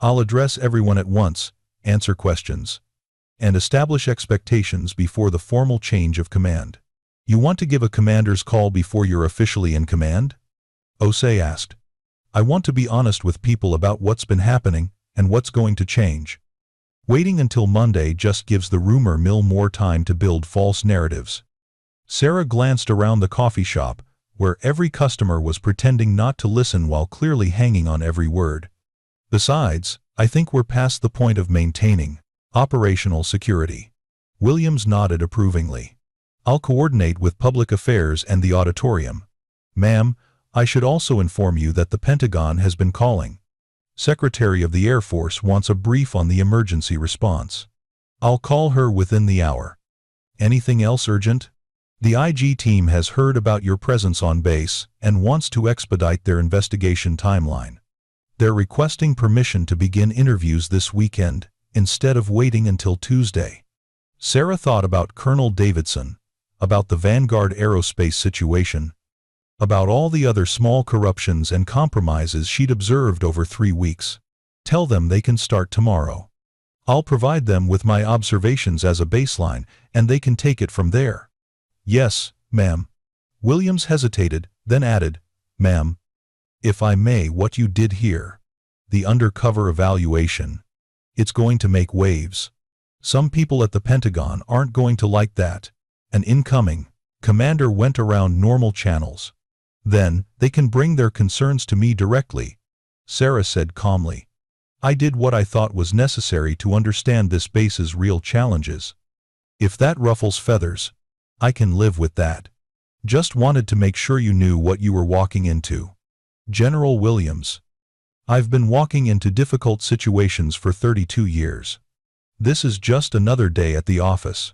I'll address everyone at once, answer questions, and establish expectations before the formal change of command. You want to give a commander's call before you're officially in command? Osei asked. I want to be honest with people about what's been happening and what's going to change. Waiting until Monday just gives the rumor mill more time to build false narratives. Sarah glanced around the coffee shop, where every customer was pretending not to listen while clearly hanging on every word. Besides, I think we're past the point of maintaining operational security. Williams nodded approvingly. I'll coordinate with public affairs and the auditorium. Ma'am, I should also inform you that the Pentagon has been calling. Secretary of the Air Force wants a brief on the emergency response. I'll call her within the hour. Anything else urgent? The IG team has heard about your presence on base and wants to expedite their investigation timeline. They're requesting permission to begin interviews this weekend, instead of waiting until Tuesday. Sarah thought about Colonel Davidson, about the Vanguard Aerospace situation, about all the other small corruptions and compromises she'd observed over 3 weeks. Tell them they can start tomorrow. I'll provide them with my observations as a baseline, and they can take it from there. Yes, ma'am. Williams hesitated, then added, Ma'am, if I may, what you did here, the undercover evaluation, it's going to make waves. Some people at the Pentagon aren't going to like that. An incoming commander went around normal channels. Then, they can bring their concerns to me directly, Sarah said calmly. I did what I thought was necessary to understand this base's real challenges. If that ruffles feathers, I can live with that. Just wanted to make sure you knew what you were walking into. General Williams. I've been walking into difficult situations for 32 years. This is just another day at the office.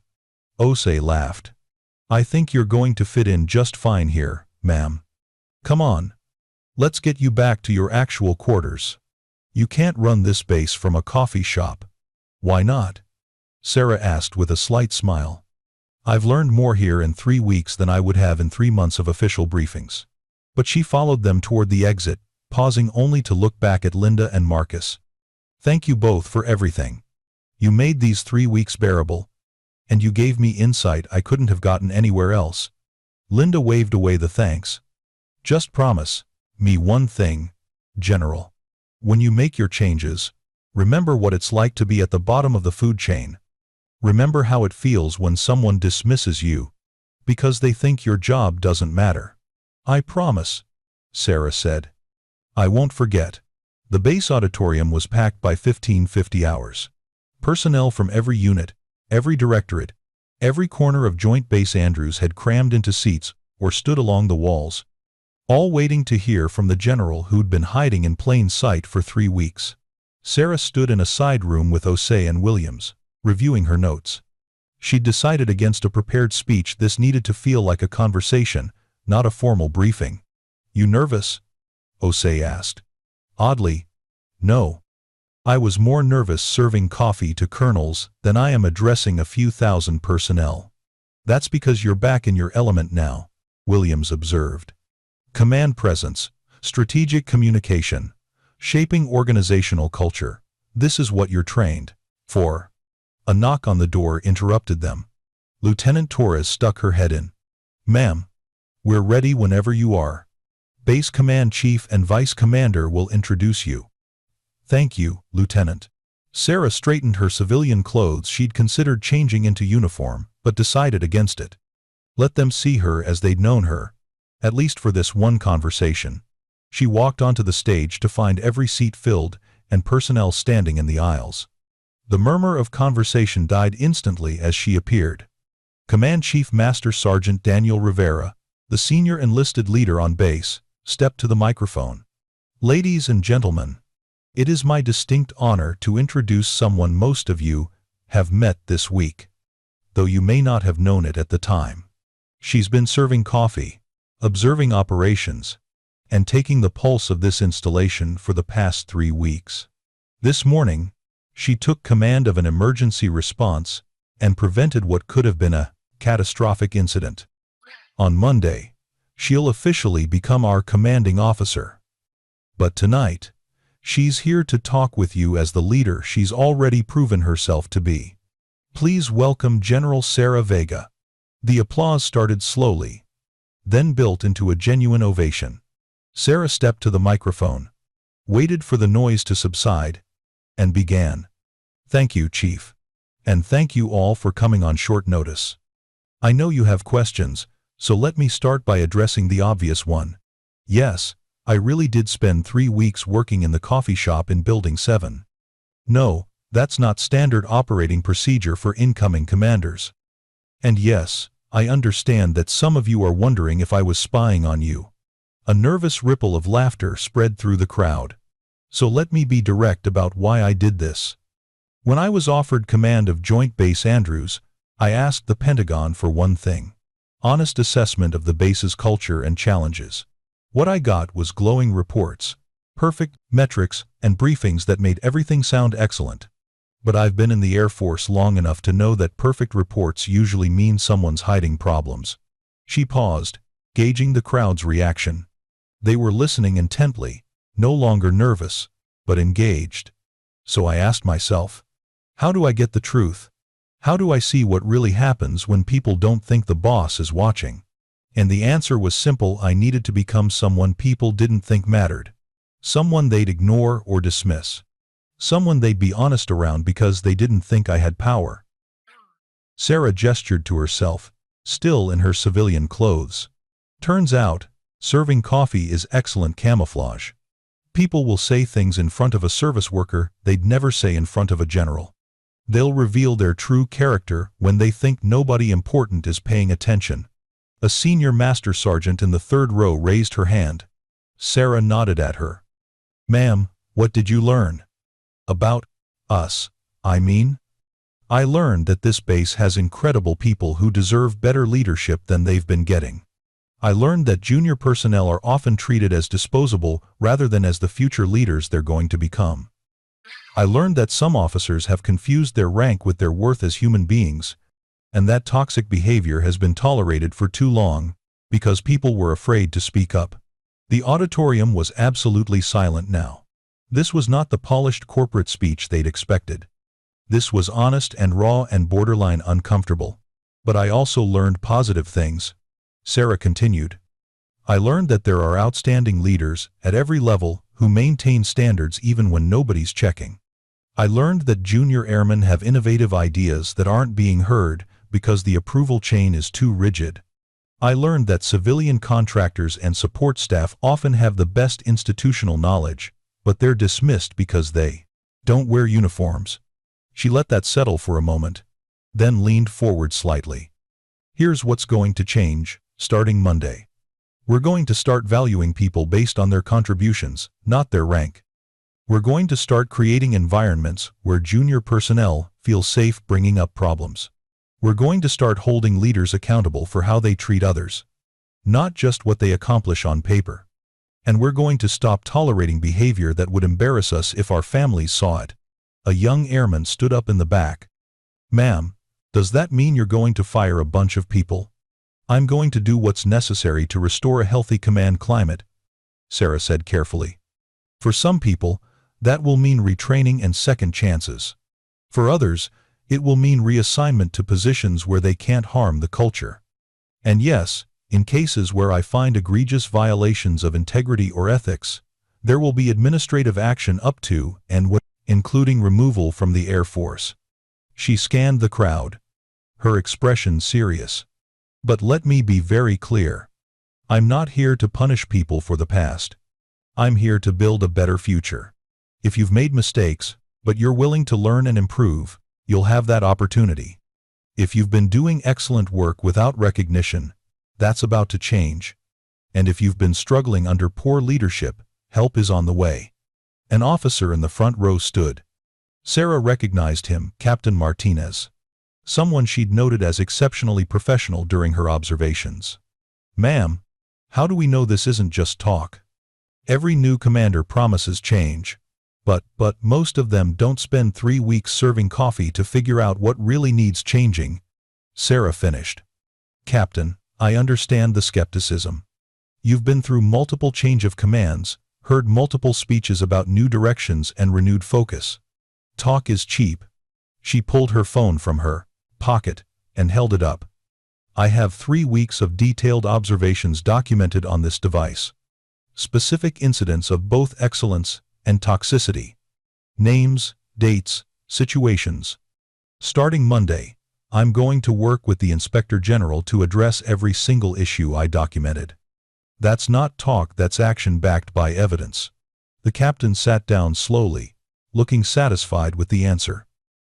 Osei laughed. I think you're going to fit in just fine here, ma'am. Come on. Let's get you back to your actual quarters. You can't run this base from a coffee shop. Why not? Sarah asked with a slight smile. I've learned more here in 3 weeks than I would have in 3 months of official briefings. But she followed them toward the exit, pausing only to look back at Linda and Marcus. Thank you both for everything. You made these 3 weeks bearable, and you gave me insight I couldn't have gotten anywhere else. Linda waved away the thanks. Just promise me one thing, General. When you make your changes, remember what it's like to be at the bottom of the food chain. Remember how it feels when someone dismisses you, because they think your job doesn't matter. I promise, Sarah said. I won't forget. The base auditorium was packed by 1550 hours. Personnel from every unit, every directorate, every corner of Joint Base Andrews had crammed into seats or stood along the walls, all waiting to hear from the general who'd been hiding in plain sight for 3 weeks. Sarah stood in a side room with Osei and Williams, reviewing her notes. She'd decided against a prepared speech. This needed to feel like a conversation, not a formal briefing. You nervous? Osei asked. Oddly, no. I was more nervous serving coffee to colonels than I am addressing a few thousand personnel. That's because you're back in your element now, Williams observed. Command presence, strategic communication, shaping organizational culture. This is what you're trained for. A knock on the door interrupted them. Lieutenant Torres stuck her head in. Ma'am, we're ready whenever you are. Base Command Chief and Vice Commander will introduce you. Thank you, Lieutenant. Sarah straightened her civilian clothes. She'd considered changing into uniform, but decided against it. Let them see her as they'd known her, at least for this one conversation. She walked onto the stage to find every seat filled and personnel standing in the aisles. The murmur of conversation died instantly as she appeared. Command Chief Master Sergeant Daniel Rivera, the senior enlisted leader on base, stepped to the microphone. Ladies and gentlemen, it is my distinct honor to introduce someone most of you have met this week, though you may not have known it at the time. She's been serving coffee, observing operations, and taking the pulse of this installation for the past 3 weeks. This morning, she took command of an emergency response and prevented what could have been a catastrophic incident. On Monday, she'll officially become our commanding officer. But tonight, she's here to talk with you as the leader she's already proven herself to be. Please welcome General Sarah Vega. The applause started slowly, then built into a genuine ovation. Sarah stepped to the microphone, waited for the noise to subside, and began. Thank you, Chief. And thank you all for coming on short notice. I know you have questions, so let me start by addressing the obvious one. Yes, I really did spend 3 weeks working in the coffee shop in Building 7. No, that's not standard operating procedure for incoming commanders. And yes, I understand that some of you are wondering if I was spying on you. A nervous ripple of laughter spread through the crowd. So let me be direct about why I did this. When I was offered command of Joint Base Andrews, I asked the Pentagon for one thing: honest assessment of the base's culture and challenges. What I got was glowing reports, perfect metrics, and briefings that made everything sound excellent. But I've been in the Air Force long enough to know that perfect reports usually mean someone's hiding problems. She paused, gauging the crowd's reaction. They were listening intently, no longer nervous, but engaged. So I asked myself, how do I get the truth? How do I see what really happens when people don't think the boss is watching? And the answer was simple: I needed to become someone people didn't think mattered. Someone they'd ignore or dismiss. Someone they'd be honest around because they didn't think I had power. Sarah gestured to herself, still in her civilian clothes. Turns out, serving coffee is excellent camouflage. People will say things in front of a service worker they'd never say in front of a general. They'll reveal their true character when they think nobody important is paying attention. A senior master sergeant in the third row raised her hand. Sarah nodded at her. Ma'am, what did you learn? About us, I mean? I learned that this base has incredible people who deserve better leadership than they've been getting. I learned that junior personnel are often treated as disposable rather than as the future leaders they're going to become. I learned that some officers have confused their rank with their worth as human beings, and that toxic behavior has been tolerated for too long because people were afraid to speak up. The auditorium was absolutely silent now. This was not the polished corporate speech they'd expected. This was honest and raw and borderline uncomfortable. But I also learned positive things. Sarah continued. I learned that there are outstanding leaders at every level who maintain standards even when nobody's checking. I learned that junior airmen have innovative ideas that aren't being heard because the approval chain is too rigid. I learned that civilian contractors and support staff often have the best institutional knowledge, but they're dismissed because they don't wear uniforms. She let that settle for a moment, then leaned forward slightly. Here's what's going to change, starting Monday. We're going to start valuing people based on their contributions, not their rank. We're going to start creating environments where junior personnel feel safe bringing up problems. We're going to start holding leaders accountable for how they treat others, not just what they accomplish on paper. And we're going to stop tolerating behavior that would embarrass us if our families saw it. A young airman stood up in the back. Ma'am, does that mean you're going to fire a bunch of people? I'm going to do what's necessary to restore a healthy command climate, Sarah said carefully. For some people, that will mean retraining and second chances. For others, it will mean reassignment to positions where they can't harm the culture. And yes, in cases where I find egregious violations of integrity or ethics, there will be administrative action up to and including removal from the Air Force. She scanned the crowd, her expression serious. But let me be very clear. I'm not here to punish people for the past. I'm here to build a better future. If you've made mistakes, but you're willing to learn and improve, you'll have that opportunity. If you've been doing excellent work without recognition, that's about to change. And if you've been struggling under poor leadership, help is on the way. An officer in the front row stood. Sarah recognized him, Captain Martinez. Someone she'd noted as exceptionally professional during her observations. Ma'am, how do we know this isn't just talk? Every new commander promises change. But most of them don't spend 3 weeks serving coffee to figure out what really needs changing. Sarah finished. Captain, I understand the skepticism. You've been through multiple change of commands, heard multiple speeches about new directions and renewed focus. Talk is cheap. She pulled her phone from her pocket and held it up. I have 3 weeks of detailed observations documented on this device. Specific incidents of both excellence and toxicity. Names, dates, Situations. Starting Monday, I'm going to work with the Inspector General to address every single issue I documented. That's not talk, that's action backed by evidence. The captain sat down slowly, looking satisfied with the answer.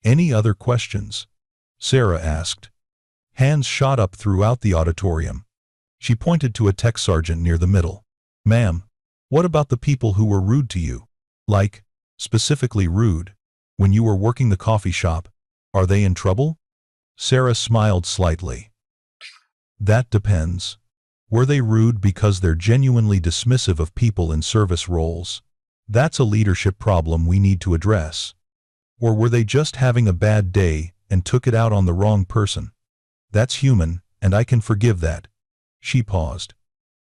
Any other questions? Sarah asked. Hands shot up throughout the auditorium. She pointed to a tech sergeant near the middle. Ma'am, what about the people who were rude to you? Like, specifically rude, when you were working the coffee shop? Are they in trouble? Sarah smiled slightly. That depends. Were they rude because they're genuinely dismissive of people in service roles? That's a leadership problem we need to address. Or were they just having a bad day and took it out on the wrong person? That's human, and I can forgive that. She paused.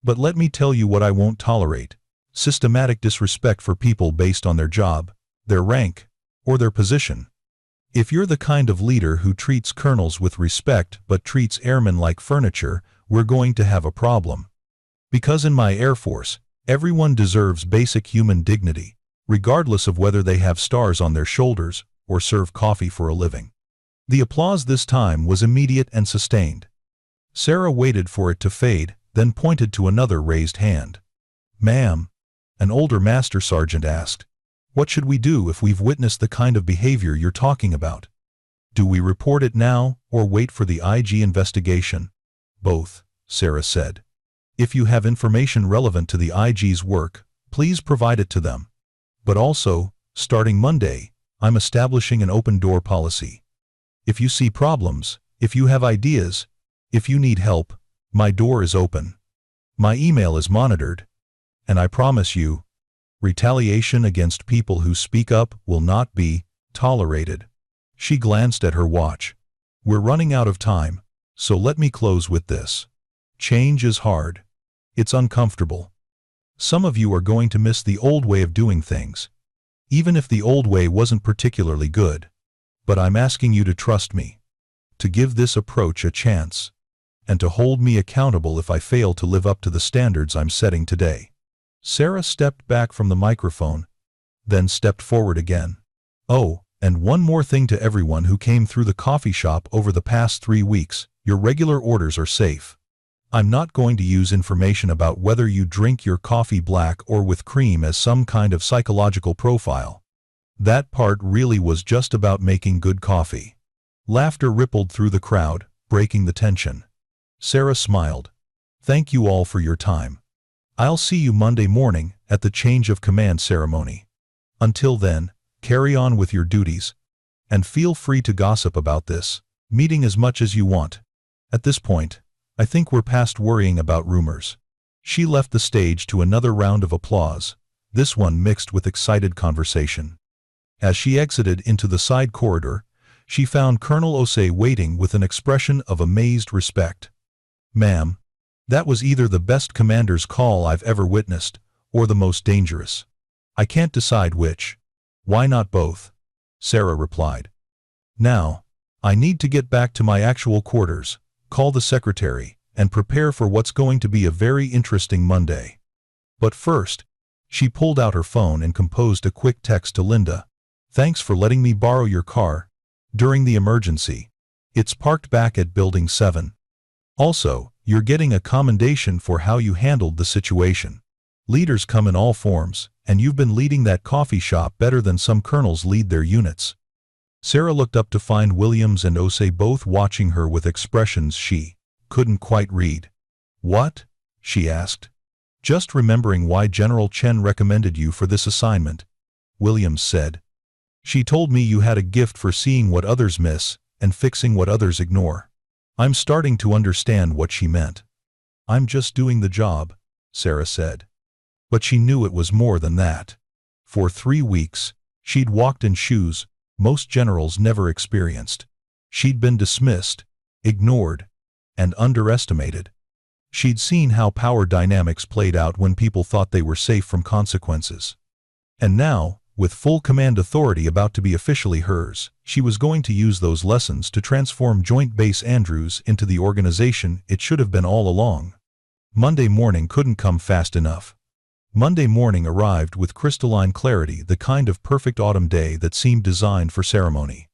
But let me tell you what I won't tolerate. Systematic disrespect for people based on their job, their rank, or their position. If you're the kind of leader who treats colonels with respect but treats airmen like furniture, we're going to have a problem. Because in my Air Force, everyone deserves basic human dignity, regardless of whether they have stars on their shoulders or serve coffee for a living. The applause this time was immediate and sustained. Sarah waited for it to fade, then pointed to another raised hand. Ma'am, an older master sergeant asked, what should we do if we've witnessed the kind of behavior you're talking about? Do we report it now or wait for the IG investigation? Both, Sarah said. If you have information relevant to the IG's work, please provide it to them. But also, starting Monday, I'm establishing an open door policy. If you see problems, if you have ideas, if you need help, my door is open. My email is monitored. And I promise you, retaliation against people who speak up will not be tolerated. She glanced at her watch. We're running out of time, so let me close with this. Change is hard. It's uncomfortable. Some of you are going to miss the old way of doing things, even if the old way wasn't particularly good. But I'm asking you to trust me, to give this approach a chance, and to hold me accountable if I fail to live up to the standards I'm setting today. Sarah stepped back from the microphone, then stepped forward again. Oh, and one more thing to everyone who came through the coffee shop over the past 3 weeks, your regular orders are safe. I'm not going to use information about whether you drink your coffee black or with cream as some kind of psychological profile. That part really was just about making good coffee. Laughter rippled through the crowd, breaking the tension. Sarah smiled. Thank you all for your time. I'll see you Monday morning at the change of command ceremony. Until then, carry on with your duties. And feel free to gossip about this meeting as much as you want. At this point, I think we're past worrying about rumors. She left the stage to another round of applause, this one mixed with excited conversation. As she exited into the side corridor, she found Colonel Osei waiting with an expression of amazed respect. Ma'am, that was either the best commander's call I've ever witnessed, or the most dangerous. I can't decide which. Why not both? Sarah replied. Now, I need to get back to my actual quarters, call the secretary, and prepare for what's going to be a very interesting Monday. But first, she pulled out her phone and composed a quick text to Linda. Thanks for letting me borrow your car during the emergency. It's parked back at Building 7. Also, you're getting a commendation for how you handled the situation. Leaders come in all forms, and you've been leading that coffee shop better than some colonels lead their units. Sarah looked up to find Williams and Osei both watching her with expressions she couldn't quite read. What? She asked. Just remembering why General Chen recommended you for this assignment, Williams said. She told me you had a gift for seeing what others miss and fixing what others ignore. I'm starting to understand what she meant. I'm just doing the job, Sarah said. But she knew it was more than that. For 3 weeks, she'd walked in shoes most generals never experienced. She'd been dismissed, ignored, and underestimated. She'd seen how power dynamics played out when people thought they were safe from consequences. And now, with full command authority about to be officially hers, she was going to use those lessons to transform Joint Base Andrews into the organization it should have been all along. Monday morning couldn't come fast enough. Monday morning arrived with crystalline clarity, the kind of perfect autumn day that seemed designed for ceremony.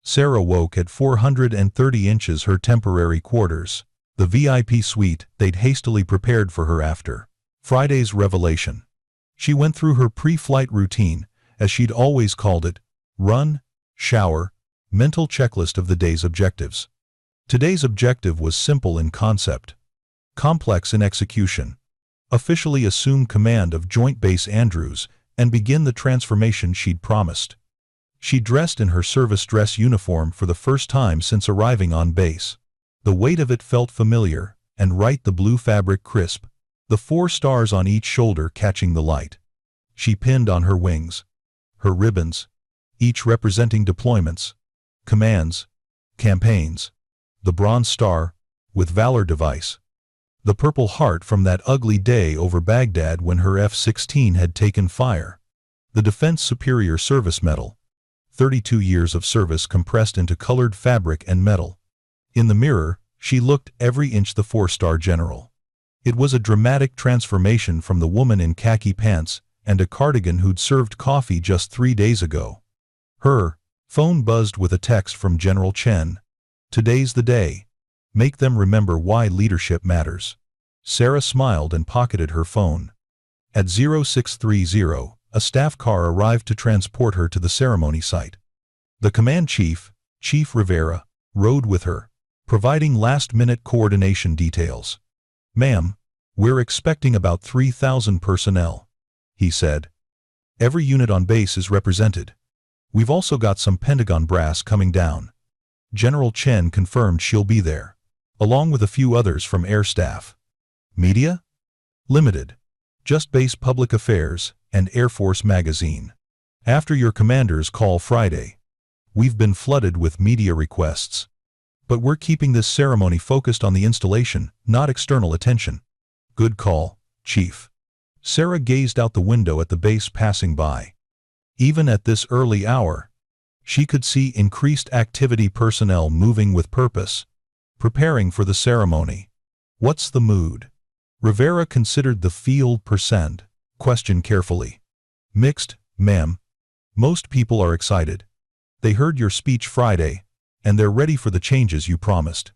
Sarah woke at 430 inches, her temporary quarters, the VIP suite they'd hastily prepared for her after Friday's revelation. She went through her pre-flight routine, as she'd always called it, run, shower, mental checklist of the day's objectives. Today's objective was simple in concept, complex in execution. Officially assume command of Joint Base Andrews and begin the transformation she'd promised. She dressed in her service dress uniform for the first time since arriving on base. The weight of it felt familiar, and right, the blue fabric crisp, the 4 stars on each shoulder catching the light. She pinned on her wings, her ribbons, each representing deployments, commands, campaigns, the bronze star, with Valor device, the purple heart from that ugly day over Baghdad when her F-16 had taken fire, the Defense Superior Service Medal, 32 years of service compressed into colored fabric and metal. In the mirror, she looked every inch the 4-star general. It was a dramatic transformation from the woman in khaki pants and a cardigan who'd served coffee just 3 days ago. Her phone buzzed with a text from General Chen. "Today's the day. Make them remember why leadership matters." Sarah smiled and pocketed her phone. At 0630, a staff car arrived to transport her to the ceremony site. The command chief, Chief Rivera, rode with her, providing last-minute coordination details. "Ma'am, we're expecting about 3,000 personnel," he said. "Every unit on base is represented. We've also got some Pentagon brass coming down." General Chen confirmed she'll be there, along with a few others from air staff. "Media? Limited. Just base public affairs and Air Force magazine. After your commander's call Friday. We've been flooded with media requests. But we're keeping this ceremony focused on the installation, not external attention." "Good call, Chief." Sarah gazed out the window at the base passing by. Even at this early hour, she could see increased activity, personnel moving with purpose, preparing for the ceremony. "What's the mood?" Rivera considered the field question carefully. "Mixed, ma'am. Most people are excited. They heard your speech Friday, and they're ready for the changes you promised.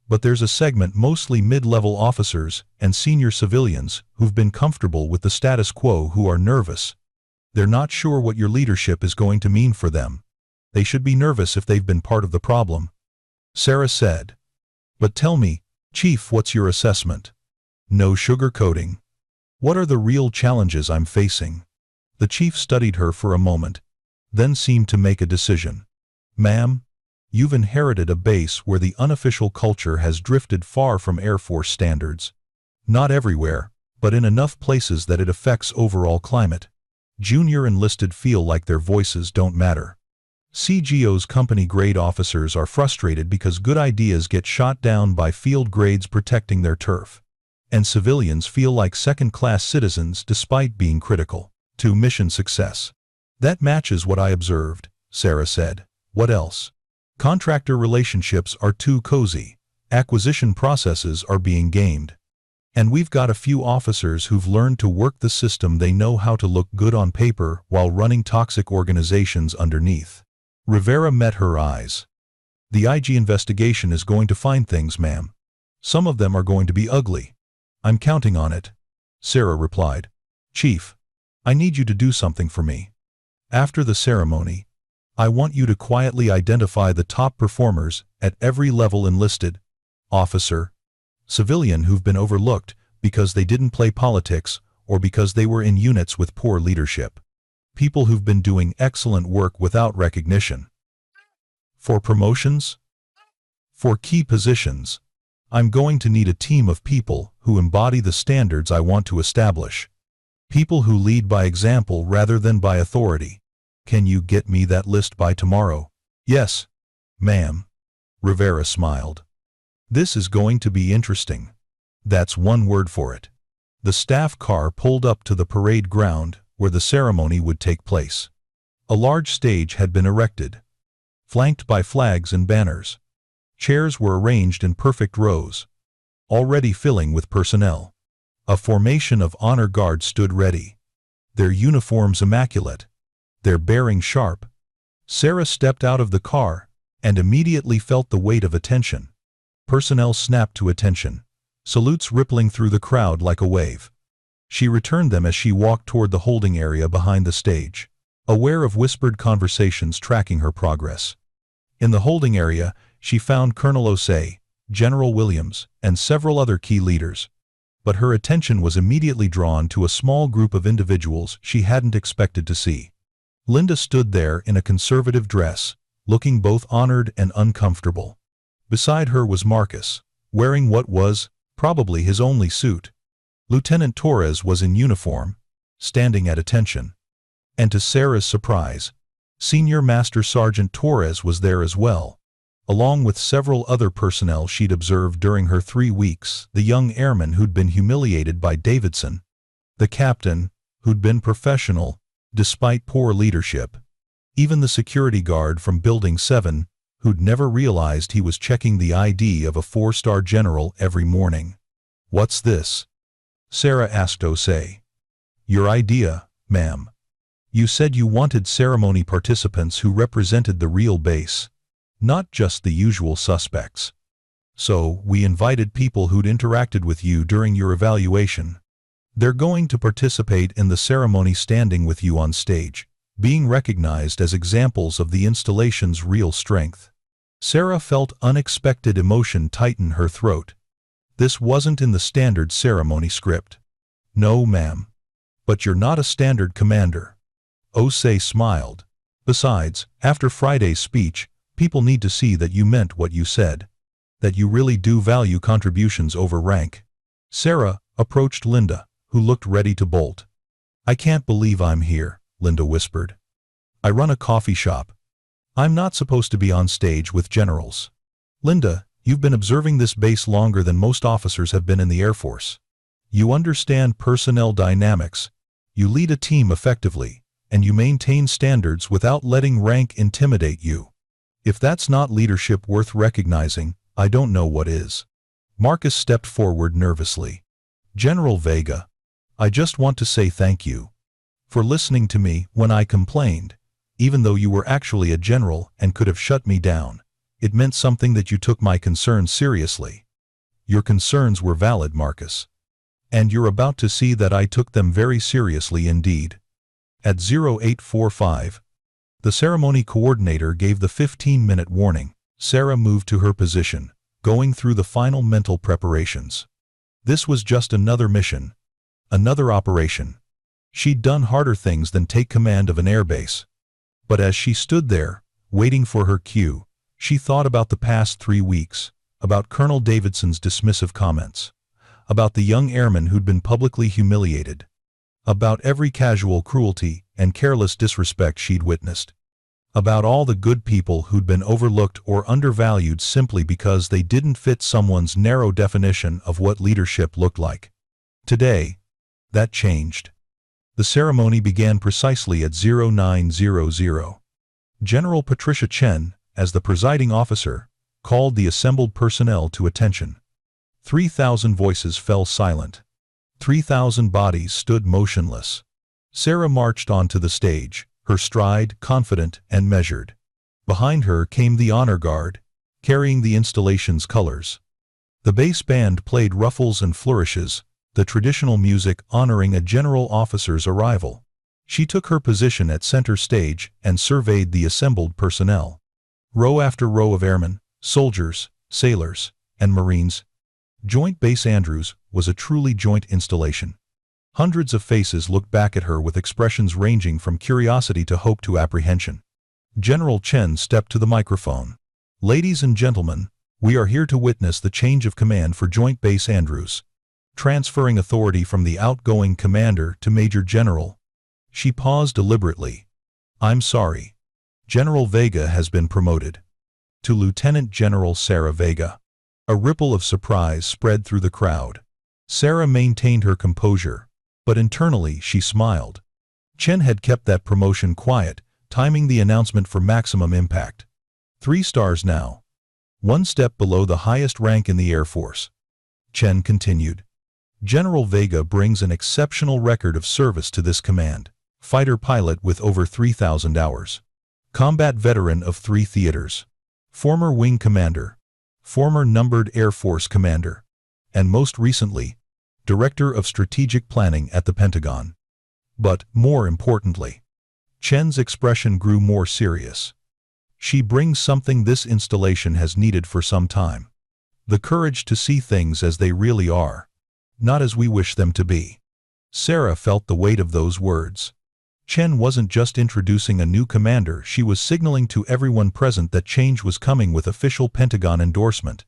But there's a segment, mostly mid-level officers and senior civilians, who've been comfortable with the status quo, who are nervous. They're not sure what your leadership is going to mean for them. They should be nervous if they've been part of the problem," Sarah said. "But tell me, Chief, what's your assessment? No sugarcoating. What are the real challenges I'm facing?" The chief studied her for a moment, then seemed to make a decision. "Ma'am, you've inherited a base where the unofficial culture has drifted far from Air Force standards. Not everywhere, but in enough places that it affects overall climate. Junior enlisted feel like their voices don't matter. CGO's company-grade officers are frustrated because good ideas get shot down by field grades protecting their turf. And civilians feel like second-class citizens despite being critical to mission success." "That matches what I observed," Sarah said. "What else?" "Contractor relationships are too cozy. Acquisition processes are being gamed. And we've got a few officers who've learned to work the system. They know how to look good on paper while running toxic organizations underneath." Rivera met her eyes. "The IG investigation is going to find things, ma'am. Some of them are going to be ugly. I'm counting on it," Sarah replied. "Chief, I need you to do something for me. After the ceremony, I want you to quietly identify the top performers at every level, enlisted, officer, civilian, who've been overlooked because they didn't play politics or because they were in units with poor leadership. People who've been doing excellent work without recognition. For promotions? For key positions, I'm going to need a team of people who embody the standards I want to establish. People who lead by example rather than by authority. Can you get me that list by tomorrow?" "Yes, ma'am," Rivera smiled. "This is going to be interesting. That's one word for it." The staff car pulled up to the parade ground where the ceremony would take place. A large stage had been erected, flanked by flags and banners. Chairs were arranged in perfect rows, already filling with personnel. A formation of honor guards stood ready, their uniforms immaculate, their bearing sharp. Sarah stepped out of the car and immediately felt the weight of attention. Personnel snapped to attention, salutes rippling through the crowd like a wave. She returned them as she walked toward the holding area behind the stage, aware of whispered conversations tracking her progress. In the holding area, she found Colonel Osei, General Williams, and several other key leaders. But her attention was immediately drawn to a small group of individuals she hadn't expected to see. Linda stood there in a conservative dress, looking both honored and uncomfortable. Beside her was Marcus, wearing what was, probably his only suit. Lieutenant Torres was in uniform, standing at attention. And to Sarah's surprise, Senior Master Sergeant Torres was there as well, along with several other personnel she'd observed during her 3 weeks, the young airman who'd been humiliated by Davidson, the captain, who'd been professional, despite poor leadership, even the security guard from Building 7, who'd never realized he was checking the ID of a 4-star general every morning. "What's this?" Sarah asked Osei. "Your idea, ma'am. You said you wanted ceremony participants who represented the real base, not just the usual suspects. So, we invited people who'd interacted with you during your evaluation. They're going to participate in the ceremony standing with you on stage, being recognized as examples of the installation's real strength." Sarah felt unexpected emotion tighten her throat. This wasn't in the standard ceremony script. "No, ma'am. But you're not a standard commander." Osei smiled. "Besides, after Friday's speech, people need to see that you meant what you said, that you really do value contributions over rank." Sarah approached Linda, who looked ready to bolt. "I can't believe I'm here," Linda whispered. "I run a coffee shop. I'm not supposed to be on stage with generals." "Linda, you've been observing this base longer than most officers have been in the Air Force. You understand personnel dynamics, you lead a team effectively, and you maintain standards without letting rank intimidate you. If that's not leadership worth recognizing, I don't know what is." Marcus stepped forward nervously. "General Vega, I just want to say thank you for listening to me when I complained, even though you were actually a general and could have shut me down. It meant something that you took my concerns seriously." "Your concerns were valid, Marcus. And you're about to see that I took them very seriously indeed." At 0845, the ceremony coordinator gave the 15-minute warning. Sarah moved to her position, going through the final mental preparations. This was just another mission, another operation. She'd done harder things than take command of an airbase. But as she stood there, waiting for her cue, she thought about the past 3 weeks, about Colonel Davidson's dismissive comments, about the young airman who'd been publicly humiliated, about every casual cruelty and careless disrespect she'd witnessed, about all the good people who'd been overlooked or undervalued simply because they didn't fit someone's narrow definition of what leadership looked like. Today, that changed. The ceremony began precisely at 0900. General Patricia Chen, as the presiding officer, called the assembled personnel to attention. 3,000 voices fell silent. 3,000 bodies stood motionless. Sarah marched onto the stage, her stride confident and measured. Behind her came the honor guard, carrying the installation's colors. The bass band played ruffles and flourishes, the traditional music honoring a general officer's arrival. She took her position at center stage and surveyed the assembled personnel. Row after row of airmen, soldiers, sailors, and Marines. Joint Base Andrews was a truly joint installation. Hundreds of faces looked back at her with expressions ranging from curiosity to hope to apprehension. General Chen stepped to the microphone. "Ladies and gentlemen, we are here to witness the change of command for Joint Base Andrews, transferring authority from the outgoing commander to Major General." She paused deliberately. "I'm sorry. General Vega has been promoted to Lieutenant General Sarah Vega." A ripple of surprise spread through the crowd. Sarah maintained her composure, but internally she smiled. Chen had kept that promotion quiet, timing the announcement for maximum impact. 3 stars now. 1 step below the highest rank in the Air Force. Chen continued. General Vega brings an exceptional record of service to this command. Fighter pilot with over 3,000 hours. Combat veteran of 3 theaters. Former wing commander. Former numbered Air Force commander. And most recently, Director of Strategic Planning at the Pentagon. But, more importantly, Chen's expression grew more serious. She brings something this installation has needed for some time. The courage to see things as they really are, not as we wish them to be. Sarah felt the weight of those words. Chen wasn't just introducing a new commander, she was signaling to everyone present that change was coming with official Pentagon endorsement.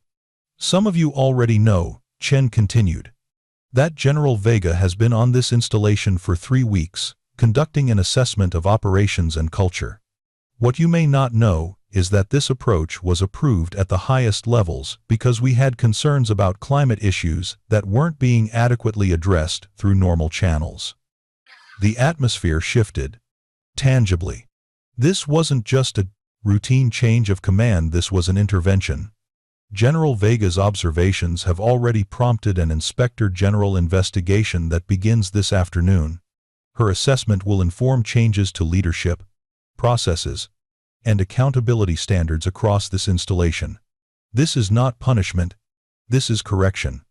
Some of you already know, Chen continued, that General Vega has been on this installation for 3 weeks, conducting an assessment of operations and culture. What you may not know is that this approach was approved at the highest levels because we had concerns about climate issues that weren't being adequately addressed through normal channels. The atmosphere shifted, tangibly. This wasn't just a routine change of command, this was an intervention. General Vega's observations have already prompted an Inspector General investigation that begins this afternoon. Her assessment will inform changes to leadership, processes, and accountability standards across this installation. This is not punishment, this is correction.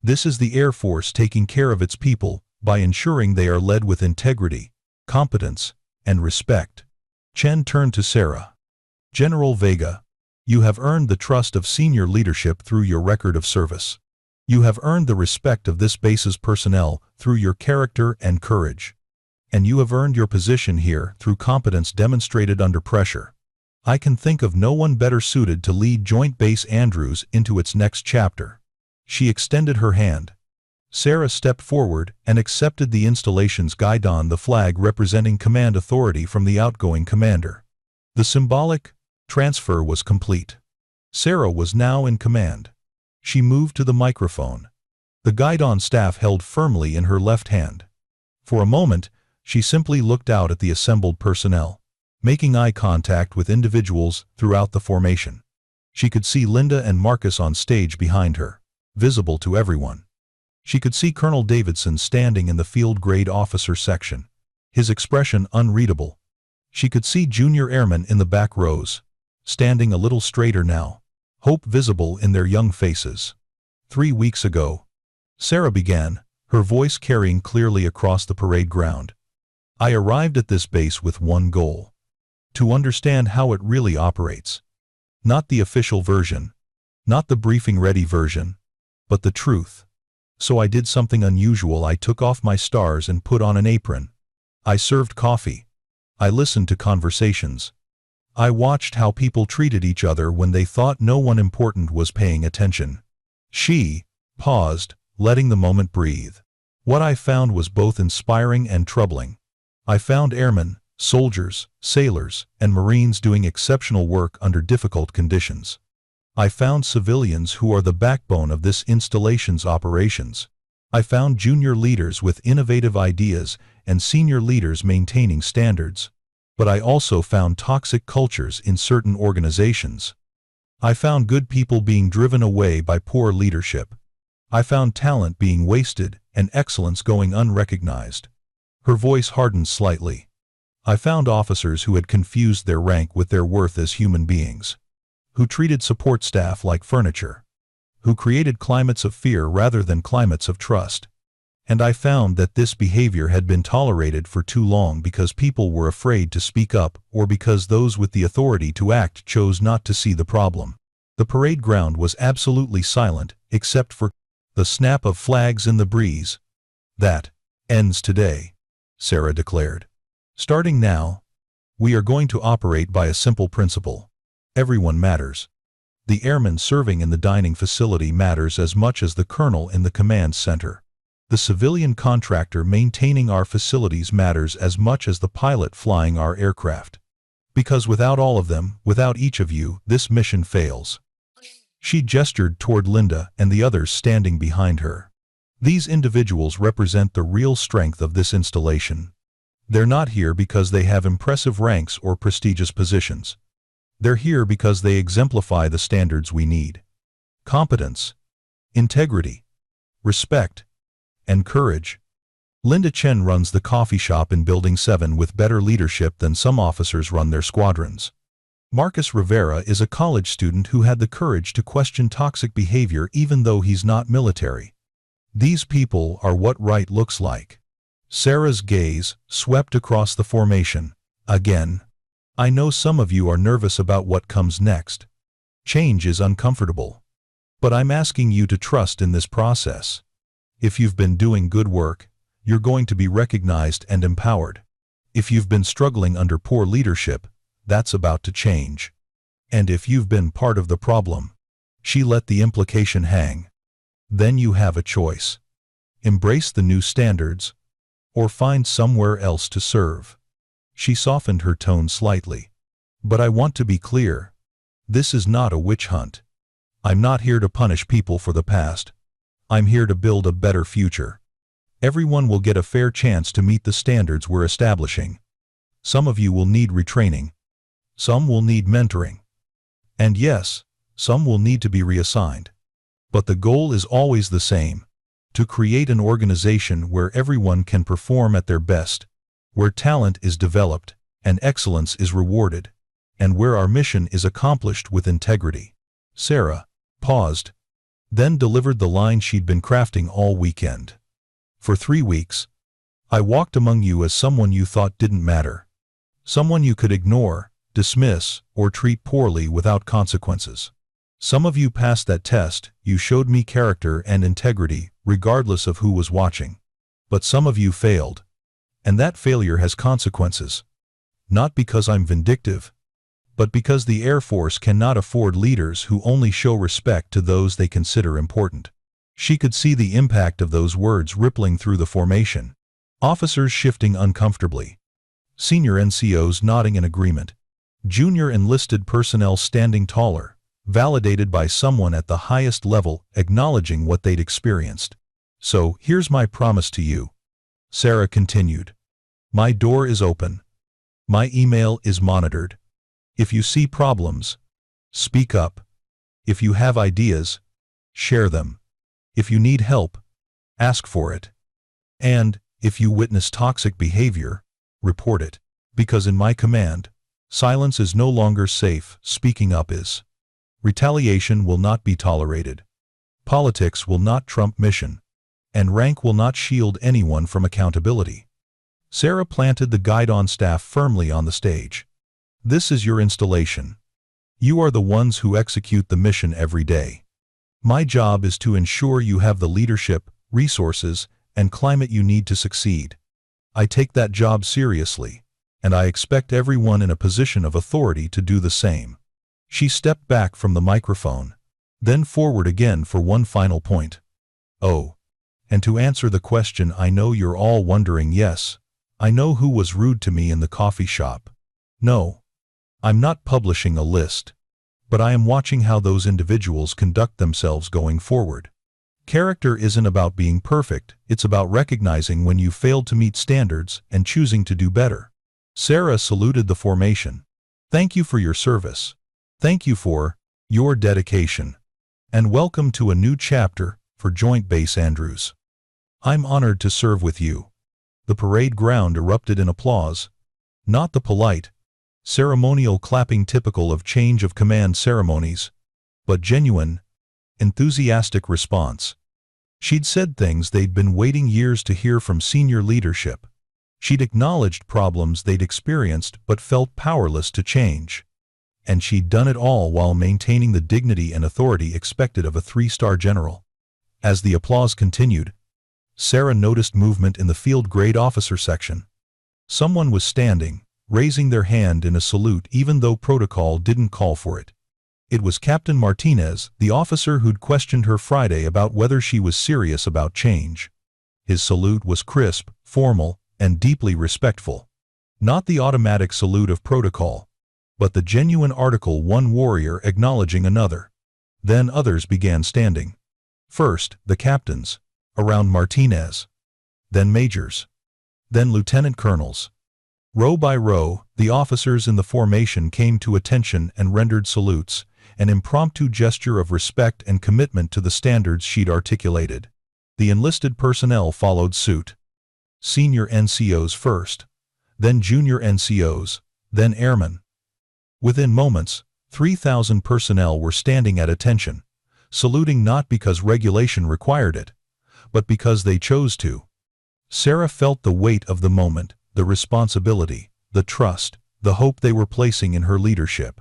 This is the Air Force taking care of its people by ensuring they are led with integrity, competence, and respect. Chen turned to Sarah. General Vega, you have earned the trust of senior leadership through your record of service. You have earned the respect of this base's personnel through your character and courage. And you have earned your position here through competence demonstrated under pressure. I can think of no one better suited to lead Joint Base Andrews into its next chapter. She extended her hand. Sarah stepped forward and accepted the installation's guidon, the flag representing command authority from the outgoing commander. The symbolic transfer was complete. Sarah was now in command. She moved to the microphone. The guidon staff held firmly in her left hand. For a moment, she simply looked out at the assembled personnel, making eye contact with individuals throughout the formation. She could see Linda and Marcus on stage behind her, visible to everyone. She could see Colonel Davidson standing in the field grade officer section, his expression unreadable. She could see junior airmen in the back rows, standing a little straighter now, hope visible in their young faces. 3 weeks ago, Sarah began, her voice carrying clearly across the parade ground. I arrived at this base with one goal: to understand how it really operates. Not the official version, not the briefing-ready version, but the truth. So I did something unusual. I took off my stars and put on an apron. I served coffee. I listened to conversations. I watched how people treated each other when they thought no one important was paying attention. She paused, letting the moment breathe. What I found was both inspiring and troubling. I found airmen, soldiers, sailors, and Marines doing exceptional work under difficult conditions. I found civilians who are the backbone of this installation's operations. I found junior leaders with innovative ideas and senior leaders maintaining standards. But I also found toxic cultures in certain organizations. I found good people being driven away by poor leadership. I found talent being wasted and excellence going unrecognized. Her voice hardened slightly. I found officers who had confused their rank with their worth as human beings, who treated support staff like furniture, who created climates of fear rather than climates of trust. And I found that this behavior had been tolerated for too long because people were afraid to speak up or because those with the authority to act chose not to see the problem. The parade ground was absolutely silent except for the snap of flags in the breeze. That ends today, Sarah declared. Starting now, we are going to operate by a simple principle. Everyone matters. The airman serving in the dining facility matters as much as the colonel in the command center. The civilian contractor maintaining our facilities matters as much as the pilot flying our aircraft. Because without all of them, without each of you, this mission fails. She gestured toward Linda and the others standing behind her. These individuals represent the real strength of this installation. They're not here because they have impressive ranks or prestigious positions. They're here because they exemplify the standards we need. Competence, integrity, respect, and courage. Linda Chen runs the coffee shop in Building 7 with better leadership than some officers run their squadrons. Marcus Rivera is a college student who had the courage to question toxic behavior even though he's not military. These people are what right looks like. Sarah's gaze swept across the formation. Again. I know some of you are nervous about what comes next. Change is uncomfortable. But I'm asking you to trust in this process. If you've been doing good work, you're going to be recognized and empowered. If you've been struggling under poor leadership, that's about to change. And if you've been part of the problem, she let the implication hang. Then you have a choice. Embrace the new standards, or find somewhere else to serve. She softened her tone slightly. But I want to be clear. This is not a witch hunt. I'm not here to punish people for the past. I'm here to build a better future. Everyone will get a fair chance to meet the standards we're establishing. Some of you will need retraining. Some will need mentoring. And yes, some will need to be reassigned. But the goal is always the same: to create an organization where everyone can perform at their best, where talent is developed and excellence is rewarded, and where our mission is accomplished with integrity. Sarah paused, then delivered the line she'd been crafting all weekend. For 3 weeks, I walked among you as someone you thought didn't matter. Someone you could ignore, dismiss, or treat poorly without consequences. Some of you passed that test. You showed me character and integrity, regardless of who was watching. But some of you failed. And that failure has consequences. Not because I'm vindictive, but because the Air Force cannot afford leaders who only show respect to those they consider important. She could see the impact of those words rippling through the formation. Officers shifting uncomfortably. Senior NCOs nodding in agreement. Junior enlisted personnel standing taller, validated by someone at the highest level acknowledging what they'd experienced. So, here's my promise to you. Sarah continued. My door is open. My email is monitored. If you see problems, speak up. If you have ideas, share them. If you need help, ask for it. And, if you witness toxic behavior, report it. Because in my command, silence is no longer safe, speaking up is. Retaliation will not be tolerated. Politics will not trump mission. And rank will not shield anyone from accountability. Sarah planted the guidon staff firmly on the stage. This is your installation. You are the ones who execute the mission every day. My job is to ensure you have the leadership, resources, and climate you need to succeed. I take that job seriously, and I expect everyone in a position of authority to do the same. She stepped back from the microphone, then forward again for one final point. Oh. And to answer the question I know you're all wondering, yes, I know who was rude to me in the coffee shop. No. I'm not publishing a list. But I am watching how those individuals conduct themselves going forward. Character isn't about being perfect, it's about recognizing when you failed to meet standards and choosing to do better. Sarah saluted the formation. Thank you for your service. Thank you for your dedication. And welcome to a new chapter for Joint Base Andrews. I'm honored to serve with you. The parade ground erupted in applause. Not the polite, ceremonial clapping typical of change of command ceremonies, but genuine, enthusiastic response. She'd said things they'd been waiting years to hear from senior leadership. She'd acknowledged problems they'd experienced but felt powerless to change. And she'd done it all while maintaining the dignity and authority expected of a 3-star general. As the applause continued, Sarah noticed movement in the field grade officer section. Someone was standing, raising their hand in a salute even though protocol didn't call for it. It was Captain Martinez, the officer who'd questioned her Friday about whether she was serious about change. His salute was crisp, formal, and deeply respectful. Not the automatic salute of protocol, but the genuine Article 1 warrior acknowledging another. Then others began standing. First, the captains, around Martinez. Then majors. Then lieutenant colonels. Row by row, the officers in the formation came to attention and rendered salutes, an impromptu gesture of respect and commitment to the standards she'd articulated. The enlisted personnel followed suit. Senior NCOs first, then junior NCOs, then airmen. Within moments, 3,000 personnel were standing at attention, saluting not because regulation required it, but because they chose to. Sarah felt the weight of the moment, the responsibility, the trust, the hope they were placing in her leadership.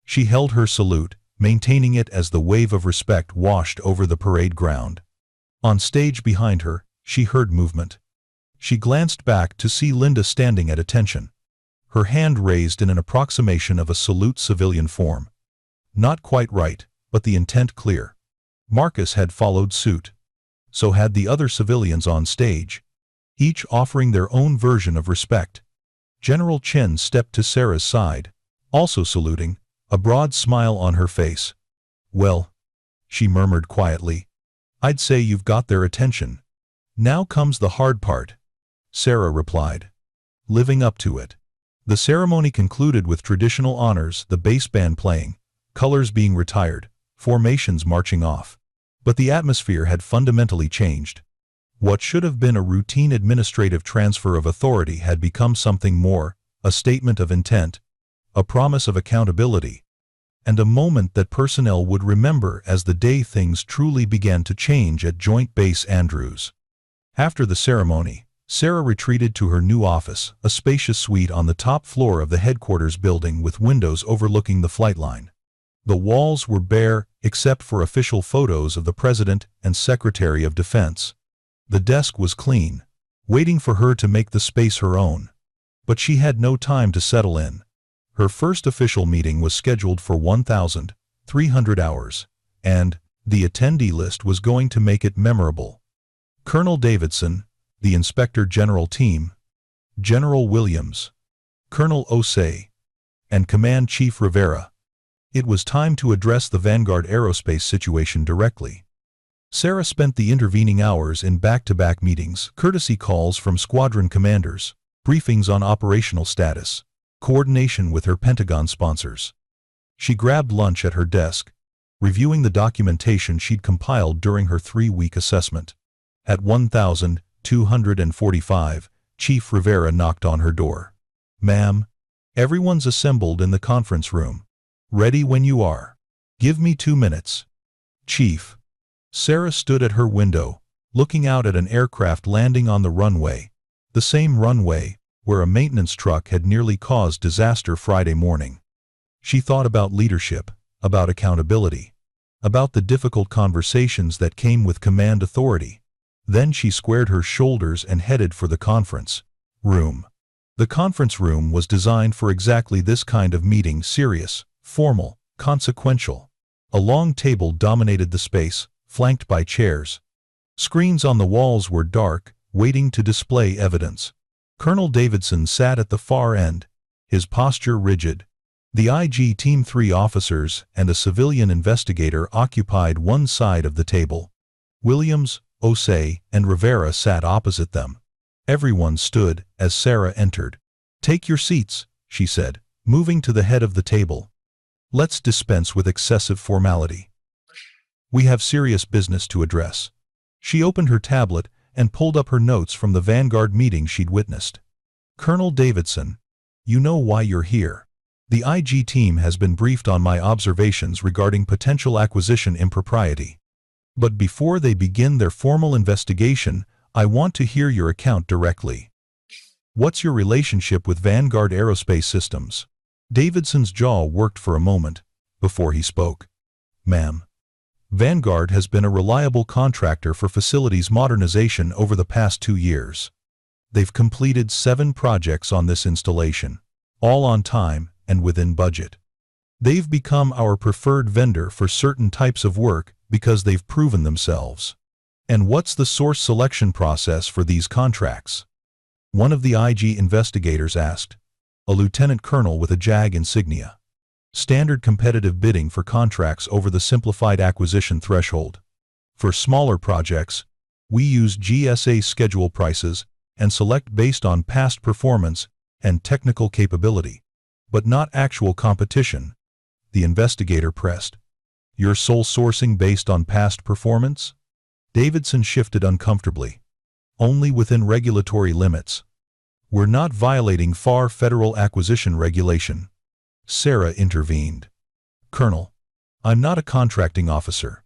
She held her salute, maintaining it as the wave of respect washed over the parade ground. On stage behind her, she heard movement. She glanced back to see Linda standing at attention, her hand raised in an approximation of a salute civilian form. Not quite right, but the intent clear. Marcus had followed suit. So had the other civilians on stage, each offering their own version of respect. General Chen stepped to Sarah's side, also saluting, a broad smile on her face. "Well," she murmured quietly, "I'd say you've got their attention. Now comes the hard part." Sarah replied, "Living up to it." The ceremony concluded with traditional honors, the bass band playing, colors being retired, formations marching off. But the atmosphere had fundamentally changed. What should have been a routine administrative transfer of authority had become something more, a statement of intent, a promise of accountability, and a moment that personnel would remember as the day things truly began to change at Joint Base Andrews. After the ceremony, Sarah retreated to her new office, a spacious suite on the top floor of the headquarters building with windows overlooking the flight line. The walls were bare, except for official photos of the President and Secretary of Defense. The desk was clean, waiting for her to make the space her own. But she had no time to settle in. Her first official meeting was scheduled for 1,300 hours, and the attendee list was going to make it memorable. Colonel Davidson, the Inspector General team, General Williams, Colonel Osei, and Command Chief Rivera. It was time to address the Vanguard Aerospace situation directly. Sarah spent the intervening hours in back-to-back meetings, courtesy calls from squadron commanders, briefings on operational status, coordination with her Pentagon sponsors. She grabbed lunch at her desk, reviewing the documentation she'd compiled during her 3-week assessment. At 1,245, Chief Rivera knocked on her door. "Ma'am, everyone's assembled in the conference room. Ready when you are. Give me 2 minutes." "Chief." Sarah stood at her window, looking out at an aircraft landing on the runway, the same runway where a maintenance truck had nearly caused disaster Friday morning. She thought about leadership, about accountability, about the difficult conversations that came with command authority. Then she squared her shoulders and headed for the conference room. The conference room was designed for exactly this kind of meeting, serious, formal, consequential. A long table dominated the space, flanked by chairs. Screens on the walls were dark, waiting to display evidence. Colonel Davidson sat at the far end, his posture rigid. The IG Team 3 officers and a civilian investigator occupied one side of the table. Williams, Osei, and Rivera sat opposite them. Everyone stood as Sarah entered. "Take your seats," she said, moving to the head of the table. "Let's dispense with excessive formality. We have serious business to address." She opened her tablet and pulled up her notes from the Vanguard meeting she'd witnessed. "Colonel Davidson, you know why you're here. The IG team has been briefed on my observations regarding potential acquisition impropriety. But before they begin their formal investigation, I want to hear your account directly. What's your relationship with Vanguard Aerospace Systems?" Davidson's jaw worked for a moment before he spoke. "Ma'am, Vanguard has been a reliable contractor for facilities modernization over the past 2 years. They've completed 7 projects on this installation, all on time and within budget. They've become our preferred vendor for certain types of work because they've proven themselves." "And what's the source selection process for these contracts?" one of the IG investigators asked, a lieutenant colonel with a JAG insignia. "Standard competitive bidding for contracts over the simplified acquisition threshold. For smaller projects, we use GSA schedule prices and select based on past performance and technical capability, but not actual competition," the investigator pressed. "You're sole sourcing based on past performance?" Davidson shifted uncomfortably. Only within regulatory limits. We're not violating FAR federal acquisition regulation. Sarah intervened. Colonel, I'm not a contracting officer.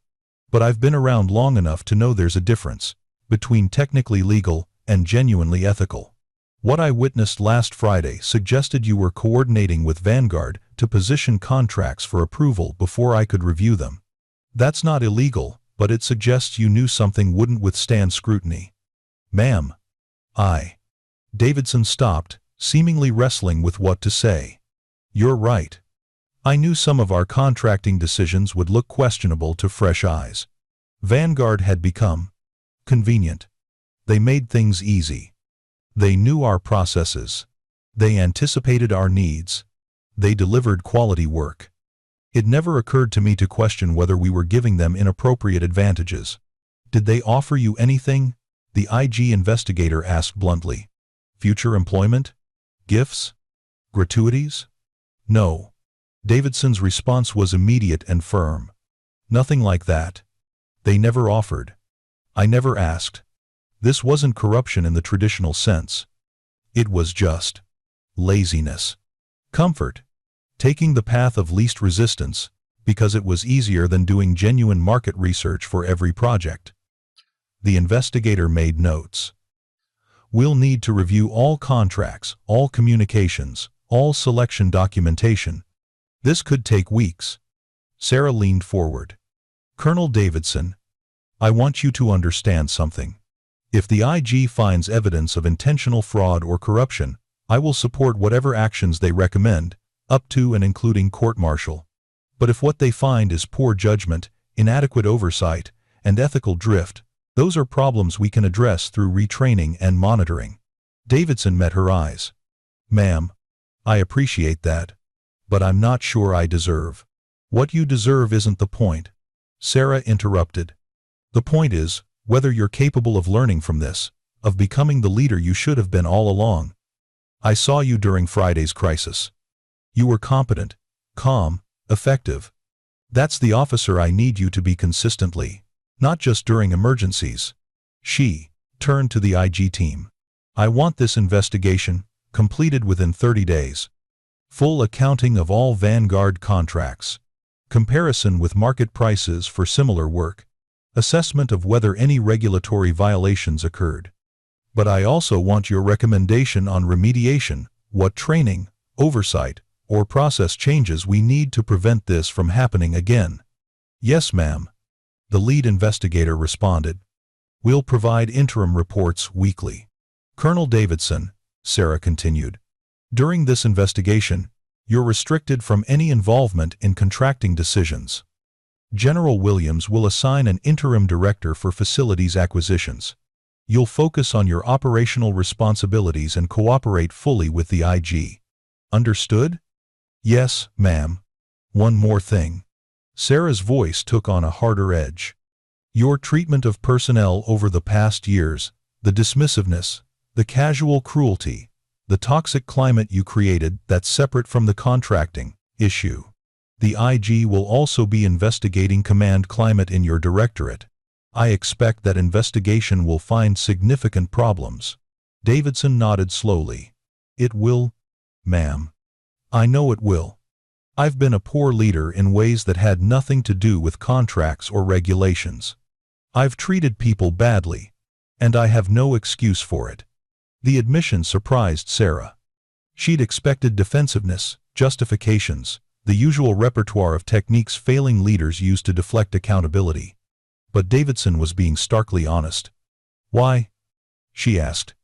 But I've been around long enough to know there's a difference between technically legal and genuinely ethical. What I witnessed last Friday suggested you were coordinating with Vanguard to position contracts for approval before I could review them. That's not illegal, but it suggests you knew something wouldn't withstand scrutiny. Ma'am. Davidson stopped, seemingly wrestling with what to say. You're right. I knew some of our contracting decisions would look questionable to fresh eyes. Vanguard had become convenient. They made things easy. They knew our processes. They anticipated our needs. They delivered quality work. It never occurred to me to question whether we were giving them inappropriate advantages. Did they offer you anything? The IG investigator asked bluntly. Future employment? Gifts? Gratuities? No. Davidson's response was immediate and firm. Nothing like that. They never offered. I never asked. This wasn't corruption in the traditional sense. It was just laziness. Comfort. Taking the path of least resistance, because it was easier than doing genuine market research for every project. The investigator made notes. We'll need to review all contracts, all communications, all selection documentation. This could take weeks. Sarah leaned forward. Colonel Davidson, I want you to understand something. If the IG finds evidence of intentional fraud or corruption, I will support whatever actions they recommend, up to and including court-martial. But if what they find is poor judgment, inadequate oversight, and ethical drift, those are problems we can address through retraining and monitoring. Davidson met her eyes. Ma'am, I appreciate that. But I'm not sure I deserve. What you deserve isn't the point. Sarah interrupted. The point is, whether you're capable of learning from this, of becoming the leader you should have been all along. I saw you during Friday's crisis. You were competent, calm, effective. That's the officer I need you to be consistently, not just during emergencies. She turned to the IG team. I want this investigation completed within 30 days. Full accounting of all Vanguard contracts. Comparison with market prices for similar work. Assessment of whether any regulatory violations occurred. But I also want your recommendation on remediation, what training, oversight, or process changes we need to prevent this from happening again. Yes, ma'am. The lead investigator responded. We'll provide interim reports weekly. Colonel Davidson, Sarah continued. During this investigation, you're restricted from any involvement in contracting decisions. General Williams will assign an interim director for facilities acquisitions. You'll focus on your operational responsibilities and cooperate fully with the IG. Understood? Yes, ma'am. One more thing. Sarah's voice took on a harder edge. Your treatment of personnel over the past years, the dismissiveness, the casual cruelty, the toxic climate you created that's separate from the contracting issue. The IG will also be investigating command climate in your directorate. I expect that investigation will find significant problems. Davidson nodded slowly. It will, ma'am. I know it will. I've been a poor leader in ways that had nothing to do with contracts or regulations. I've treated people badly, and I have no excuse for it. The admission surprised Sarah. She'd expected defensiveness, justifications, the usual repertoire of techniques failing leaders use to deflect accountability. But Davidson was being starkly honest. Why? She asked.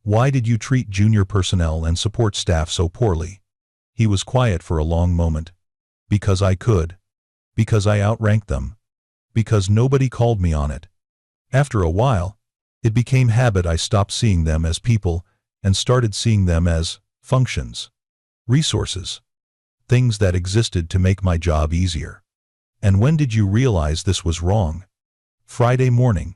Why did you treat junior personnel and support staff so poorly? He was quiet for a long moment. Because I could. Because I outranked them. Because nobody called me on it. After a while, it became habit. I stopped seeing them as people and started seeing them as functions, resources, things that existed to make my job easier. And when did you realize this was wrong? Friday morning.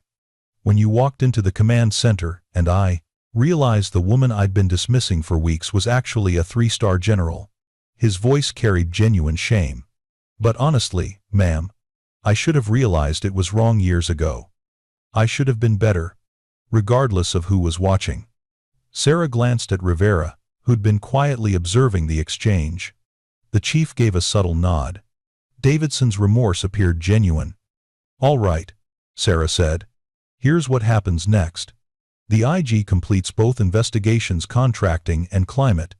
When you walked into the command center and I realized the woman I'd been dismissing for weeks was actually a 3-star general. His voice carried genuine shame. But honestly, ma'am, I should have realized it was wrong years ago. I should have been better, regardless of who was watching. Sarah glanced at Rivera, who'd been quietly observing the exchange. The chief gave a subtle nod. Davidson's remorse appeared genuine. "All right," Sarah said. "Here's what happens next. The IG completes both investigations, contracting and climate.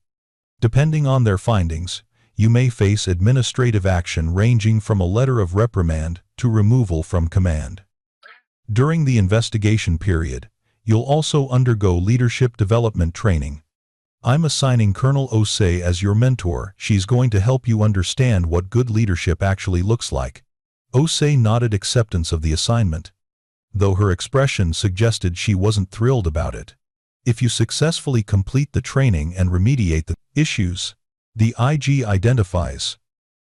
Depending on their findings, you may face administrative action ranging from a letter of reprimand to removal from command. During the investigation period, you'll also undergo leadership development training. I'm assigning Colonel Osei as your mentor. She's going to help you understand what good leadership actually looks like." Osei nodded acceptance of the assignment, though her expression suggested she wasn't thrilled about it. "If you successfully complete the training and remediate the issues the IG identifies,"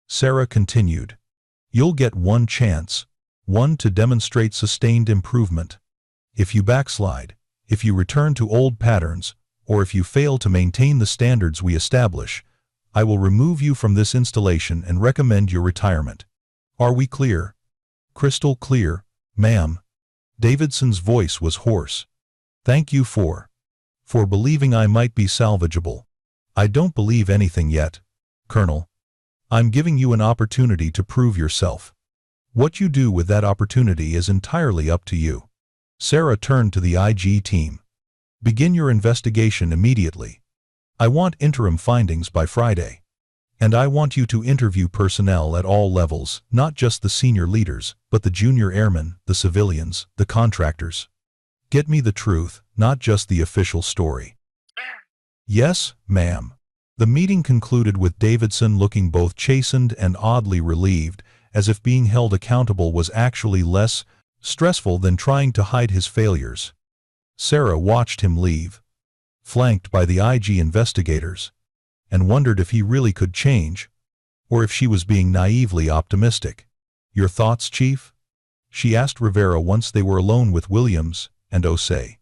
Sarah continued, "you'll get one chance, one to demonstrate sustained improvement. If you backslide, if you return to old patterns, or if you fail to maintain the standards we establish, I will remove you from this installation and recommend your retirement. Are we clear?" "Crystal clear, ma'am." Davidson's voice was hoarse. "Thank you for believing I might be salvageable. I don't believe anything yet, Colonel. I'm giving you an opportunity to prove yourself. What you do with that opportunity is entirely up to you." Sarah turned to the IG team. "Begin your investigation immediately. I want interim findings by Friday. And I want you to interview personnel at all levels, not just the senior leaders, but the junior airmen, the civilians, the contractors. Get me the truth, not just the official story." "Yes, ma'am." The meeting concluded with Davidson looking both chastened and oddly relieved, as if being held accountable was actually less stressful than trying to hide his failures. Sarah watched him leave, flanked by the IG investigators, and wondered if he really could change, or if she was being naively optimistic. "Your thoughts, Chief?" she asked Rivera once they were alone with Williams and Osei.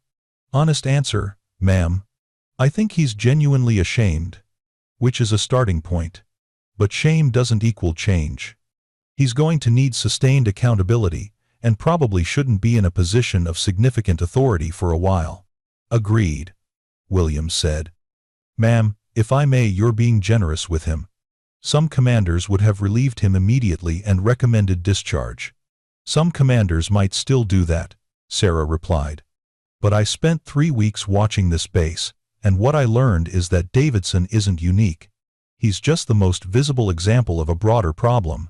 "Honest answer, ma'am. I think he's genuinely ashamed, which is a starting point. But shame doesn't equal change. He's going to need sustained accountability, and probably shouldn't be in a position of significant authority for a while." "Agreed," Williams said. "Ma'am, if I may, you're being generous with him. Some commanders would have relieved him immediately and recommended discharge. Some commanders might still do that," Sarah replied. "But I spent 3 weeks watching this base, and what I learned is that Davidson isn't unique. He's just the most visible example of a broader problem.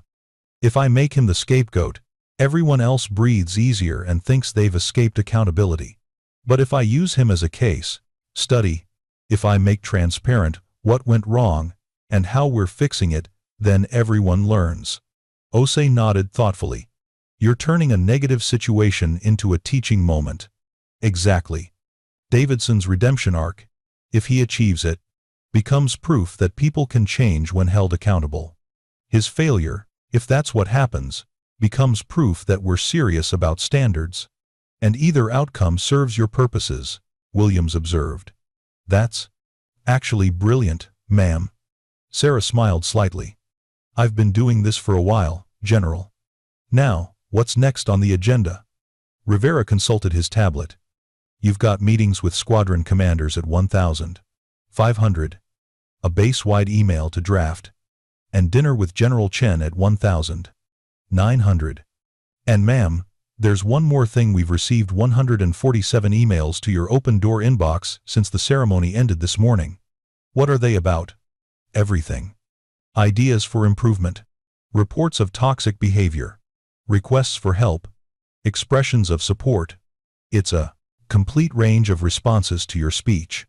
If I make him the scapegoat, everyone else breathes easier and thinks they've escaped accountability. But if I use him as a case study, if I make transparent what went wrong and how we're fixing it, then everyone learns." Osei nodded thoughtfully. "You're turning a negative situation into a teaching moment." "Exactly. Davidson's redemption arc, if he achieves it, becomes proof that people can change when held accountable. His failure, if that's what happens, becomes proof that we're serious about standards. And either outcome serves your purposes," Williams observed. "That's actually brilliant, ma'am." Sarah smiled slightly. "I've been doing this for a while, General. Now, what's next on the agenda?" Rivera consulted his tablet. "You've got meetings with squadron commanders at 1,500, a base-wide email to draft, and dinner with General Chen at 1,900. And ma'am, there's one more thing. We've received 147 emails to your open-door inbox since the ceremony ended this morning. What are they about?" "Everything. Ideas for improvement, reports of toxic behavior, requests for help, expressions of support. It's a complete range of responses to your speech."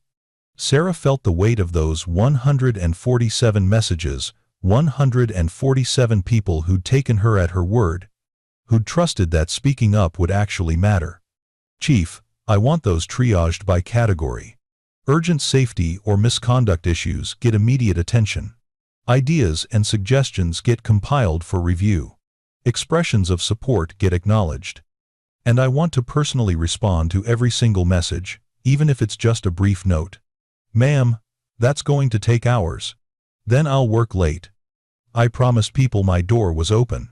Sarah felt the weight of those 147 messages, 147 people who'd taken her at her word, who'd trusted that speaking up would actually matter. "Chief, I want those triaged by category. Urgent safety or misconduct issues get immediate attention. Ideas and suggestions get compiled for review. Expressions of support get acknowledged. And I want to personally respond to every single message, even if it's just a brief note." "Ma'am, that's going to take hours. Then I'll work late. I promised people my door was open.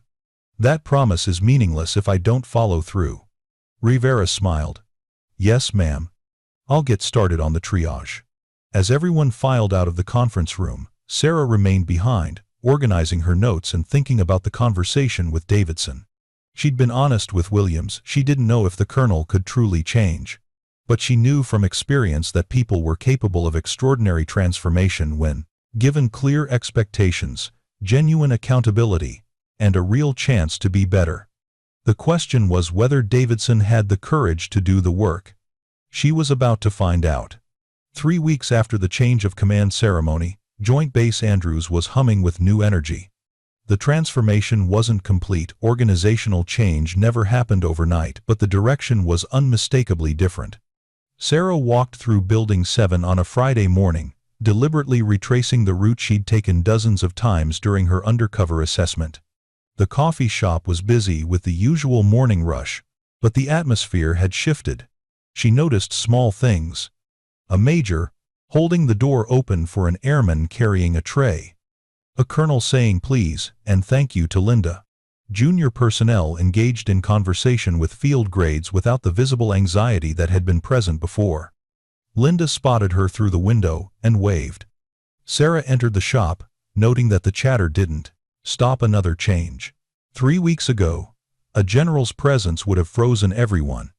That promise is meaningless if I don't follow through." Rivera smiled. Yes, ma'am. I'll get started on the triage. As everyone filed out of the conference room, Sarah remained behind, organizing her notes and thinking about the conversation with Davidson. She'd been honest with Williams. She didn't know if the colonel could truly change. But she knew from experience that people were capable of extraordinary transformation when given clear expectations, genuine accountability, and a real chance to be better. The question was whether Davidson had the courage to do the work. She was about to find out. 3 weeks after the change of command ceremony, Joint Base Andrews was humming with new energy. The transformation wasn't complete. Organizational change never happened overnight, but the direction was unmistakably different. Sarah walked through Building 7 on a Friday morning, deliberately retracing the route she'd taken dozens of times during her undercover assessment. The coffee shop was busy with the usual morning rush, but the atmosphere had shifted. She noticed small things. A major, holding the door open for an airman carrying a tray. A colonel saying please and thank you to Linda. Junior personnel engaged in conversation with field grades without the visible anxiety that had been present before. Linda spotted her through the window and waved. Sarah entered the shop, noting that the chatter didn't stop another change. 3 weeks ago, a general's presence would have frozen everyone.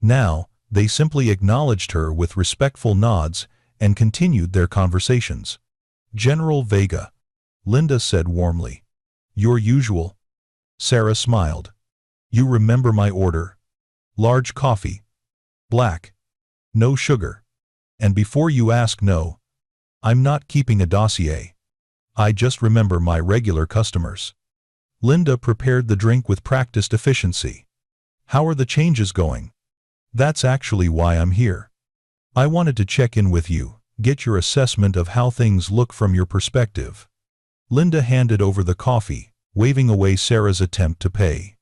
Now, they simply acknowledged her with respectful nods and continued their conversations. General Vega, Linda said warmly. Your usual. Sarah smiled. You remember my order? Large coffee. Black. No sugar. And before you ask, no. I'm not keeping a dossier. I just remember my regular customers. Linda prepared the drink with practiced efficiency. How are the changes going? That's actually why I'm here. I wanted to check in with you, get your assessment of how things look from your perspective. Linda handed over the coffee, waving away Sarah's attempt to pay.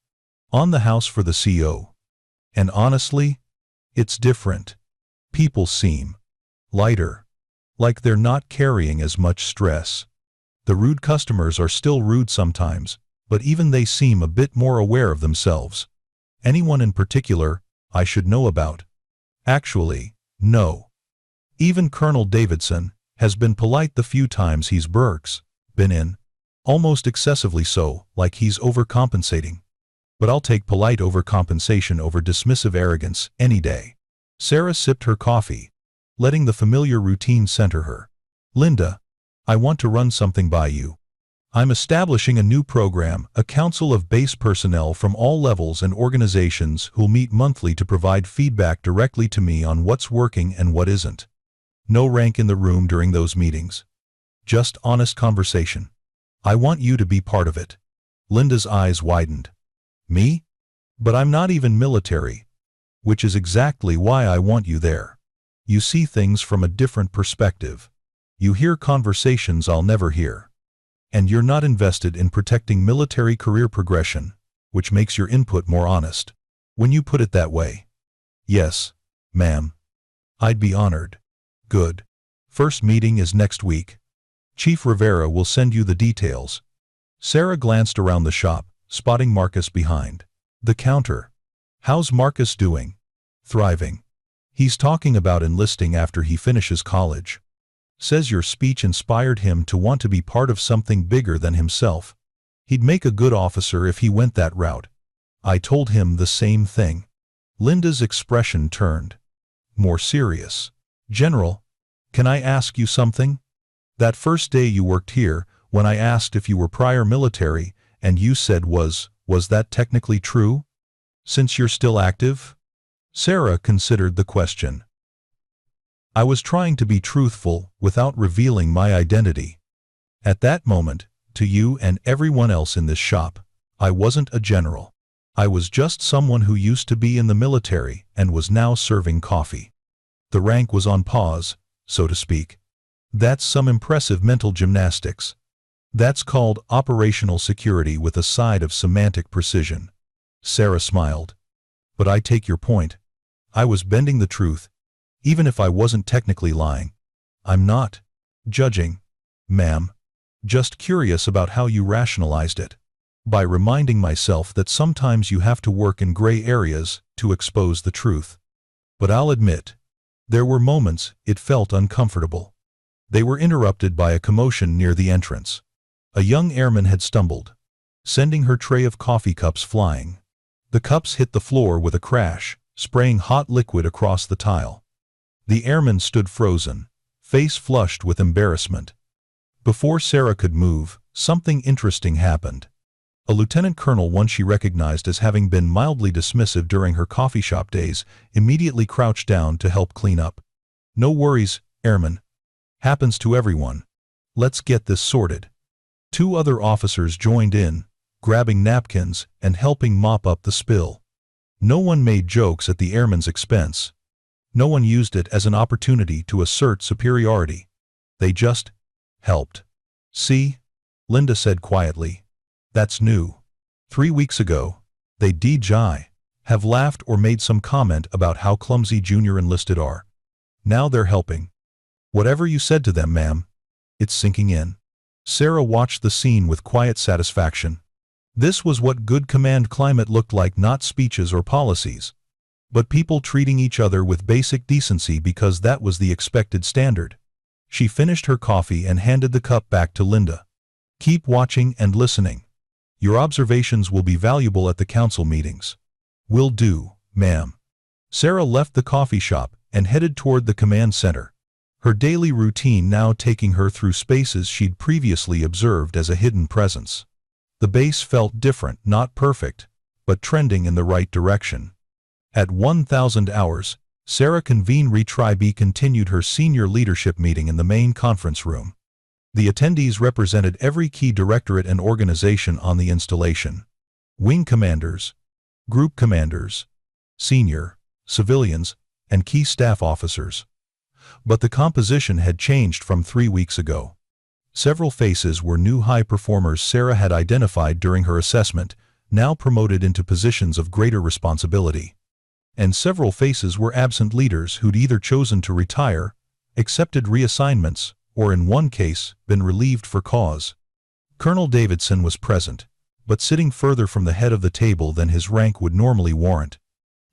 On the house for the CO. And honestly, it's different. People seem lighter. Like they're not carrying as much stress. The rude customers are still rude sometimes, but even they seem a bit more aware of themselves. Anyone in particular I should know about? Actually, no. Even Colonel Davidson has been polite the few times he's been in. Almost excessively so, like he's overcompensating. But I'll take polite overcompensation over dismissive arrogance any day. Sarah sipped her coffee, letting the familiar routine center her. Linda, I want to run something by you. I'm establishing a new program, a council of base personnel from all levels and organizations who'll meet monthly to provide feedback directly to me on what's working and what isn't. No rank in the room during those meetings. Just honest conversation. I want you to be part of it. Linda's eyes widened. Me? But I'm not even military. Which is exactly why I want you there. You see things from a different perspective. You hear conversations I'll never hear. And you're not invested in protecting military career progression, which makes your input more honest. When you put it that way. Yes, ma'am. I'd be honored. Good. First meeting is next week. Chief Rivera will send you the details. Sarah glanced around the shop, spotting Marcus behind the counter. How's Marcus doing? Thriving. He's talking about enlisting after he finishes college. Says your speech inspired him to want to be part of something bigger than himself. He'd make a good officer if he went that route. I told him the same thing. Linda's expression turned more serious. General, can I ask you something? That first day you worked here, when I asked if you were prior military, and you said was that technically true? Since you're still active? Sarah considered the question. I was trying to be truthful without revealing my identity. At that moment, to you and everyone else in this shop, I wasn't a general. I was just someone who used to be in the military and was now serving coffee. The rank was on pause, so to speak. That's some impressive mental gymnastics. That's called operational security with a side of semantic precision. Sarah smiled. But I take your point. I was bending the truth. Even if I wasn't technically lying. I'm not judging, ma'am. Just curious about how you rationalized it. by reminding myself that sometimes you have to work in gray areas to expose the truth. But I'll admit, there were moments it felt uncomfortable. They were interrupted by a commotion near the entrance. A young airman had stumbled, sending her tray of coffee cups flying. The cups hit the floor with a crash, spraying hot liquid across the tile. The airman stood frozen, face flushed with embarrassment. Before Sarah could move, something interesting happened. A lieutenant colonel one she recognized as having been mildly dismissive during her coffee shop days immediately crouched down to help clean up. "No worries, airman. Happens to everyone. Let's get this sorted." 2 other officers joined in, grabbing napkins and helping mop up the spill. No one made jokes at the airman's expense. No one used it as an opportunity to assert superiority. They just helped. "See?" Linda said quietly. "That's new. 3 weeks ago, they have laughed or made some comment about how clumsy junior enlisted are. Now they're helping. Whatever you said to them, ma'am, it's sinking in." Sarah watched the scene with quiet satisfaction. This was what good command climate looked like, not speeches or policies, but people treating each other with basic decency because that was the expected standard. She finished her coffee and handed the cup back to Linda. "Keep watching and listening. Your observations will be valuable at the council meetings." "Will do, ma'am." Sarah left the coffee shop and headed toward the command center, her daily routine now taking her through spaces she'd previously observed as a hidden presence. The base felt different, not perfect, but trending in the right direction. At 1000 hours, Sarah continued her senior leadership meeting in the main conference room. The attendees represented every key directorate and organization on the installation. Wing commanders, group commanders, senior, civilians, and key staff officers. But the composition had changed from 3 weeks ago. Several faces were new high performers Sarah had identified during her assessment, now promoted into positions of greater responsibility. And several faces were absent leaders who'd either chosen to retire, accepted reassignments, or in one case, been relieved for cause. Colonel Davidson was present, but sitting further from the head of the table than his rank would normally warrant.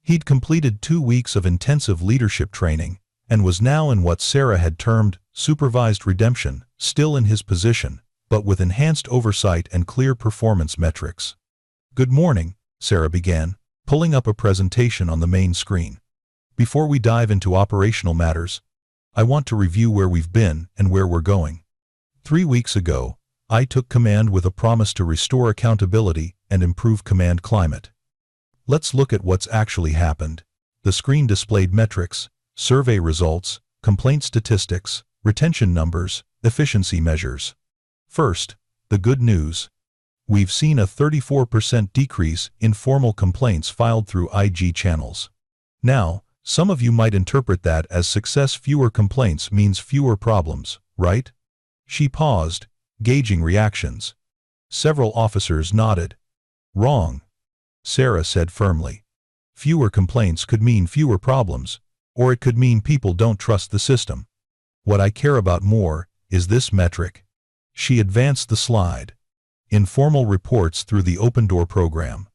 He'd completed 2 weeks of intensive leadership training, and was now in what Sarah had termed supervised redemption, still in his position, but with enhanced oversight and clear performance metrics. "Good morning," Sarah began, pulling up a presentation on the main screen. "Before we dive into operational matters, I want to review where we've been and where we're going. 3 weeks ago, I took command with a promise to restore accountability and improve command climate. Let's look at what's actually happened." The screen displayed metrics, survey results, complaint statistics, retention numbers, efficiency measures. First, the good news. We've seen a 34% decrease in formal complaints filed through IG channels. Now, some of you might interpret that as success. Fewer complaints means fewer problems, right? She paused, gauging reactions. Several officers nodded. "Wrong," Sarah said firmly. "Fewer complaints could mean fewer problems, or it could mean people don't trust the system. What I care about more is this metric." She advanced the slide. "Informal reports through the Open Door program.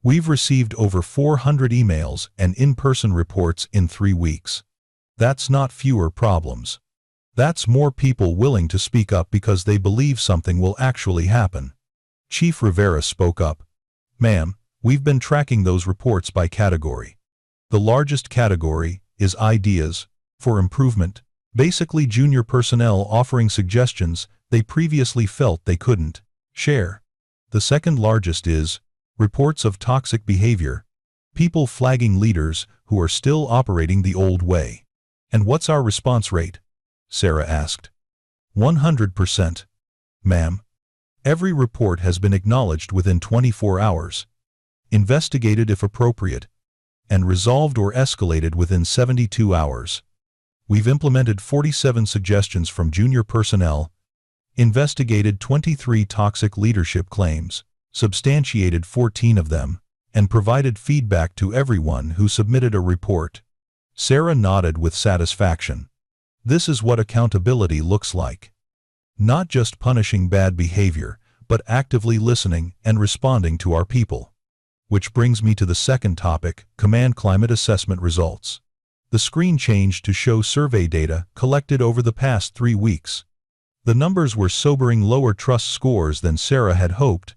We've received over 400 emails and in-person reports in 3 weeks. That's not fewer problems. That's more people willing to speak up because they believe something will actually happen." Chief Rivera spoke up. "Ma'am, we've been tracking those reports by category. The largest category is ideas for improvement, basically junior personnel offering suggestions they previously felt they couldn't share. The second largest is reports of toxic behavior, people flagging leaders who are still operating the old way." "And what's our response rate?" Sarah asked. 100%. "Ma'am. Every report has been acknowledged within 24 hours, investigated if appropriate, and resolved or escalated within 72 hours. We've implemented 47 suggestions from junior personnel, investigated 23 toxic leadership claims, substantiated 14 of them, and provided feedback to everyone who submitted a report." Sarah nodded with satisfaction. This is what accountability looks like. Not just punishing bad behavior, but actively listening and responding to our people. Which brings me to the second topic, command climate assessment results. The screen changed to show survey data collected over the past 3 weeks. The numbers were sobering: lower trust scores than Sarah had hoped,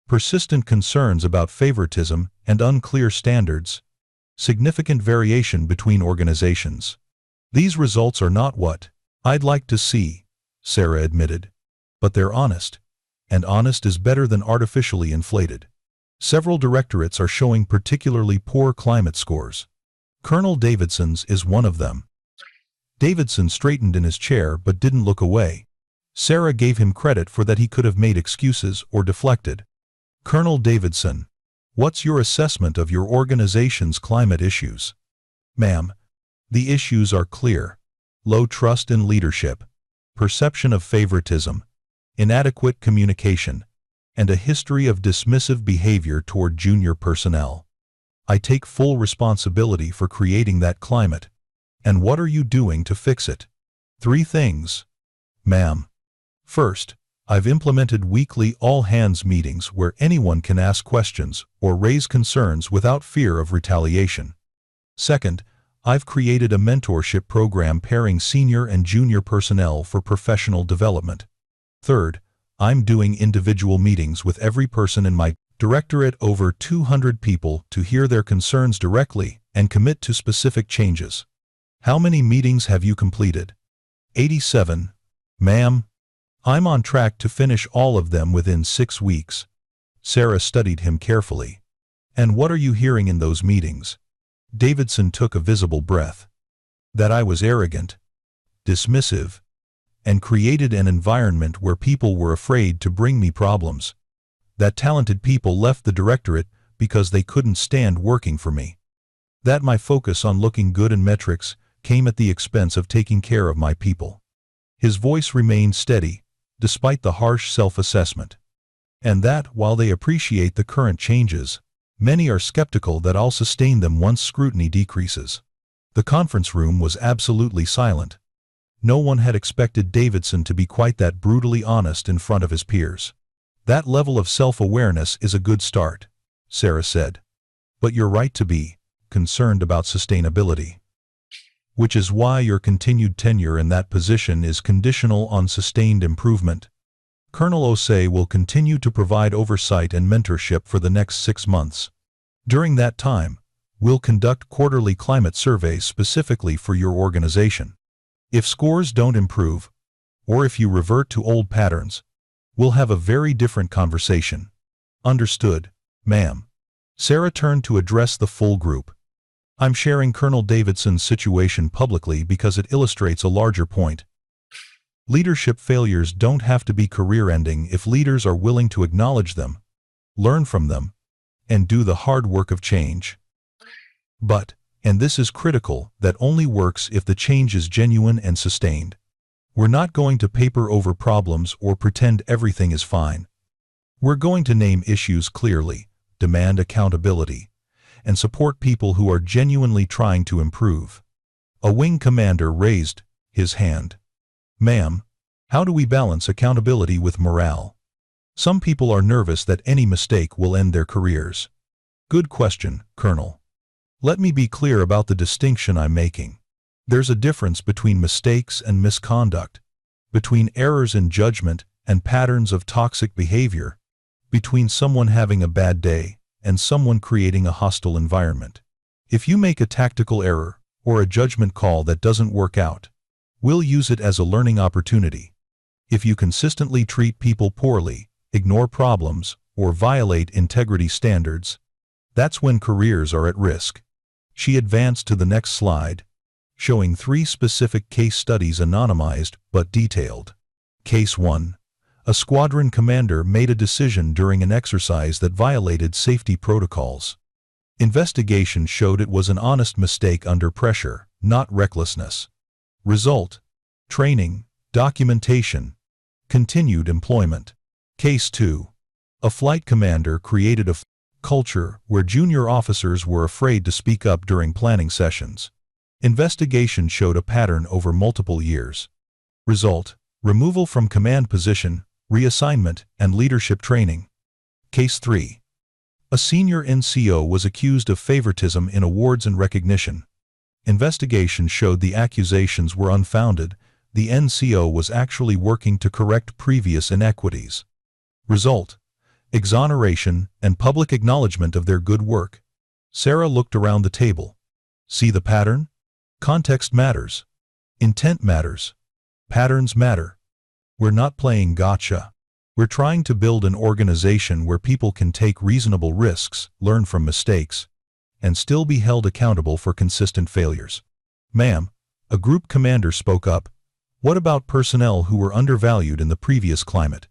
persistent concerns about favoritism and unclear standards, significant variation between organizations. These results are not what I'd like to see, Sarah admitted. But they're honest. And honest is better than artificially inflated. Several directorates are showing particularly poor climate scores. Colonel Davidson's is one of them. Davidson straightened in his chair but didn't look away. Sarah gave him credit for that. He could have made excuses or deflected. Colonel Davidson, what's your assessment of your organization's climate issues? Ma'am, the issues are clear. Low trust in leadership, perception of favoritism, inadequate communication, and a history of dismissive behavior toward junior personnel. I take full responsibility for creating that climate. And what are you doing to fix it? 3 things, ma'am. First, I've implemented weekly all-hands meetings where anyone can ask questions or raise concerns without fear of retaliation. Second, I've created a mentorship program pairing senior and junior personnel for professional development. Third, I'm doing individual meetings with every person in my directorate, over 200 people, to hear their concerns directly and commit to specific changes. How many meetings have you completed? 87, ma'am. I'm on track to finish all of them within 6 weeks. Sarah studied him carefully. And what are you hearing in those meetings? Davidson took a visible breath. That I was arrogant, dismissive, and created an environment where people were afraid to bring me problems. That talented people left the directorate because they couldn't stand working for me. That my focus on looking good and metrics came at the expense of taking care of my people. His voice remained steady, despite the harsh self-assessment. And that, while they appreciate the current changes, many are skeptical that I'll sustain them once scrutiny decreases. The conference room was absolutely silent. No one had expected Davidson to be quite that brutally honest in front of his peers. That level of self-awareness is a good start, Sarah said. But you're right to be concerned about sustainability. Which is why your continued tenure in that position is conditional on sustained improvement. Colonel Osei will continue to provide oversight and mentorship for the next 6 months. During that time, we'll conduct quarterly climate surveys specifically for your organization. If scores don't improve, or if you revert to old patterns, we'll have a very different conversation. Understood, ma'am. Sarah turned to address the full group. I'm sharing Colonel Davidson's situation publicly because it illustrates a larger point. Leadership failures don't have to be career-ending if leaders are willing to acknowledge them, learn from them, and do the hard work of change. But, and this is critical, that only works if the change is genuine and sustained. We're not going to paper over problems or pretend everything is fine. We're going to name issues clearly, demand accountability, and support people who are genuinely trying to improve. A wing commander raised his hand. Ma'am, how do we balance accountability with morale? Some people are nervous that any mistake will end their careers. Good question, Colonel. Let me be clear about the distinction I'm making. There's a difference between mistakes and misconduct, between errors in judgment and patterns of toxic behavior, between someone having a bad day and someone creating a hostile environment. If you make a tactical error or a judgment call that doesn't work out, we'll use it as a learning opportunity. If you consistently treat people poorly, ignore problems, or violate integrity standards, that's when careers are at risk. She advanced to the next slide, showing 3 specific case studies, anonymized but detailed. Case 1. A squadron commander made a decision during an exercise that violated safety protocols. Investigation showed it was an honest mistake under pressure, not recklessness. Result: training, documentation, continued employment. Case 2. A flight commander created a culture where junior officers were afraid to speak up during planning sessions. Investigation showed a pattern over multiple years. Result: removal from command position, reassignment, and leadership training. Case 3. A senior NCO was accused of favoritism in awards and recognition. Investigation showed the accusations were unfounded. The NCO was actually working to correct previous inequities. Result: exoneration and public acknowledgement of their good work. Sarah looked around the table. See the pattern? Context matters. Intent matters. Patterns matter. We're not playing gotcha. We're trying to build an organization where people can take reasonable risks, learn from mistakes, and still be held accountable for consistent failures. Ma'am, a group commander spoke up. What about personnel who were undervalued in the previous climate?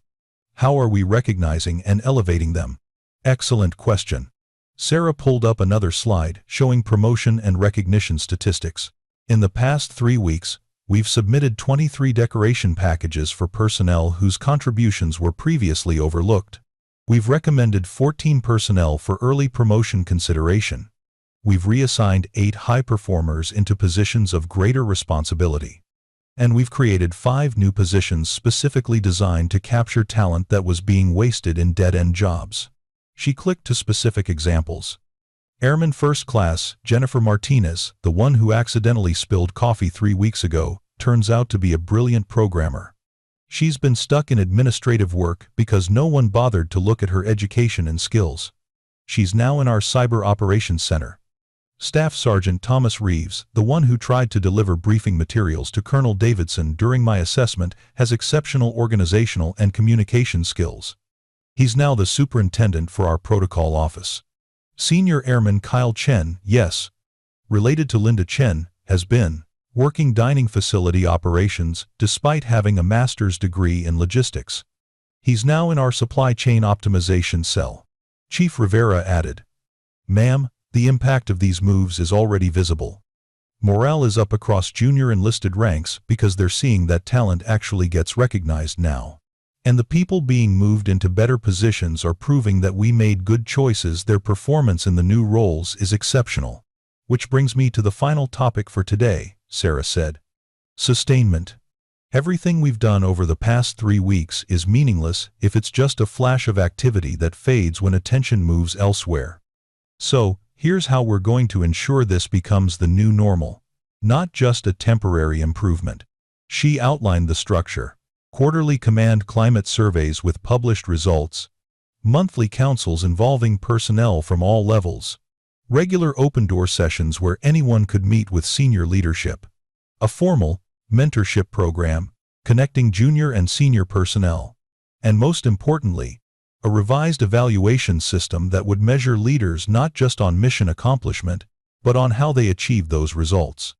How are we recognizing and elevating them? Excellent question. Sarah pulled up another slide showing promotion and recognition statistics. In the past 3 weeks, we've submitted 23 decoration packages for personnel whose contributions were previously overlooked. We've recommended 14 personnel for early promotion consideration. We've reassigned 8 high performers into positions of greater responsibility. And we've created 5 new positions specifically designed to capture talent that was being wasted in dead-end jobs. She clicked to specific examples. Airman First Class Jennifer Martinez, the one who accidentally spilled coffee 3 weeks ago, turns out to be a brilliant programmer. She's been stuck in administrative work because no one bothered to look at her education and skills. She's now in our Cyber Operations Center. Staff Sergeant Thomas Reeves, the one who tried to deliver briefing materials to Colonel Davidson during my assessment, has exceptional organizational and communication skills. He's now the superintendent for our protocol office. Senior Airman Kyle Chen, yes, related to Linda Chen, has been working dining facility operations despite having a master's degree in logistics. He's now in our supply chain optimization cell. Chief Rivera added, "Ma'am, the impact of these moves is already visible. Morale is up across junior enlisted ranks because they're seeing that talent actually gets recognized now. And the people being moved into better positions are proving that we made good choices. Their performance in the new roles is exceptional." Which brings me to the final topic for today, Sarah said. Sustainment. Everything we've done over the past 3 weeks is meaningless if it's just a flash of activity that fades when attention moves elsewhere. So, here's how we're going to ensure this becomes the new normal, not just a temporary improvement. She outlined the structure. Quarterly command climate surveys with published results, monthly councils involving personnel from all levels, regular open-door sessions where anyone could meet with senior leadership, a formal mentorship program connecting junior and senior personnel, and most importantly, a revised evaluation system that would measure leaders not just on mission accomplishment, but on how they achieved those results.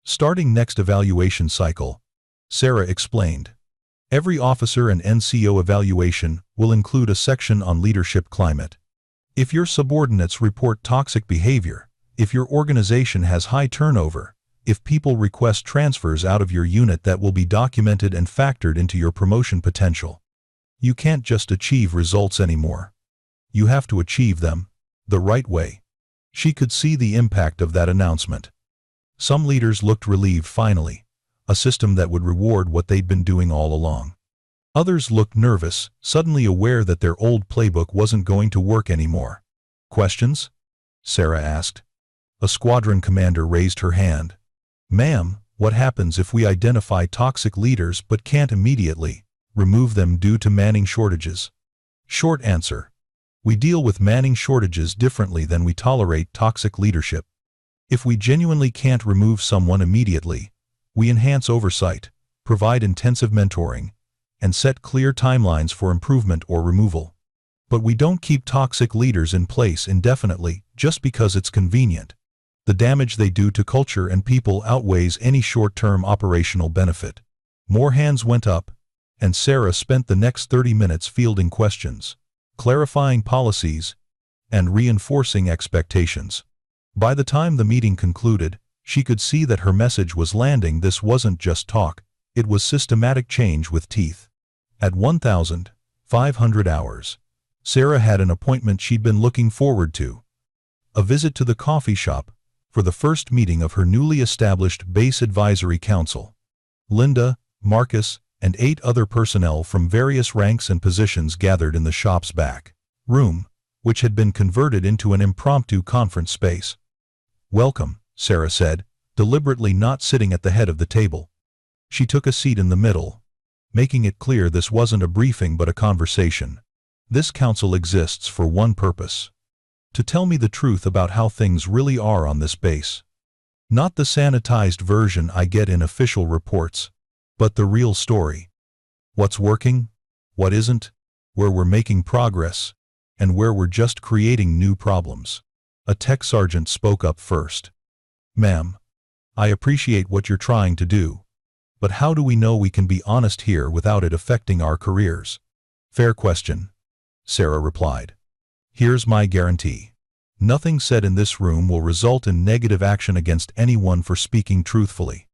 Starting next evaluation cycle, Sarah explained, every officer and NCO evaluation will include a section on leadership climate. If your subordinates report toxic behavior, if your organization has high turnover, if people request transfers out of your unit, that will be documented and factored into your promotion potential. You can't just achieve results anymore. You have to achieve them the right way. She could see the impact of that announcement. Some leaders looked relieved finally. A system that would reward what they'd been doing all along. Others looked nervous, suddenly aware that their old playbook wasn't going to work anymore. Questions? Sarah asked. A squadron commander raised her hand. Ma'am, what happens if we identify toxic leaders but can't immediately remove them due to manning shortages? Short answer. We deal with manning shortages differently than we tolerate toxic leadership. If we genuinely can't remove someone immediately, we enhance oversight, provide intensive mentoring, and set clear timelines for improvement or removal. But we don't keep toxic leaders in place indefinitely just because it's convenient. The damage they do to culture and people outweighs any short-term operational benefit. More hands went up, and Sarah spent the next 30 minutes fielding questions, clarifying policies, and reinforcing expectations. By the time the meeting concluded, she could see that her message was landing. This wasn't just talk, it was systematic change with teeth. At 1,500 hours, Sarah had an appointment she'd been looking forward to. A visit to the coffee shop for the first meeting of her newly established Base Advisory Council. Linda, Marcus, and 8 other personnel from various ranks and positions gathered in the shop's back room, which had been converted into an impromptu conference space. "Welcome," Sarah said, deliberately not sitting at the head of the table. She took a seat in the middle, making it clear this wasn't a briefing but a conversation. "This council exists for one purpose: to tell me the truth about how things really are on this base. Not the sanitized version I get in official reports, but the real story. What's working, what isn't, where we're making progress, and where we're just creating new problems." A tech sergeant spoke up first. "Ma'am, I appreciate what you're trying to do, but how do we know we can be honest here without it affecting our careers?" "Fair question," Sarah replied. "Here's my guarantee. Nothing said in this room will result in negative action against anyone for speaking truthfully.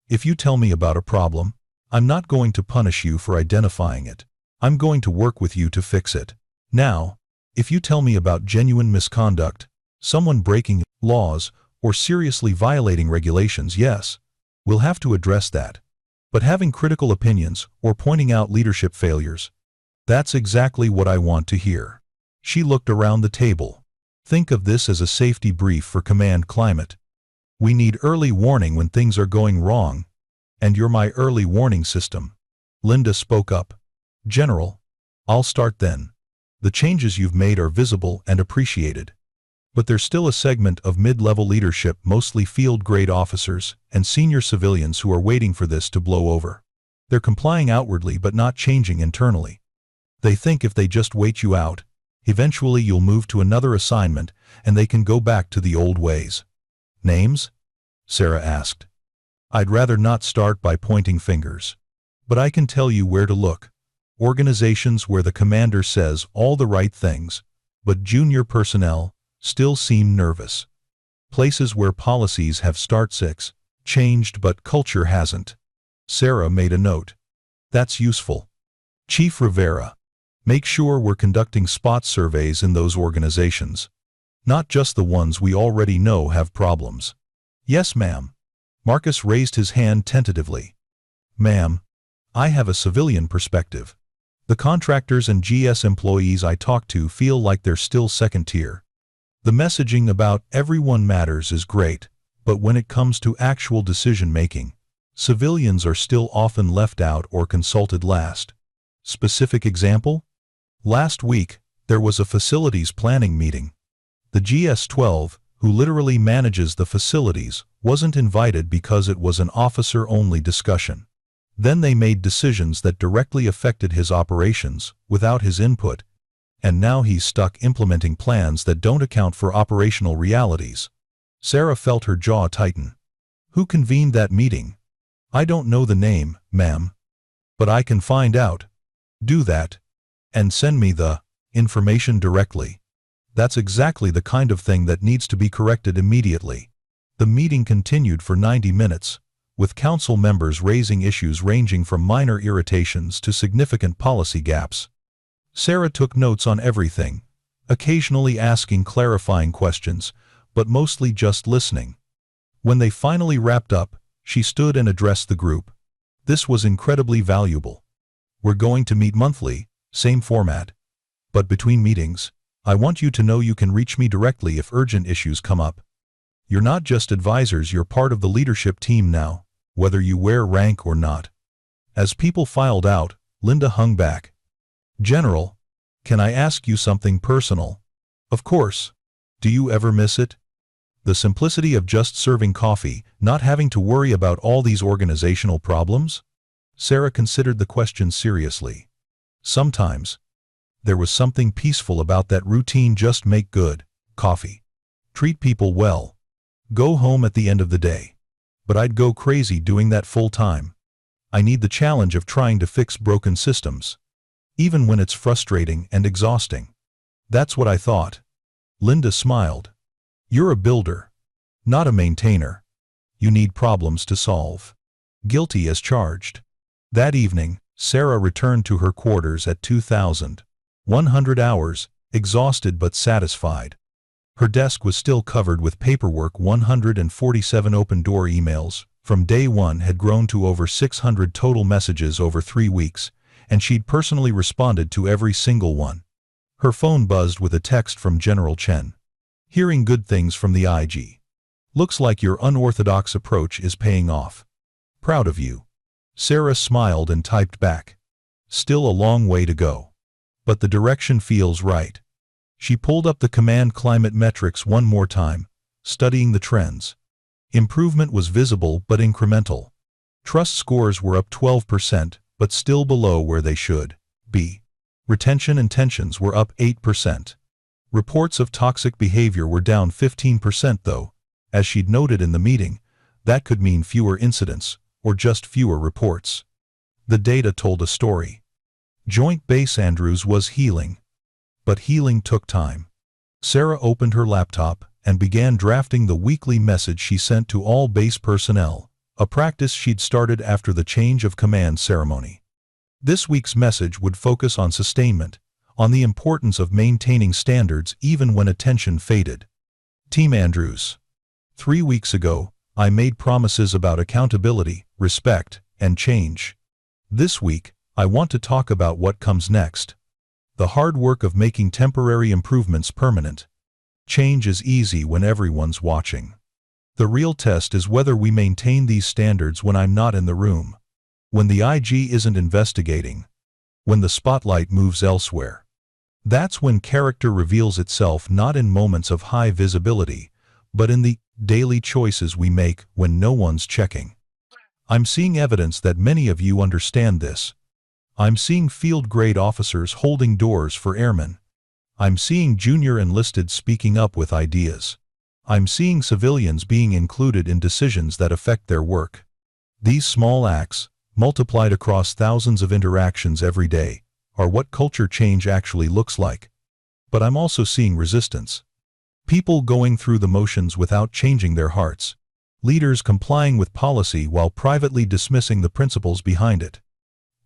If you tell me about a problem, I'm not going to punish you for identifying it. I'm going to work with you to fix it. Now, if you tell me about genuine misconduct, someone breaking laws, or seriously violating regulations, yes, we'll have to address that. But having critical opinions or pointing out leadership failures, that's exactly what I want to hear." She looked around the table. "Think of this as a safety brief for command climate. We need early warning when things are going wrong, and you're my early warning system." Linda spoke up. "General, I'll start then. The changes you've made are visible and appreciated. But there's still a segment of mid-level leadership, mostly field-grade officers and senior civilians, who are waiting for this to blow over. They're complying outwardly but not changing internally. They think if they just wait you out, eventually you'll move to another assignment and they can go back to the old ways." "Names?" Sarah asked. "I'd rather not start by pointing fingers. But I can tell you where to look. Organizations where the commander says all the right things, but junior personnel still seem nervous. Places where policies have changed but culture hasn't." Sarah made a note. "That's useful. Chief Rivera, make sure we're conducting spot surveys in those organizations. Not just the ones we already know have problems." "Yes, ma'am." Marcus raised his hand tentatively. "Ma'am, I have a civilian perspective. The contractors and GS employees I talk to feel like they're still second tier. The messaging about everyone matters is great, but when it comes to actual decision-making, civilians are still often left out or consulted last." Specific example? Last week, there was a facilities planning meeting. The GS-12, who literally manages the facilities, wasn't invited because it was an officer-only discussion. Then they made decisions that directly affected his operations, without his input, and now he's stuck implementing plans that don't account for operational realities. Sarah felt her jaw tighten. "Who convened that meeting?" "I don't know the name, ma'am. But I can find out." "Do that. And send me the information directly. That's exactly the kind of thing that needs to be corrected immediately." The meeting continued for 90 minutes, with council members raising issues ranging from minor irritations to significant policy gaps. Sarah took notes on everything, occasionally asking clarifying questions, but mostly just listening. When they finally wrapped up, she stood and addressed the group. "This was incredibly valuable. We're going to meet monthly, same format. But between meetings, I want you to know you can reach me directly if urgent issues come up. You're not just advisors, you're part of the leadership team now, whether you wear rank or not." As people filed out, Linda hung back. "General, can I ask you something personal?" "Of course. Do you ever miss it? The simplicity of just serving coffee, not having to worry about all these organizational problems?" Sarah considered the question seriously. "Sometimes. There was something peaceful about that routine. Just make good coffee, treat people well, go home at the end of the day. But I'd go crazy doing that full time. I need the challenge of trying to fix broken systems, even when it's frustrating and exhausting." "That's what I thought." Linda smiled. "You're a builder, not a maintainer. You need problems to solve." Guilty as charged. That evening, Sarah returned to her quarters at 2,100 hours, exhausted but satisfied. Her desk was still covered with paperwork, 147 open-door emails, from day one had grown to over 600 total messages over 3 weeks, and she'd personally responded to every single one. Her phone buzzed with a text from General Chen. Hearing good things from the IG. Looks like your unorthodox approach is paying off. Proud of you. Sarah smiled and typed back. Still a long way to go. But the direction feels right. She pulled up the command climate metrics one more time, studying the trends. Improvement was visible but incremental. Trust scores were up 12%, but still below where they should be. Retention and tensions were up 8%. Reports of toxic behavior were down 15% though. As she'd noted in the meeting, that could mean fewer incidents, or just fewer reports. The data told a story. Joint Base Andrews was healing. But healing took time. Sarah opened her laptop and began drafting the weekly message she sent to all base personnel, a practice she'd started after the change of command ceremony. This week's message would focus on sustainment, on the importance of maintaining standards even when attention faded. Team Andrews. 3 weeks ago, I made promises about accountability, respect, and change. This week, I want to talk about what comes next. The hard work of making temporary improvements permanent. Change is easy when everyone's watching. The real test is whether we maintain these standards when I'm not in the room. When the IG isn't investigating. When the spotlight moves elsewhere. That's when character reveals itself, not in moments of high visibility, but in the daily choices we make when no one's checking. I'm seeing evidence that many of you understand this. I'm seeing field-grade officers holding doors for airmen. I'm seeing junior enlisted speaking up with ideas. I'm seeing civilians being included in decisions that affect their work. These small acts, multiplied across thousands of interactions every day, are what culture change actually looks like. But I'm also seeing resistance. People going through the motions without changing their hearts. Leaders complying with policy while privately dismissing the principles behind it.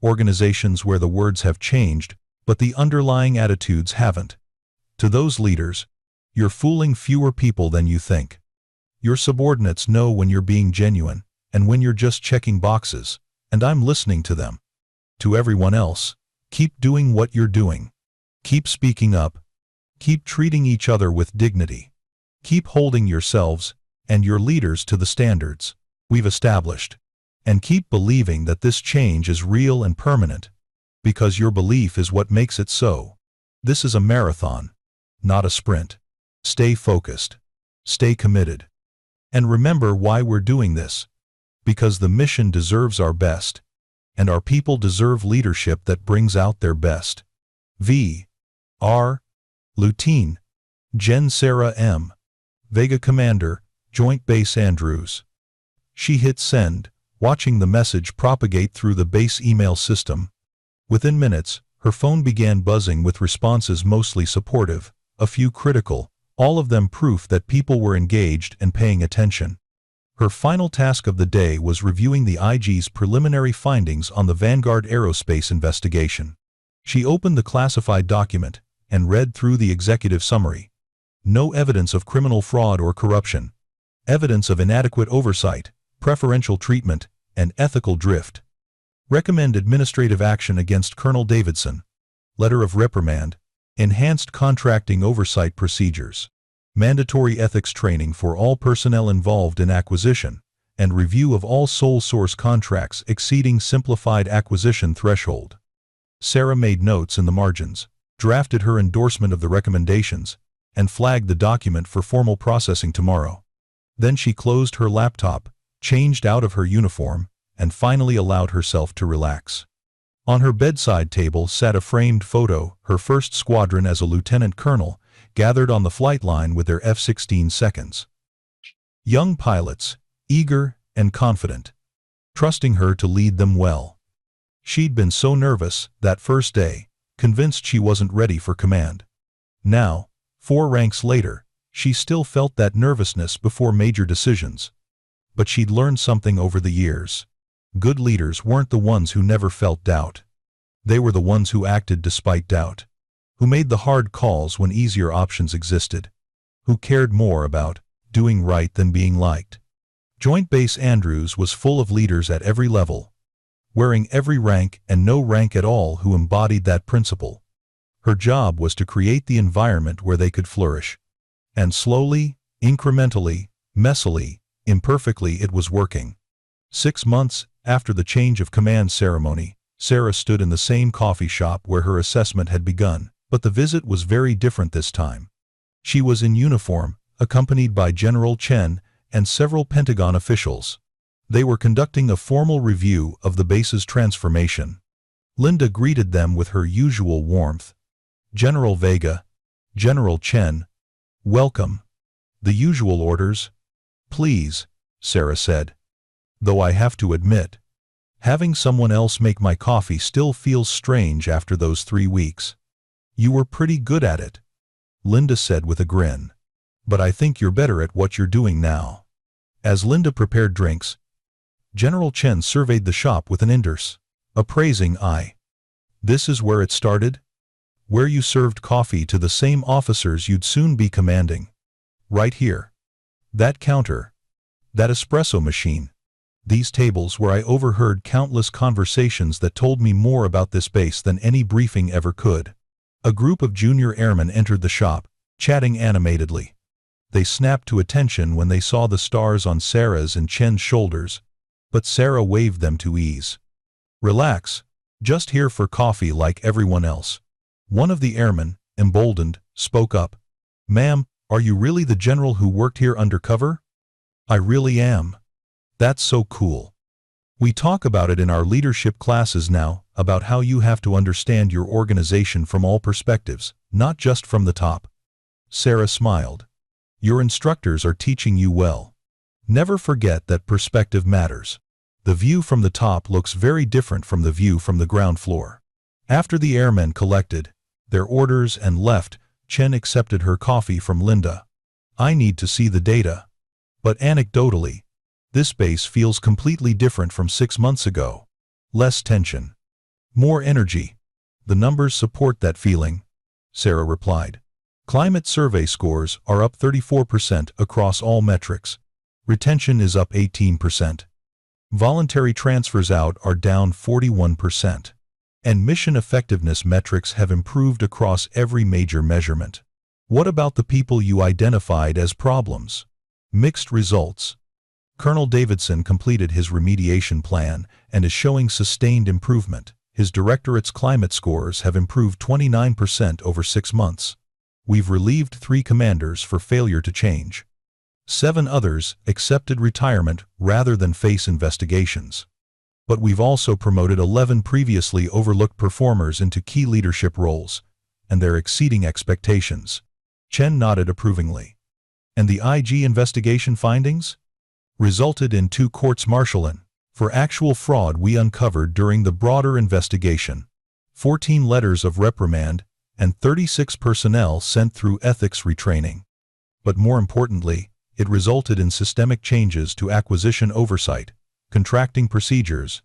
Organizations where the words have changed, but the underlying attitudes haven't. To those leaders, you're fooling fewer people than you think. Your subordinates know when you're being genuine, and when you're just checking boxes, and I'm listening to them. To everyone else, keep doing what you're doing. Keep speaking up. Keep treating each other with dignity. Keep holding yourselves and your leaders to the standards we've established. And keep believing that this change is real and permanent, because your belief is what makes it so. This is a marathon, not a sprint. Stay focused. Stay committed. And remember why we're doing this. Because the mission deserves our best, and our people deserve leadership that brings out their best. V.R. Lieutenant Gen Sarah M. Vega Commander, Joint Base Andrews. She hit send, watching the message propagate through the base email system. Within minutes, her phone began buzzing with responses mostly supportive, a few critical, all of them proof that people were engaged and paying attention. Her final task of the day was reviewing the IG's preliminary findings on the Vanguard Aerospace investigation. She opened the classified document and read through the executive summary. No evidence of criminal fraud or corruption. Evidence of inadequate oversight, preferential treatment, and ethical drift. Recommend administrative action against Colonel Davidson. Letter of reprimand. Enhanced contracting oversight procedures. Mandatory ethics training for all personnel involved in acquisition, and review of all sole source contracts exceeding simplified acquisition threshold. Sarah made notes in the margins, drafted her endorsement of the recommendations, and flagged the document for formal processing tomorrow. Then she closed her laptop, changed out of her uniform, and finally allowed herself to relax. On her bedside table sat a framed photo, her first squadron as a lieutenant colonel, gathered on the flight line with their F-16 seconds. Young pilots, eager and confident, trusting her to lead them well. She'd been so nervous that first day, convinced she wasn't ready for command. Now, 4 ranks later, she still felt that nervousness before major decisions. But she'd learned something over the years. Good leaders weren't the ones who never felt doubt. They were the ones who acted despite doubt. Who made the hard calls when easier options existed. Who cared more about doing right than being liked. Joint Base Andrews was full of leaders at every level, wearing every rank and no rank at all who embodied that principle. Her job was to create the environment where they could flourish. And slowly, incrementally, messily, imperfectly it was working. 6 months after the change of command ceremony, Sarah stood in the same coffee shop where her assessment had begun, but the visit was very different this time. She was in uniform, accompanied by General Chen and several Pentagon officials. They were conducting a formal review of the base's transformation. Linda greeted them with her usual warmth. "General Vega, General Chen, welcome. The usual orders?" "Please," Sarah said. "Though I have to admit, having someone else make my coffee still feels strange after those 3 weeks." "You were pretty good at it," Linda said with a grin. "But I think you're better at what you're doing now." As Linda prepared drinks, General Chen surveyed the shop with an appraising eye. "This is where it started? Where you served coffee to the same officers you'd soon be commanding? Right here. That counter. That espresso machine. These tables where I overheard countless conversations that told me more about this base than any briefing ever could." A group of junior airmen entered the shop, chatting animatedly. They snapped to attention when they saw the stars on Sarah's and Chen's shoulders, but Sarah waved them to ease. "Relax, just here for coffee like everyone else." One of the airmen, emboldened, spoke up. "Ma'am, are you really the general who worked here undercover?" "I really am." "That's so cool. We talk about it in our leadership classes now, about how you have to understand your organization from all perspectives, not just from the top." Sarah smiled. "Your instructors are teaching you well. Never forget that perspective matters. The view from the top looks very different from the view from the ground floor." After the airmen collected their orders and left, Chen accepted her coffee from Linda. "I need to see the data. But anecdotally, this base feels completely different from 6 months ago. Less tension. More energy." "The numbers support that feeling," Sarah replied. "Climate survey scores are up 34% across all metrics. Retention is up 18%. Voluntary transfers out are down 41%. And mission effectiveness metrics have improved across every major measurement." "What about the people you identified as problems?" "Mixed results. Colonel Davidson completed his remediation plan and is showing sustained improvement. His directorate's climate scores have improved 29% over 6 months. We've relieved 3 commanders for failure to change. 7 others accepted retirement rather than face investigations. But we've also promoted 11 previously overlooked performers into key leadership roles, and they're exceeding expectations." Chen nodded approvingly. "And the IG investigation findings?" "Resulted in 2 courts-martialing for actual fraud we uncovered during the broader investigation. 14 letters of reprimand and 36 personnel sent through ethics retraining. But more importantly, it resulted in systemic changes to acquisition oversight, contracting procedures,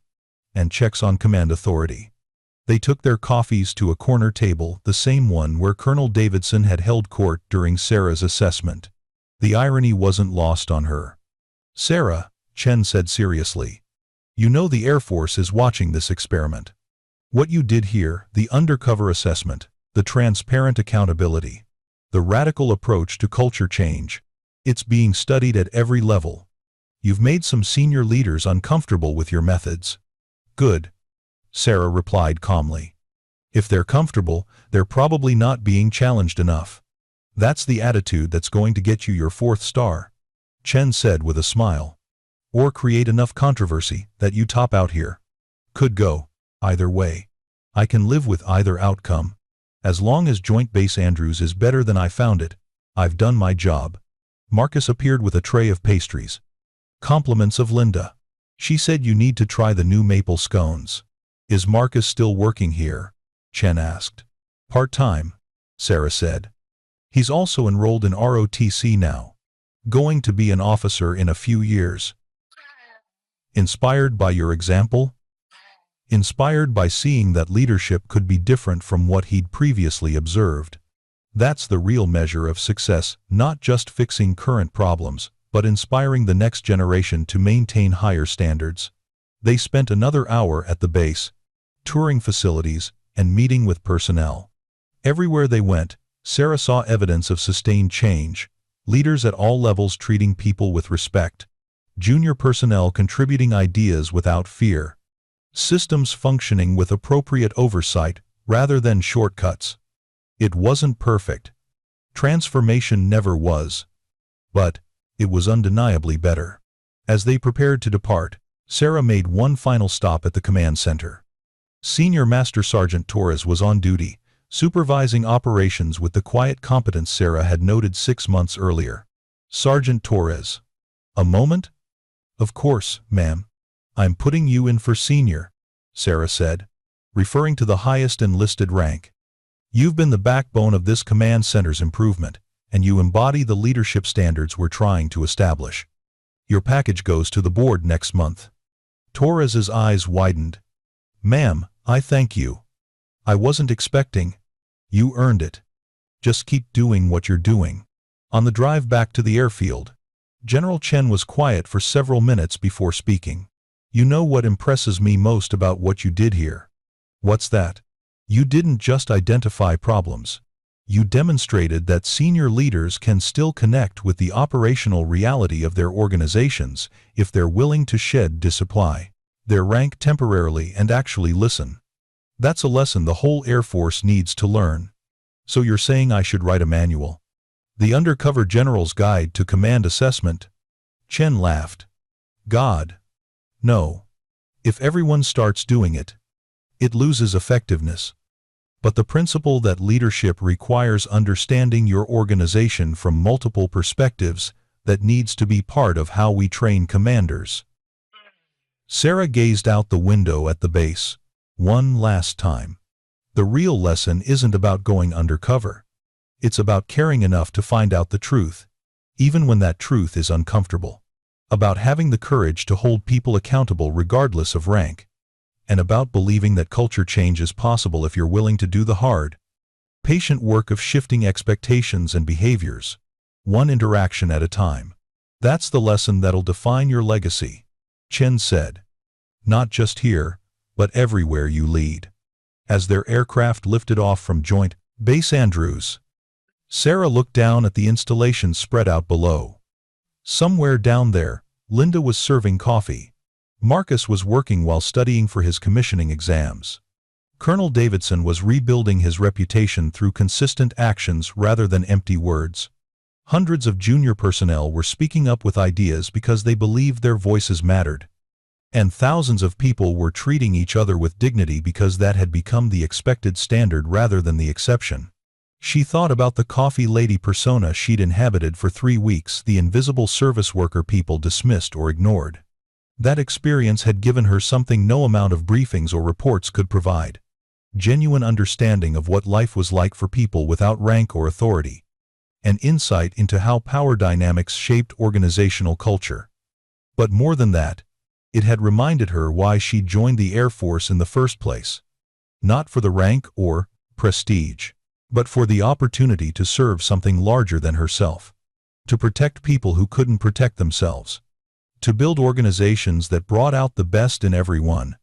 and checks on command authority." They took their coffees to a corner table, the same one where Colonel Davidson had held court during Sarah's assessment. The irony wasn't lost on her. "Sarah," Chen said seriously, "you know the Air Force is watching this experiment. What you did here, the undercover assessment, the transparent accountability, the radical approach to culture change, it's being studied at every level. You've made some senior leaders uncomfortable with your methods." "Good," Sarah replied calmly. "If they're comfortable, they're probably not being challenged enough. That's the attitude that's going to get you your 4th star," Chen said with a smile. "Or create enough controversy that you top out here. Could go either way. I can live with either outcome. As long as Joint Base Andrews is better than I found it, I've done my job." Marcus appeared with a tray of pastries. "Compliments of Linda. She said you need to try the new maple scones." "Is Marcus still working here?" Chen asked. "Part-time," Sarah said. "He's also enrolled in ROTC now. Going to be an officer in a few years." "Inspired by your example?" "Inspired by seeing that leadership could be different from what he'd previously observed. That's the real measure of success, not just fixing current problems, but inspiring the next generation to maintain higher standards. They spent another hour at the base, touring facilities and meeting with personnel. Everywhere they went, Sarah saw evidence of sustained change, leaders at all levels treating people with respect, junior personnel contributing ideas without fear, systems functioning with appropriate oversight rather than shortcuts. It wasn't perfect. Transformation never was. But it was undeniably better. As they prepared to depart, Sarah made one final stop at the command center. Senior Master Sergeant Torres was on duty, supervising operations with the quiet competence Sarah had noted 6 months earlier. "Sergeant Torres." "A moment?" "Of course, ma'am. I'm putting you in for senior," Sarah said, referring to the highest enlisted rank. "You've been the backbone of this command center's improvement, and you embody the leadership standards we're trying to establish. Your package goes to the board next month." Torres's eyes widened. "Ma'am, I thank you. I wasn't expecting." "You earned it. Just keep doing what you're doing." On the drive back to the airfield, General Chen was quiet for several minutes before speaking. "You know what impresses me most about what you did here?" "What's that?" "You didn't just identify problems. You demonstrated that senior leaders can still connect with the operational reality of their organizations if they're willing to shed discipline, their rank temporarily, and actually listen. That's a lesson the whole Air Force needs to learn." "So you're saying I should write a manual? The Undercover General's Guide to Command Assessment?" Chen laughed. "God, no. If everyone starts doing it, it loses effectiveness. But the principle that leadership requires understanding your organization from multiple perspectives, that needs to be part of how we train commanders." Sarah gazed out the window at the base. One last time. The real lesson isn't about going undercover. It's about caring enough to find out the truth, even when that truth is uncomfortable. About having the courage to hold people accountable regardless of rank. And about believing that culture change is possible if you're willing to do the hard, patient work of shifting expectations and behaviors, one interaction at a time. That's the lesson that'll define your legacy, Chen said. Not just here, but everywhere you lead. As their aircraft lifted off from Joint Base Andrews, Sarah looked down at the installation spread out below. Somewhere down there, Linda was serving coffee. Marcus was working while studying for his commissioning exams. Colonel Davidson was rebuilding his reputation through consistent actions rather than empty words. Hundreds of junior personnel were speaking up with ideas because they believed their voices mattered. And thousands of people were treating each other with dignity because that had become the expected standard rather than the exception. She thought about the coffee lady persona she'd inhabited for 3 weeks, the invisible service worker people dismissed or ignored. That experience had given her something no amount of briefings or reports could provide. Genuine understanding of what life was like for people without rank or authority. An insight into how power dynamics shaped organizational culture. But more than that, it had reminded her why she joined the Air Force in the first place. Not for the rank or prestige, but for the opportunity to serve something larger than herself. To protect people who couldn't protect themselves. To build organizations that brought out the best in everyone,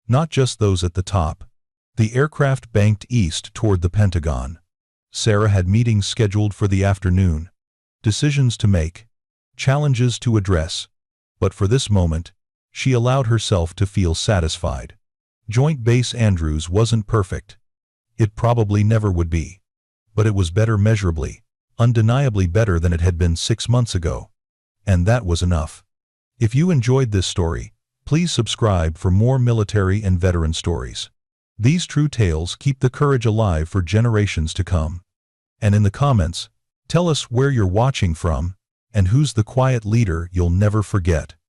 not just those at the top. The aircraft banked east toward the Pentagon. Sarah had meetings scheduled for the afternoon. Decisions to make. Challenges to address. But for this moment, she allowed herself to feel satisfied. Joint Base Andrews wasn't perfect. It probably never would be. But it was better measurably, undeniably better than it had been 6 months ago. And that was enough. If you enjoyed this story, please subscribe for more military and veteran stories. These true tales keep the courage alive for generations to come. And in the comments, tell us where you're watching from, and who's the quiet leader you'll never forget.